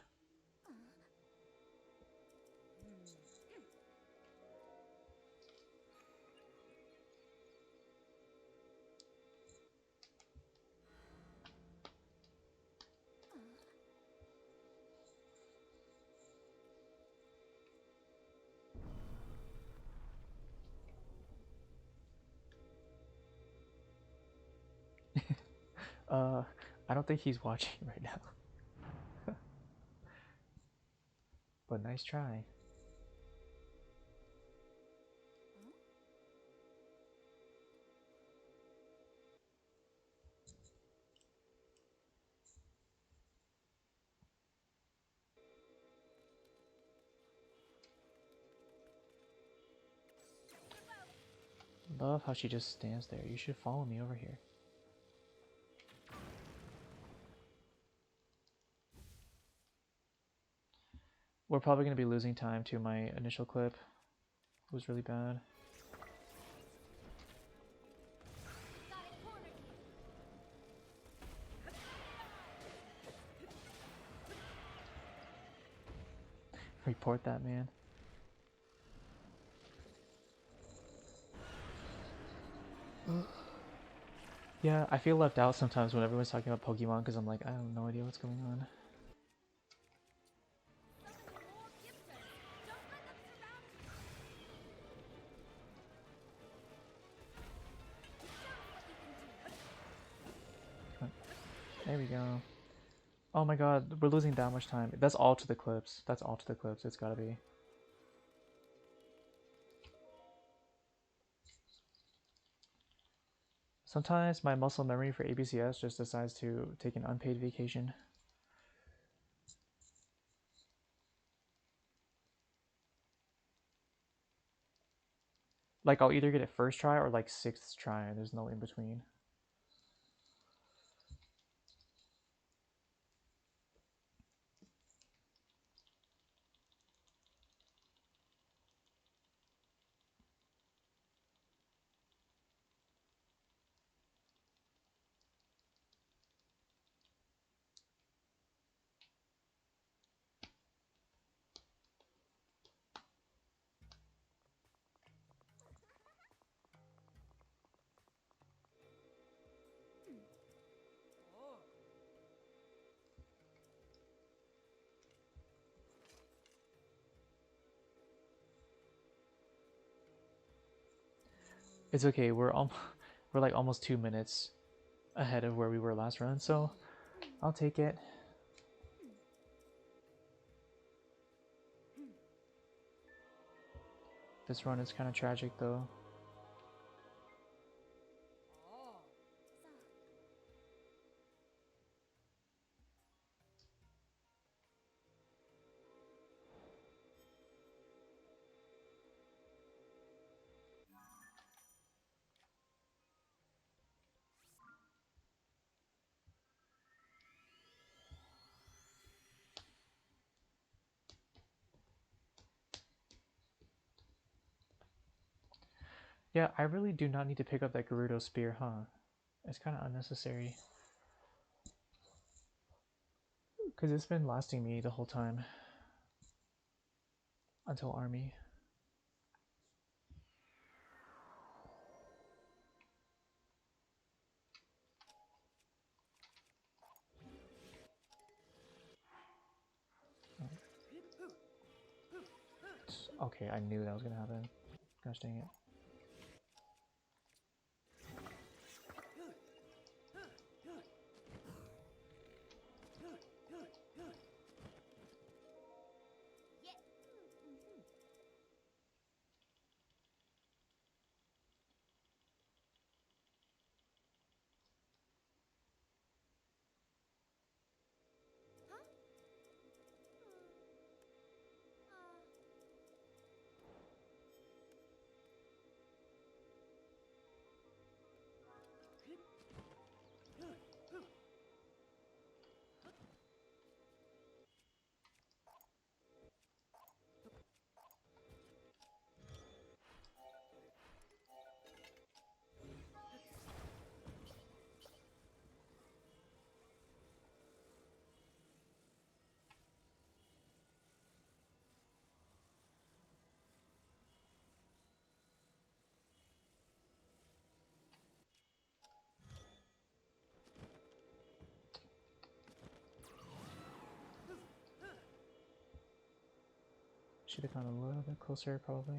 I don't think he's watching right now. But nice try. Love how she just stands there. You should follow me over here. We're probably going to be losing time to my initial clip. It was really bad. Got it cornered. Report that, man. Yeah, I feel left out sometimes when everyone's talking about Pokemon because I'm like, I have no idea what's going on. Summon more gifters. Don't let them surround you. There we go. Oh my god, we're losing that much time. That's all to the clips. That's all to the clips. It's gotta be. Sometimes my muscle memory for ABCS just decides to take an unpaid vacation. Like I'll either get it first try or like 6th try. There's no in between. It's okay. We're like almost 2 minutes ahead of where we were last run, so I'll take it. This run is kind of tragic though. Yeah, I really do not need to pick up that Gerudo spear, huh? It's kind of unnecessary. Because it's been lasting me the whole time. Until army. Okay, I knew that was gonna happen. Gosh dang it. Should have gone a little bit closer, probably.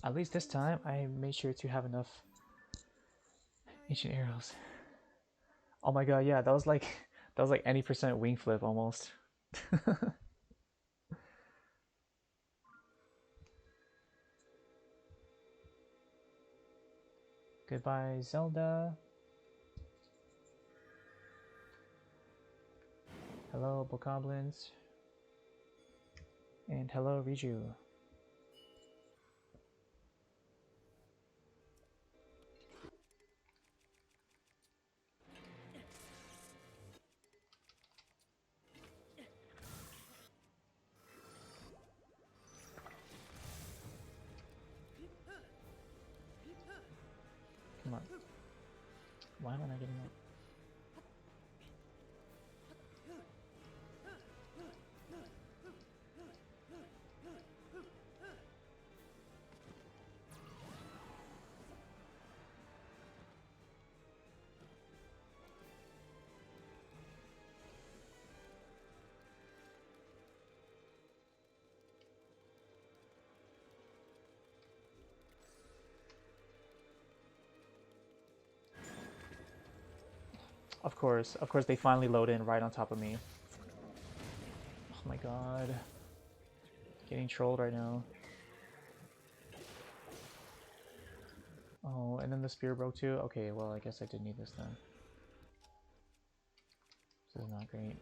At least this time, I made sure to have enough ancient arrows. Oh my god, yeah, that was like any percent wing flip almost. Goodbye, Zelda. Hello, Bokoblins. And hello, Riju. Come on. Why am I not getting up? Of course, they finally load in right on top of me. Oh my god. Getting trolled right now. Oh, and then the spear broke too? Okay, well, I guess I did need this then. This is not great.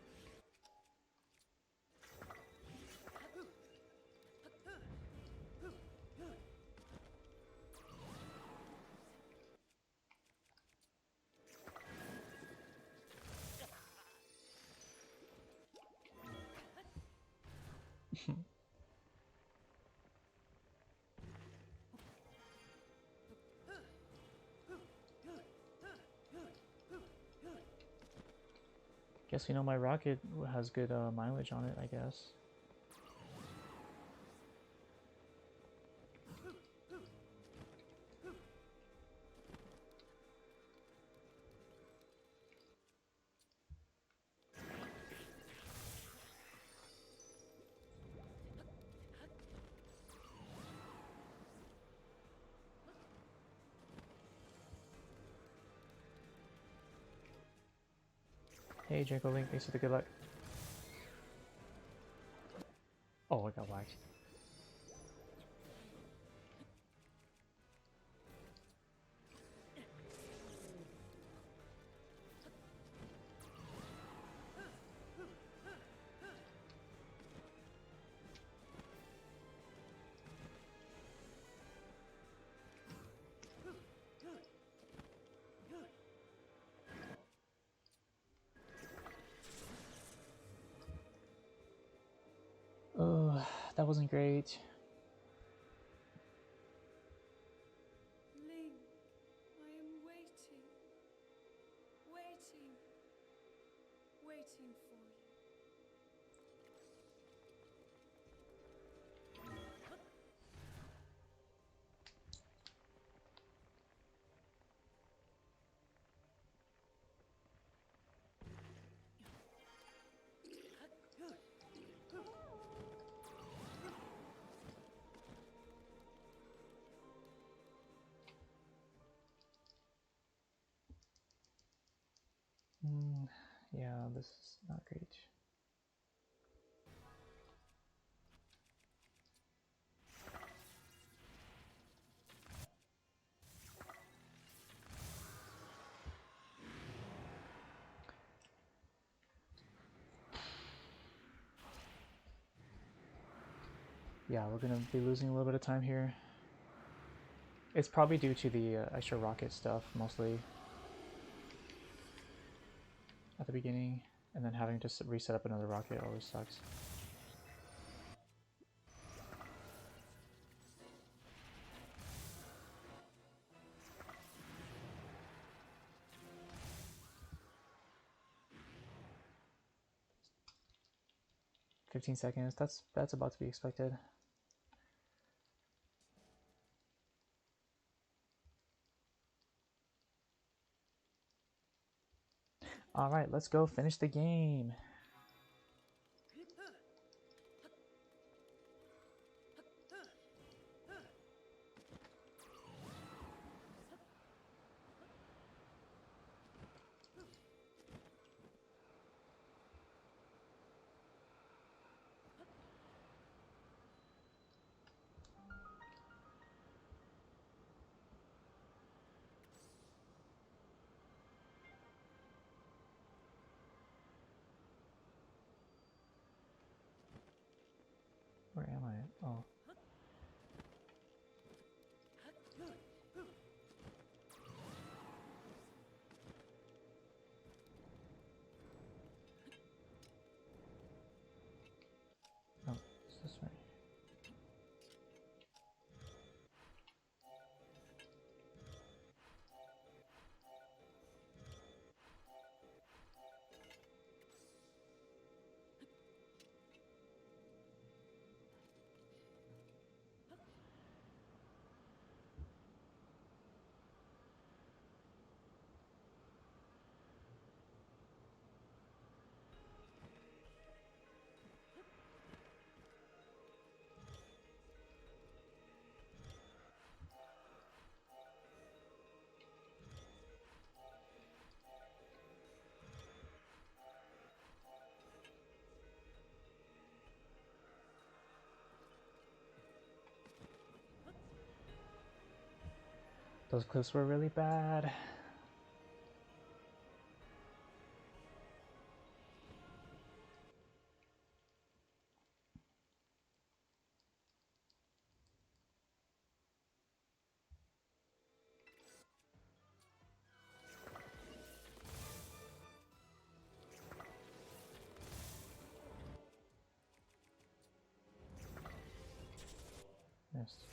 Guess you know my rocket has good mileage on it, I guess. Hey, Draco Link, thanks for the good luck. Oh, I got whacked. Oh, that wasn't great. Link, I am waiting. Waiting. Waiting for you. Yeah, this is not great. Yeah, we're gonna be losing a little bit of time here. It's probably due to the extra rocket stuff, mostly. At the beginning, and then having to reset up another rocket always sucks. $15. That's about to be expected. All right, let's go finish the game. Where am I? Oh. Oh, it's this way. Those clips were really bad. Missed.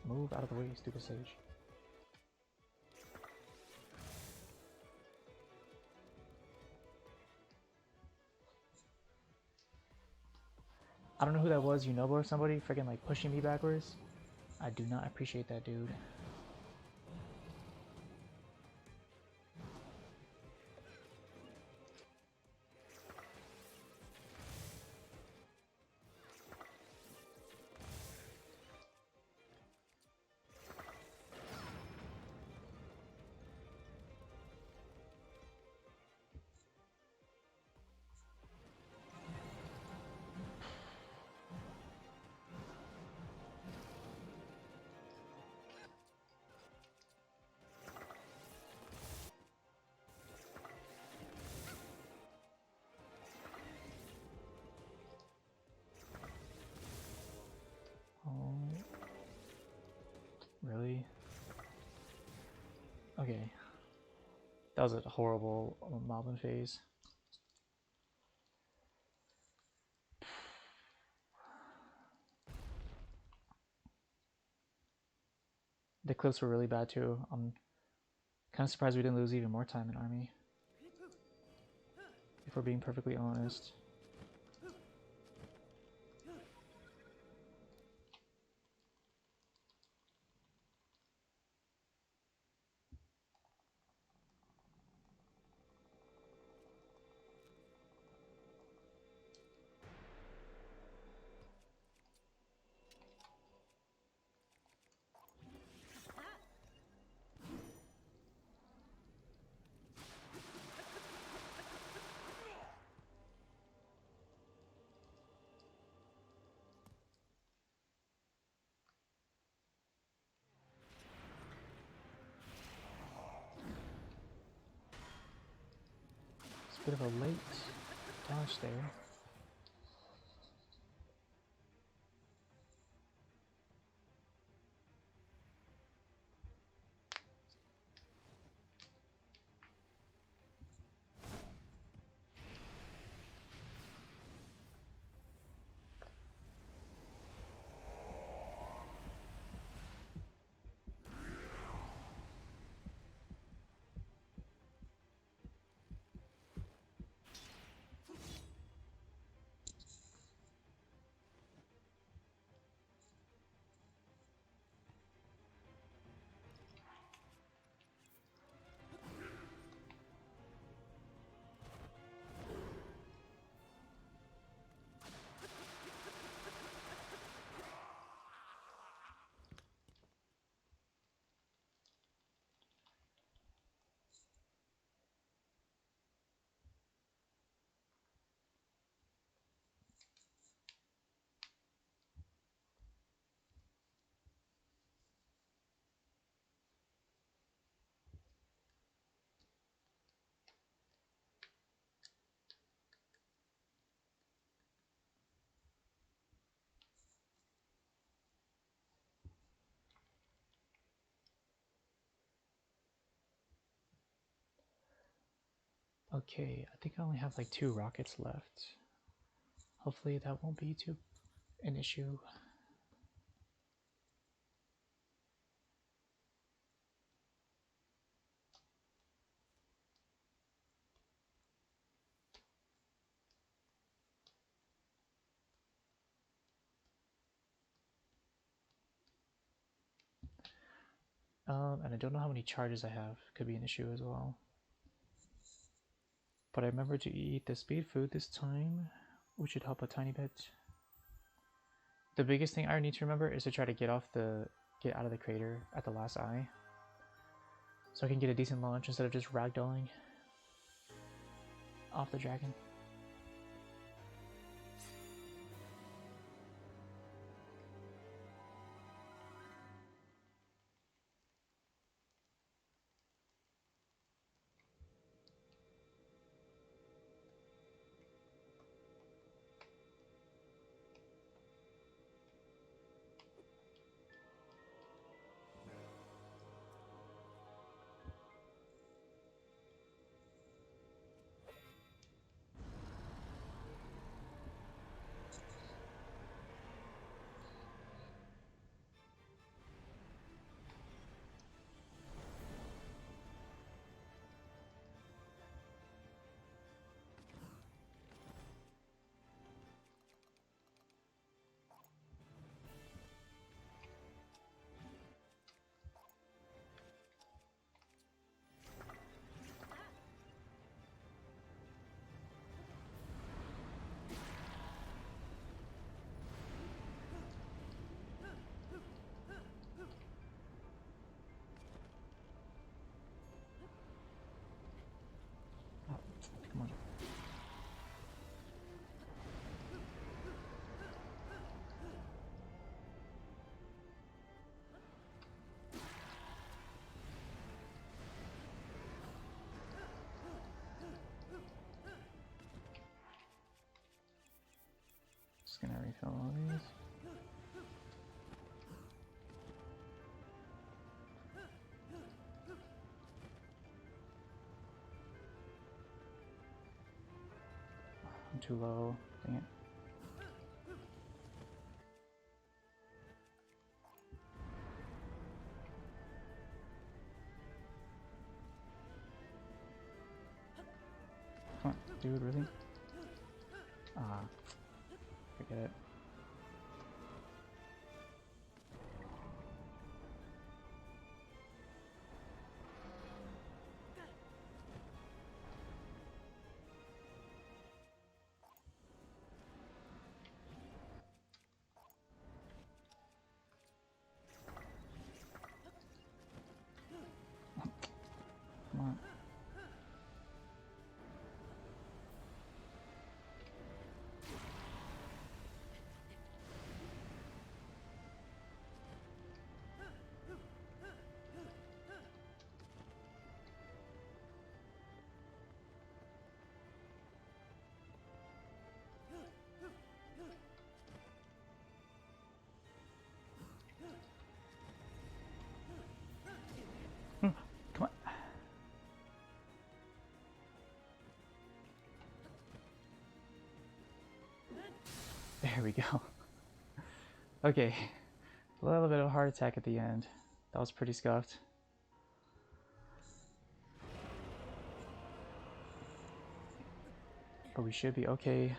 Move out of the way, stupid sage. I don't know who that was, Yunobo or somebody, freaking like pushing me backwards. I do not appreciate that, dude. Oh, really? Okay. That was a horrible Malvin phase. The clips were really bad too. I'm kind of surprised we didn't lose even more time in army. If we're being perfectly honest. It's a bit of a late dodge there. Okay, I think I only have like 2 rockets left. Hopefully that won't be too an issue. And I don't know how many charges I have. Could be an issue as well. But I remember to eat the speed food this time, which should help a tiny bit. The biggest thing I need to remember is to try to get out of the crater at the last eye, so I can get a decent launch instead of just ragdolling off the dragon. Oh, come on. Just gonna refill all these. I'm too low. Dang it. Come on, dude, really? Ah, forget it. Come on. Come on. There we go. Okay. A little bit of a heart attack at the end. That was pretty scuffed. But we should be okay.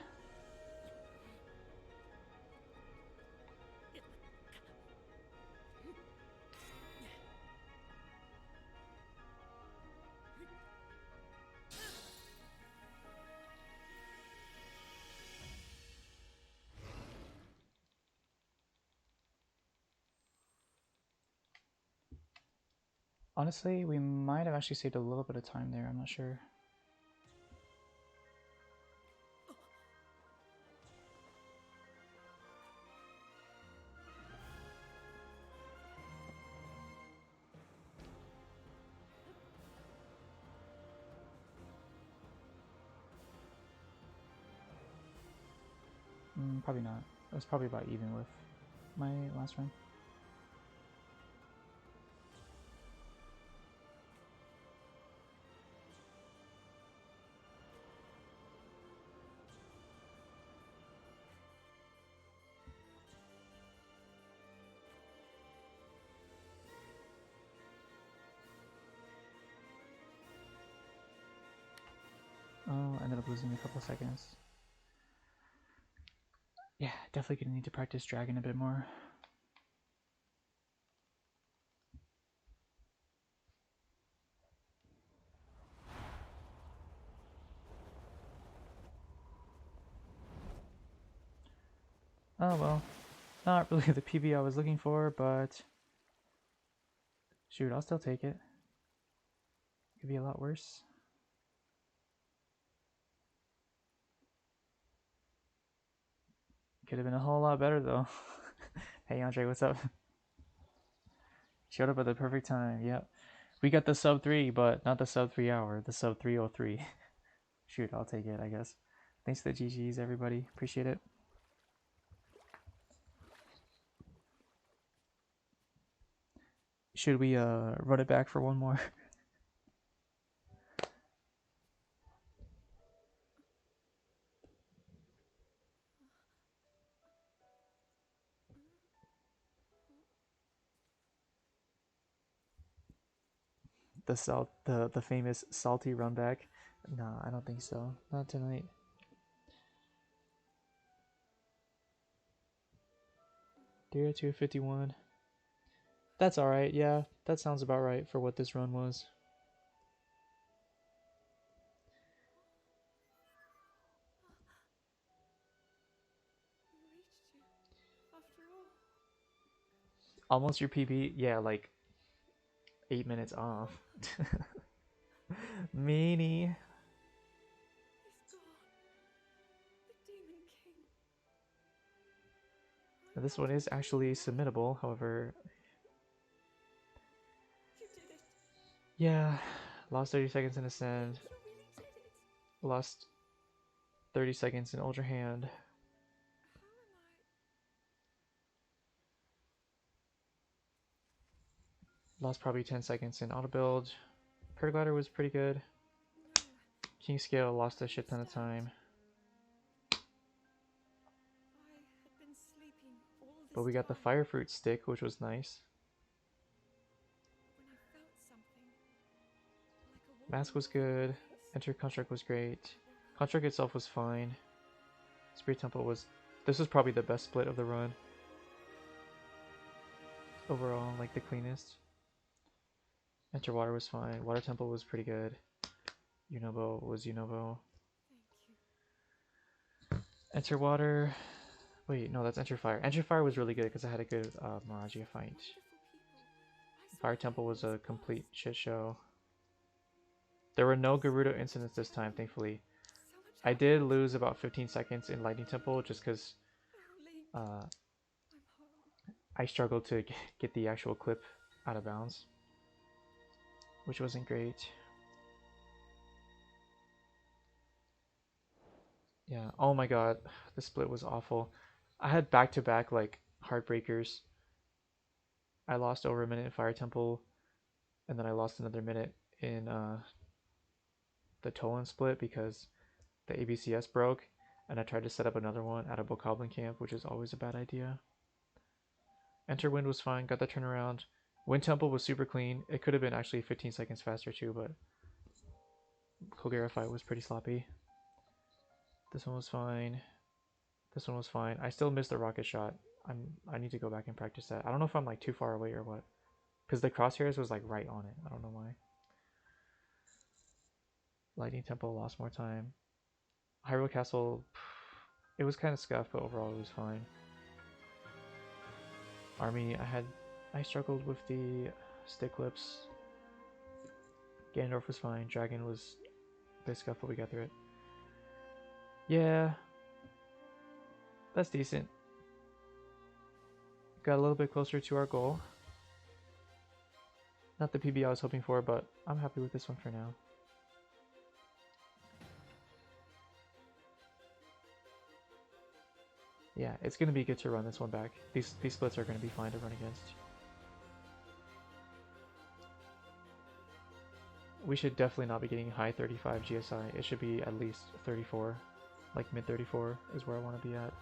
Honestly, we might have actually saved a little bit of time there, I'm not sure. Probably not. It was probably about even with my last run. Oh, ended up losing a couple seconds. Yeah, definitely gonna need to practice dragon a bit more. Oh well, not really the PB I was looking for, but shoot, I'll still take it. Could be a lot worse. Could have been a whole lot better though. Hey Andre, what's up? Showed up at the perfect time. Yep. We got the sub 3, but not the sub 3 hour, the sub 303. Shoot, I'll take it, I guess. Thanks to the GGs, everybody. Appreciate it. Should we run it back for one more? The famous salty run back? Nah, I don't think so. Not tonight. Dear 251. That's alright, yeah. That sounds about right for what this run was. We reached you. After all. Almost your PB? Yeah, like 8 minutes off. Meanie. He's gone. The Demon King. This one is actually submittable, however. You did it. Yeah, lost 30 seconds in Ascend. You really did it. Lost 30 seconds in Ultra Hand. How am Lost probably 10 seconds in Auto Build. Paraglider was pretty good. I? No. King Scale lost a shit ton of time. I had been sleeping all this But we got the time Fire Fruit stick, which was nice. when I felt something. Like a warm Mask was move in my good. face. Enter Construct was great. I woke up. Construct itself was fine. Spirit Temple was... This was probably the best split of the run. Overall, like the cleanest. Enter Water was fine. Water Temple was pretty good. Unobo was Unobo. Thank you. Enter Water... Wait, no, that's Enter Fire. Enter Fire was really good because I had a good Miragia fight. Wonderful people. I Fire Temple was a complete shit show. There were no Gerudo incidents this time, thankfully. So much I did lose about 15 seconds in Lightning Temple just because Link, uh, I'm home. I struggled to get the actual clip out of bounds, which wasn't great. Yeah, oh my god, the split was awful. I had back-to-back like heartbreakers. I lost over a minute in Fire Temple, and then I lost another minute in the Tolan split because the ABCS broke, and I tried to set up another one at a Bokoblin camp, which is always a bad idea. Enter Wind was fine, got the turnaround. Wind Temple was super clean. It could have been actually 15 seconds faster too, but Kogera fight was pretty sloppy. This one was fine. This one was fine. I still missed the rocket shot. I need to go back and practice that. I don't know if I'm like too far away or what. Because the crosshairs was like right on it. I don't know why. Lightning Temple lost more time. Hyrule Castle, it was kind of scuffed, but overall it was fine. Army, I struggled with the stick clips. Ganondorf was fine. Dragon was a bit scuffed, but we got through it. Yeah, that's decent. Got a little bit closer to our goal. Not the PB I was hoping for, but I'm happy with this one for now. Yeah, it's going to be good to run this one back. These splits are going to be fine to run against. We should definitely not be getting high 35 GSI. It should be at least 34. Like mid 34 is where I want to be at.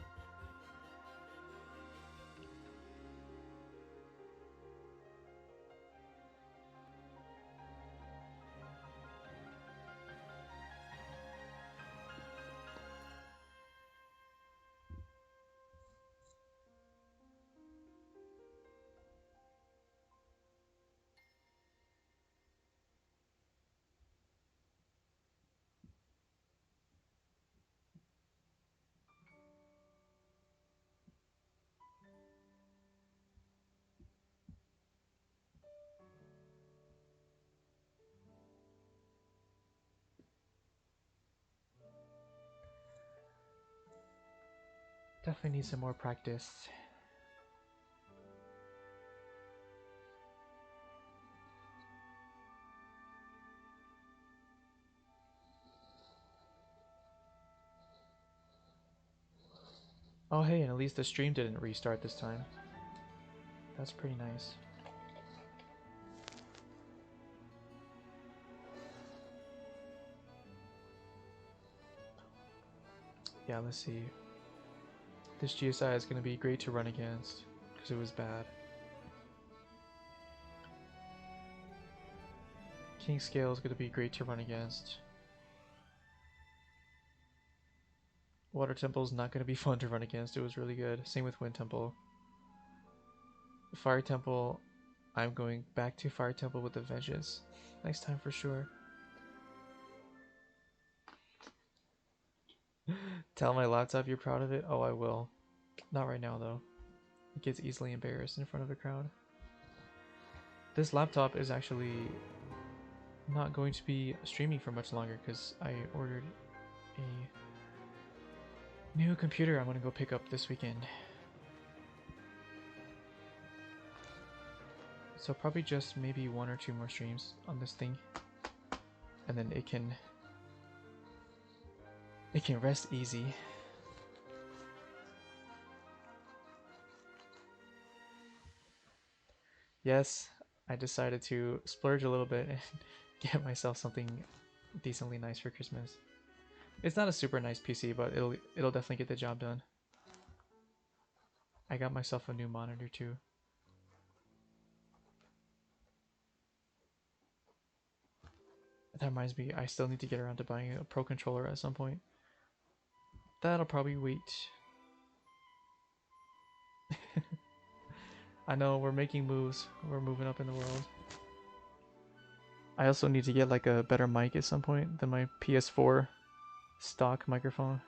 Definitely need some more practice. Oh hey, and at least the stream didn't restart this time. That's pretty nice. Yeah, let's see. This GSI is going to be great to run against because it was bad. King Scale is going to be great to run against. Water Temple is not going to be fun to run against. It was really good. Same with Wind Temple. Fire Temple, I'm going back to Fire Temple with a vengeance. Next time for sure. Tell my laptop you're proud of it? Oh, I will. Not right now though. It gets easily embarrassed in front of a crowd. This laptop is actually not going to be streaming for much longer because I ordered a new computer I'm going to go pick up this weekend. So probably just maybe 1 or 2 more streams on this thing. And then it can rest easy. Yes, I decided to splurge a little bit and get myself something decently nice for Christmas. It's not a super nice PC, but it'll definitely get the job done. I got myself a new monitor too. That reminds me, I still need to get around to buying a Pro controller at some point. That'll probably wait. I know, we're making moves. We're moving up in the world. I also need to get like a better mic at some point than my PS4 stock microphone.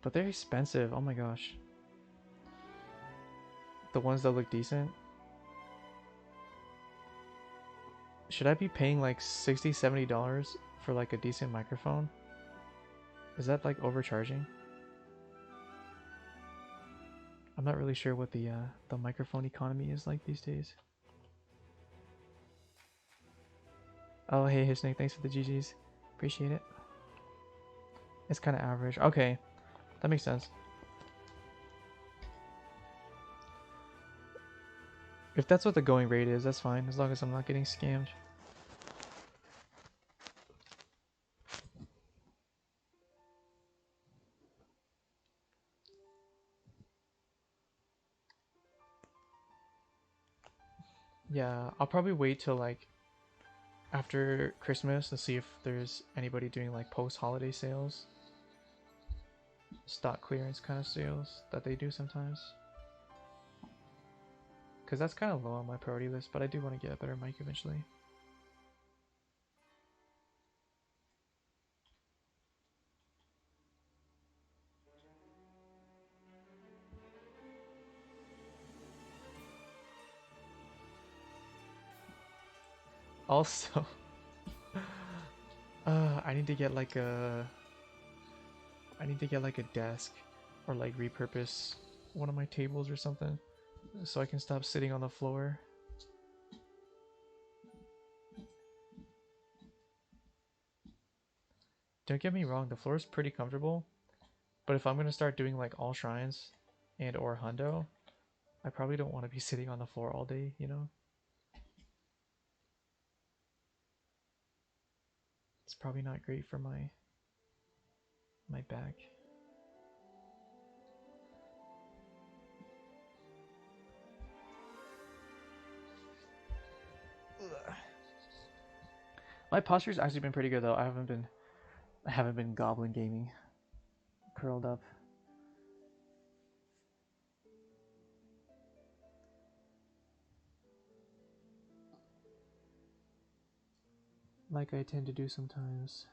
But they're expensive, oh my gosh. The ones that look decent. Should I be paying like $60, $70 for like a decent microphone? Is that like overcharging? I'm not really sure what the microphone economy is like these days. Oh hey Hisnake, thanks for the GGs. Appreciate it. It's kind of average. Okay, that makes sense. If that's what the going rate is, that's fine, as long as I'm not getting scammed. Yeah, I'll probably wait till like after Christmas to see if there's anybody doing like post-holiday sales. Stock clearance kind of sales that they do sometimes. Because that's kind of low on my priority list, but I do want to get a better mic eventually. Also, I need to get like a desk or like repurpose one of my tables or something so I can stop sitting on the floor. Don't get me wrong, the floor is pretty comfortable, but if I'm going to start doing like all shrines and or hundo, I probably don't want to be sitting on the floor all day, you know? It's probably not great for my back. Ugh. My posture's actually been pretty good though. I haven't been goblin gaming, curled up. Like I tend to do sometimes.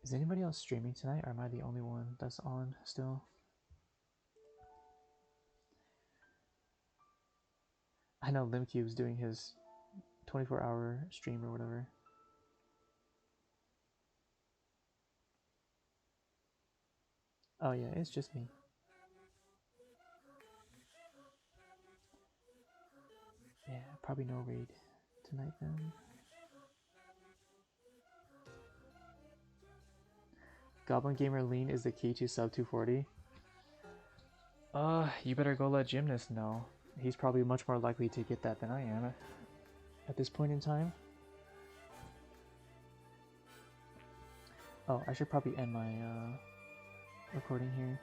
Is anybody else streaming tonight, or am I the only one that's on still? I know Limcube's doing his 24-hour stream or whatever. Oh yeah, it's just me. Yeah, probably no raid tonight then. Goblin Gamer Lean is the key to sub 240. You better go let Gymnast know. He's probably much more likely to get that than I am at this point in time. Oh, I should probably end my recording here.